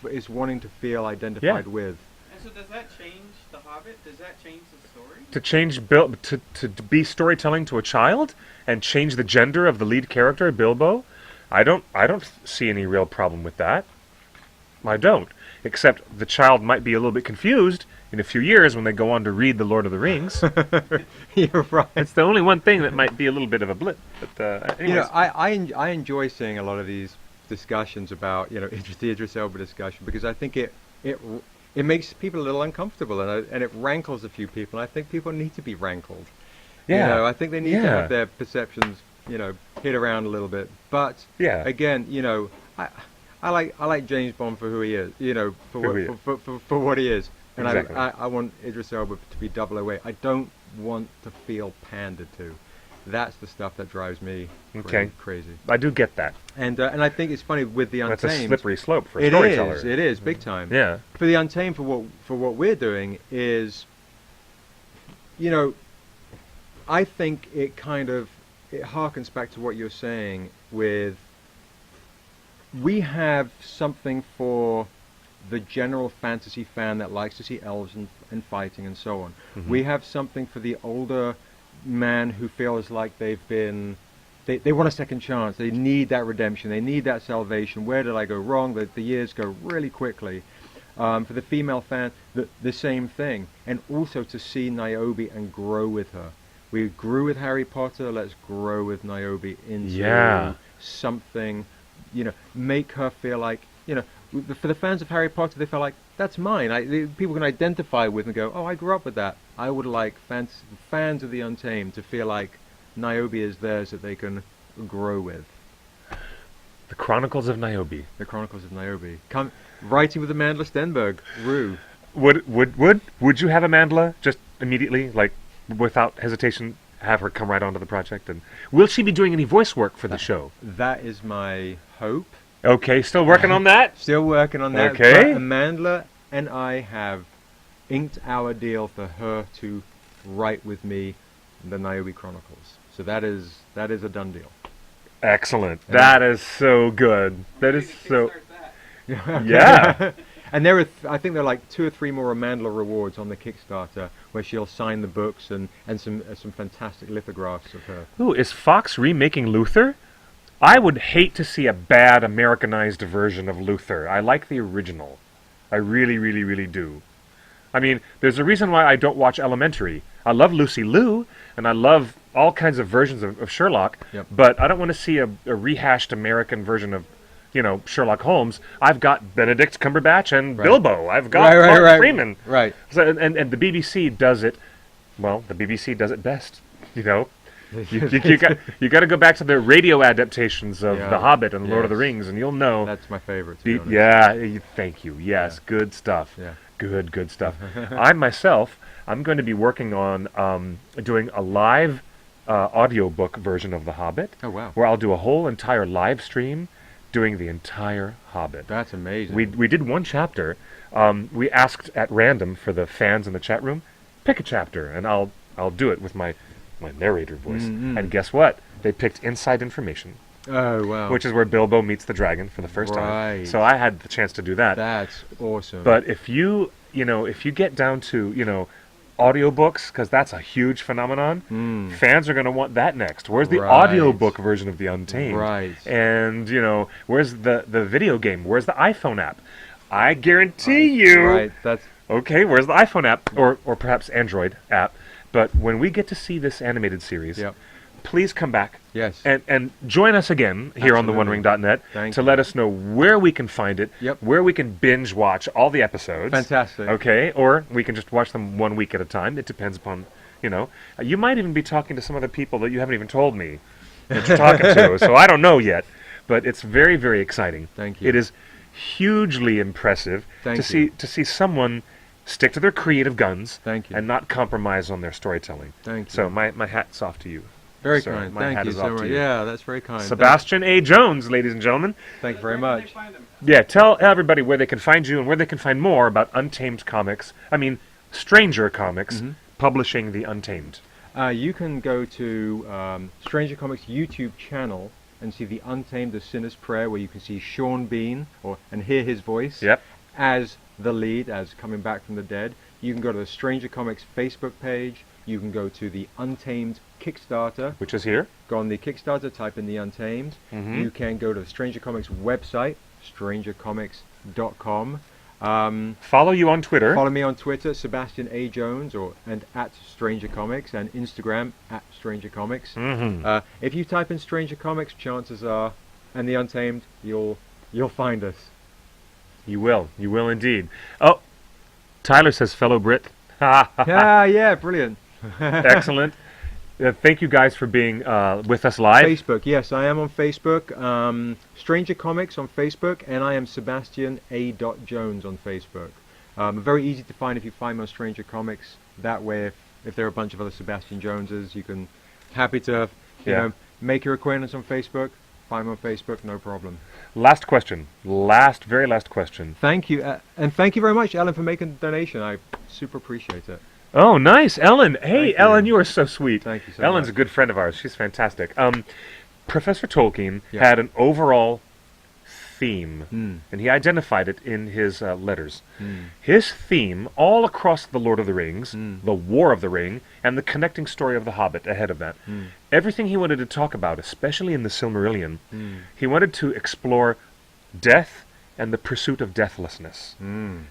[SPEAKER 1] right.
[SPEAKER 2] is wanting to feel identified with.
[SPEAKER 3] And so does that change The Hobbit? Does that change the story?
[SPEAKER 1] To change to be storytelling to a child and change the gender of the lead character, Bilbo, I don't see any real problem with that. I don't. Except the child might be a little bit confused in a few years when they go on to read The Lord of the Rings.
[SPEAKER 2] You're right.
[SPEAKER 1] It's the only one thing that might be a little bit of a blip. But anyways.
[SPEAKER 2] You know, I enjoy seeing a lot of these discussions about, you know, the Idris Elba discussion, because I think it makes people a little uncomfortable, and it rankles a few people. And I think people need to be rankled.
[SPEAKER 1] Yeah.
[SPEAKER 2] You know, I think they need to
[SPEAKER 1] Yeah.
[SPEAKER 2] have their perceptions, you know, hit around a little bit. But
[SPEAKER 1] Yeah.
[SPEAKER 2] again, you know, I like James Bond for who he is. You know, for what he is. And
[SPEAKER 1] Exactly.
[SPEAKER 2] I want Idris Elba to be 008. I don't want to feel pandered to. That's the stuff that drives me
[SPEAKER 1] Okay.
[SPEAKER 2] crazy.
[SPEAKER 1] I do get that.
[SPEAKER 2] And I think it's funny with the Untamed.
[SPEAKER 1] That's a slippery slope for a
[SPEAKER 2] It
[SPEAKER 1] storyteller.
[SPEAKER 2] is. It is big time.
[SPEAKER 1] Yeah.
[SPEAKER 2] For the Untamed, for what we're doing is, you know, I think it harkens back to what you're saying with. We have something for the general fantasy fan that likes to see elves and fighting and so on.
[SPEAKER 1] Mhm.
[SPEAKER 2] We have something for the older man who feels like they want a second chance. They need that redemption. They need that salvation. Where did I go wrong? The years go really quickly. For the female fan, the same thing. And also to see Niobe and grow with her. We grew with Harry Potter. Let's grow with Niobe into something. You know, make her feel like, you know, for the fans of Harry Potter, they feel like, that's mine. People can identify with and go, oh, I grew up with that. I would like fans of the Untamed to feel like Niobe is theirs that they can grow with.
[SPEAKER 1] The Chronicles of Niobe.
[SPEAKER 2] The Chronicles of Niobe. Writing with Amanda Stenberg. Rue.
[SPEAKER 1] Would you have Amandla just immediately, like, without hesitation, have her come right onto the project? And will she be doing any voice work for the show?
[SPEAKER 2] That is my hope.
[SPEAKER 1] Okay, still working on that?
[SPEAKER 2] Still working on that.
[SPEAKER 1] Okay.
[SPEAKER 2] But Amanda and I have inked our deal for her to write with me the Niobe Chronicles. So that is a done deal.
[SPEAKER 1] Excellent.
[SPEAKER 2] Yeah.
[SPEAKER 1] That is so good. That is so...
[SPEAKER 3] Kickstart that.
[SPEAKER 1] Yeah.
[SPEAKER 2] And there are, I think there are like 2 or 3 more Amandla rewards on the Kickstarter where she'll sign the books and some fantastic lithographs of her.
[SPEAKER 1] Ooh, is Fox remaking Luther? I would hate to see a bad Americanized version of Luther. I like the original. I really, really, really do. I mean, there's a reason why I don't watch Elementary. I love Lucy Liu, and I love all kinds of versions of Sherlock,
[SPEAKER 2] Yep.
[SPEAKER 1] but I don't want to see a rehashed American version of, you know, Sherlock Holmes. I've got Benedict Cumberbatch and
[SPEAKER 2] Right.
[SPEAKER 1] Bilbo. I've got Martin Freeman.
[SPEAKER 2] Right.
[SPEAKER 1] So, and the BBC does it, well, the BBC does it best, you know. You got to go back to the radio adaptations of
[SPEAKER 2] Yeah.
[SPEAKER 1] The Hobbit and Lord of the
[SPEAKER 2] Yes.
[SPEAKER 1] Rings, and you'll know.
[SPEAKER 2] That's my favorite, to be honest.
[SPEAKER 1] Thank you. Yes, good stuff.
[SPEAKER 2] Yeah.
[SPEAKER 1] Good stuff. I'm going to be working on doing a live audiobook version of The Hobbit,
[SPEAKER 2] Oh, wow.
[SPEAKER 1] where I'll do a whole entire live stream doing the entire Hobbit.
[SPEAKER 2] That's amazing.
[SPEAKER 1] We did one chapter. We asked at random for the fans in the chat room, pick a chapter, and I'll do it with my narrator voice.
[SPEAKER 2] Mm-hmm.
[SPEAKER 1] And guess what? They picked Inside Information,
[SPEAKER 2] Oh, wow.
[SPEAKER 1] which is where Bilbo meets the dragon for the first time.
[SPEAKER 2] Right.
[SPEAKER 1] So I had the chance to do that.
[SPEAKER 2] That's awesome.
[SPEAKER 1] But if you get down to, audiobooks, because that's a huge phenomenon, fans are going to want that next. Where's the
[SPEAKER 2] Right.
[SPEAKER 1] audiobook version of The Untamed?
[SPEAKER 2] Right.
[SPEAKER 1] And, where's the video game? Where's the iPhone app? I guarantee you.
[SPEAKER 2] Right. That's
[SPEAKER 1] Okay, where's the iPhone app? Or perhaps Android app. But when we get to see this animated series,
[SPEAKER 2] Yep.
[SPEAKER 1] please come back
[SPEAKER 2] yes.
[SPEAKER 1] and join us again here on
[SPEAKER 2] Absolutely.
[SPEAKER 1] TheOneRing.net
[SPEAKER 2] Thank
[SPEAKER 1] to
[SPEAKER 2] you.
[SPEAKER 1] let us know where we can find it,
[SPEAKER 2] Yep.
[SPEAKER 1] where we can binge watch all the episodes.
[SPEAKER 2] Fantastic.
[SPEAKER 1] Okay, or we can just watch them 1 week at a time. It depends upon, you might even be talking to some other people that you haven't even told me. that you're talking to, so I don't know yet. But it's very, very exciting.
[SPEAKER 2] Thank you.
[SPEAKER 1] It is hugely impressive
[SPEAKER 2] Thank
[SPEAKER 1] to
[SPEAKER 2] you.
[SPEAKER 1] see someone stick to their creative guns
[SPEAKER 2] Thank you.
[SPEAKER 1] and not compromise on their storytelling.
[SPEAKER 2] Thank you.
[SPEAKER 1] So my hat's off to you.
[SPEAKER 2] Very
[SPEAKER 1] sir.
[SPEAKER 2] kind.
[SPEAKER 1] My
[SPEAKER 2] Thank
[SPEAKER 1] hat
[SPEAKER 2] you
[SPEAKER 1] is
[SPEAKER 2] so
[SPEAKER 1] off to
[SPEAKER 2] much.
[SPEAKER 1] you.
[SPEAKER 2] Yeah, that's very kind.
[SPEAKER 1] Sebastian A. Jones, ladies and gentlemen.
[SPEAKER 2] Thank you very
[SPEAKER 3] Where can
[SPEAKER 2] much.
[SPEAKER 3] they find them?
[SPEAKER 1] Yeah, tell everybody where they can find you and where they can find more about Untamed Comics. I mean, Stranger Comics, publishing the Untamed.
[SPEAKER 2] You can go to Stranger Comics YouTube channel and see the Untamed, the Sinner's Prayer, where you can see Sean Bean and hear his voice
[SPEAKER 1] Yep.
[SPEAKER 2] as the lead, as coming back from the dead. You can go to the Stranger Comics Facebook page. You can go to the Untamed Kickstarter.
[SPEAKER 1] Which is here.
[SPEAKER 2] Go on the Kickstarter, type in the Untamed. You can go to the Stranger Comics website, strangercomics.com.
[SPEAKER 1] Follow you on Twitter.
[SPEAKER 2] Follow me on Twitter, Sebastian A. Jones, and at Stranger Comics, and Instagram at Stranger Comics. If you type in Stranger Comics, chances are, and the Untamed, you'll find us.
[SPEAKER 1] You will indeed. Oh, Tyler says fellow Brit.
[SPEAKER 2] Yeah, brilliant.
[SPEAKER 1] Excellent. Thank you guys for being with us live.
[SPEAKER 2] Facebook, yes, I am on Facebook. Stranger Comics on Facebook, and I am Sebastian A. Jones on Facebook. Very easy to find if you find me on Stranger Comics. That way, if there are a bunch of other Sebastian Joneses, you can happy to make your acquaintance on Facebook. Find me on Facebook, no problem.
[SPEAKER 1] Last question. Very last question.
[SPEAKER 2] Thank you, and thank you very much, Ellen, for making the donation. I super appreciate it.
[SPEAKER 1] Oh, nice, Ellen. Hey,
[SPEAKER 2] Thank
[SPEAKER 1] Ellen,
[SPEAKER 2] you.
[SPEAKER 1] you are so sweet.
[SPEAKER 2] Thank you so
[SPEAKER 1] Ellen's
[SPEAKER 2] much.
[SPEAKER 1] a good friend of ours. She's fantastic. Professor Tolkien
[SPEAKER 2] Yeah.
[SPEAKER 1] had an overall theme, and he identified it in his letters. His theme, all across the Lord of the Rings, the War of the Ring, and the connecting story of the Hobbit ahead of that, everything he wanted to talk about, especially in the Silmarillion, he wanted to explore death and the pursuit of deathlessness.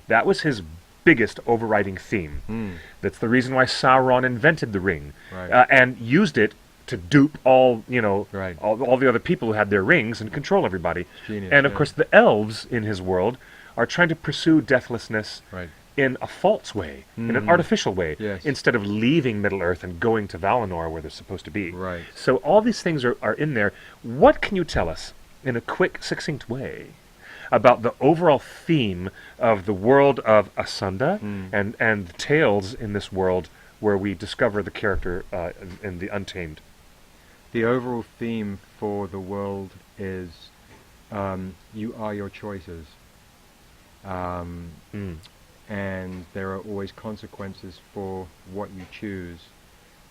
[SPEAKER 1] That was his biggest overriding theme. That's the reason why Sauron invented the ring,
[SPEAKER 2] Right.
[SPEAKER 1] and used it to dupe all
[SPEAKER 2] Right.
[SPEAKER 1] all the other people who had their rings and control everybody.
[SPEAKER 2] Genius,
[SPEAKER 1] And of
[SPEAKER 2] yeah.
[SPEAKER 1] course, the elves in his world are trying to pursue deathlessness
[SPEAKER 2] Right.
[SPEAKER 1] in a false way, in an artificial way,
[SPEAKER 2] Yes.
[SPEAKER 1] instead of leaving Middle Earth and going to Valinor where they're supposed to be.
[SPEAKER 2] Right.
[SPEAKER 1] So all these things are in there. What can you tell us in a quick, succinct way about the overall theme of the world of Asunda and the tales in this world where we discover the character in the Untamed?
[SPEAKER 2] The overall theme for the world is you are your choices. And there are always consequences for what you choose.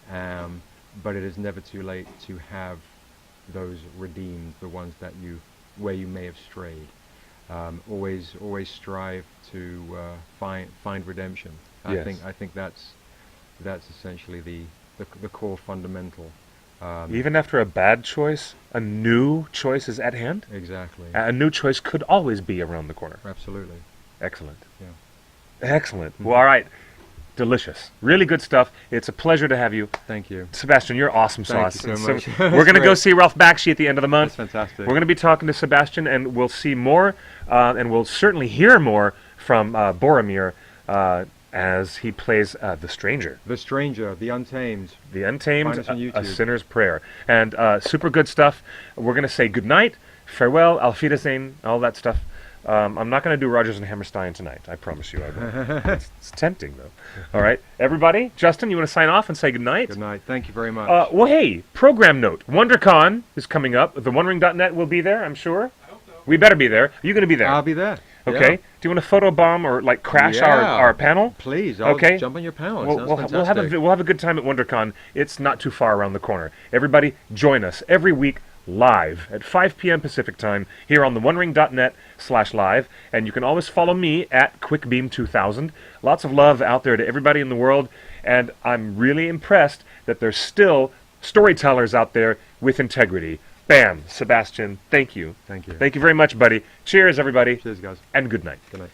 [SPEAKER 2] But it is never too late to have those redeemed, the ones that where you may have strayed. Always strive to find redemption.
[SPEAKER 1] Yes.
[SPEAKER 2] I think that's essentially the core fundamental.
[SPEAKER 1] Even after a bad choice, a new choice is at hand.
[SPEAKER 2] Exactly.
[SPEAKER 1] A new choice could always be around the corner.
[SPEAKER 2] Absolutely.
[SPEAKER 1] Excellent.
[SPEAKER 2] Yeah.
[SPEAKER 1] Excellent. Well, all right. Delicious. Really good stuff. It's a pleasure to have you.
[SPEAKER 2] Thank you.
[SPEAKER 1] Sebastian, you're awesome
[SPEAKER 2] Thank
[SPEAKER 1] sauce.
[SPEAKER 2] you
[SPEAKER 1] And
[SPEAKER 2] so much.
[SPEAKER 1] we're going to go
[SPEAKER 2] Great.
[SPEAKER 1] see Ralph Bakshi at the end of the month.
[SPEAKER 2] That's fantastic.
[SPEAKER 1] We're going to be talking to Sebastian, and we'll see more, and we'll certainly hear more from Boromir as he plays the Stranger.
[SPEAKER 2] The Stranger, The Untamed.
[SPEAKER 1] The Untamed,
[SPEAKER 2] Find us on
[SPEAKER 1] a
[SPEAKER 2] YouTube.
[SPEAKER 1] Sinner's Prayer. And super good stuff. We're going to say goodnight, farewell, auf Wiedersehen, all that stuff. I'm not going to do Rogers and Hammerstein tonight. I promise you I won't. It's tempting, though. All right. Everybody, Justin, you want to sign off and say goodnight?
[SPEAKER 2] Good night. Thank you very much.
[SPEAKER 1] Well, hey, program note. WonderCon is coming up. TheOneRing.net will be there, I'm sure.
[SPEAKER 3] I hope so.
[SPEAKER 1] We better be there. Are you going to be there?
[SPEAKER 2] I'll be there.
[SPEAKER 1] Okay.
[SPEAKER 2] Yeah.
[SPEAKER 1] Do you want to photobomb or like crash
[SPEAKER 2] Yeah.
[SPEAKER 1] our panel?
[SPEAKER 2] Please, I'll
[SPEAKER 1] Okay.
[SPEAKER 2] jump on your panel. It
[SPEAKER 1] We'll,
[SPEAKER 2] sounds
[SPEAKER 1] we'll
[SPEAKER 2] fantastic.
[SPEAKER 1] have a good time at WonderCon. It's not too far around the corner. Everybody, join us every week live at 5 p.m. Pacific time here on TheOneRing.net/live, and you can always follow me at QuickBeam2000. Lots of love out there to everybody in the world, and I'm really impressed that there's still storytellers out there with integrity. Bam, Sebastian, thank you.
[SPEAKER 2] Thank you.
[SPEAKER 1] Thank you very much, buddy. Cheers, everybody,
[SPEAKER 2] Cheers, guys.
[SPEAKER 1] and good night.
[SPEAKER 2] Good night.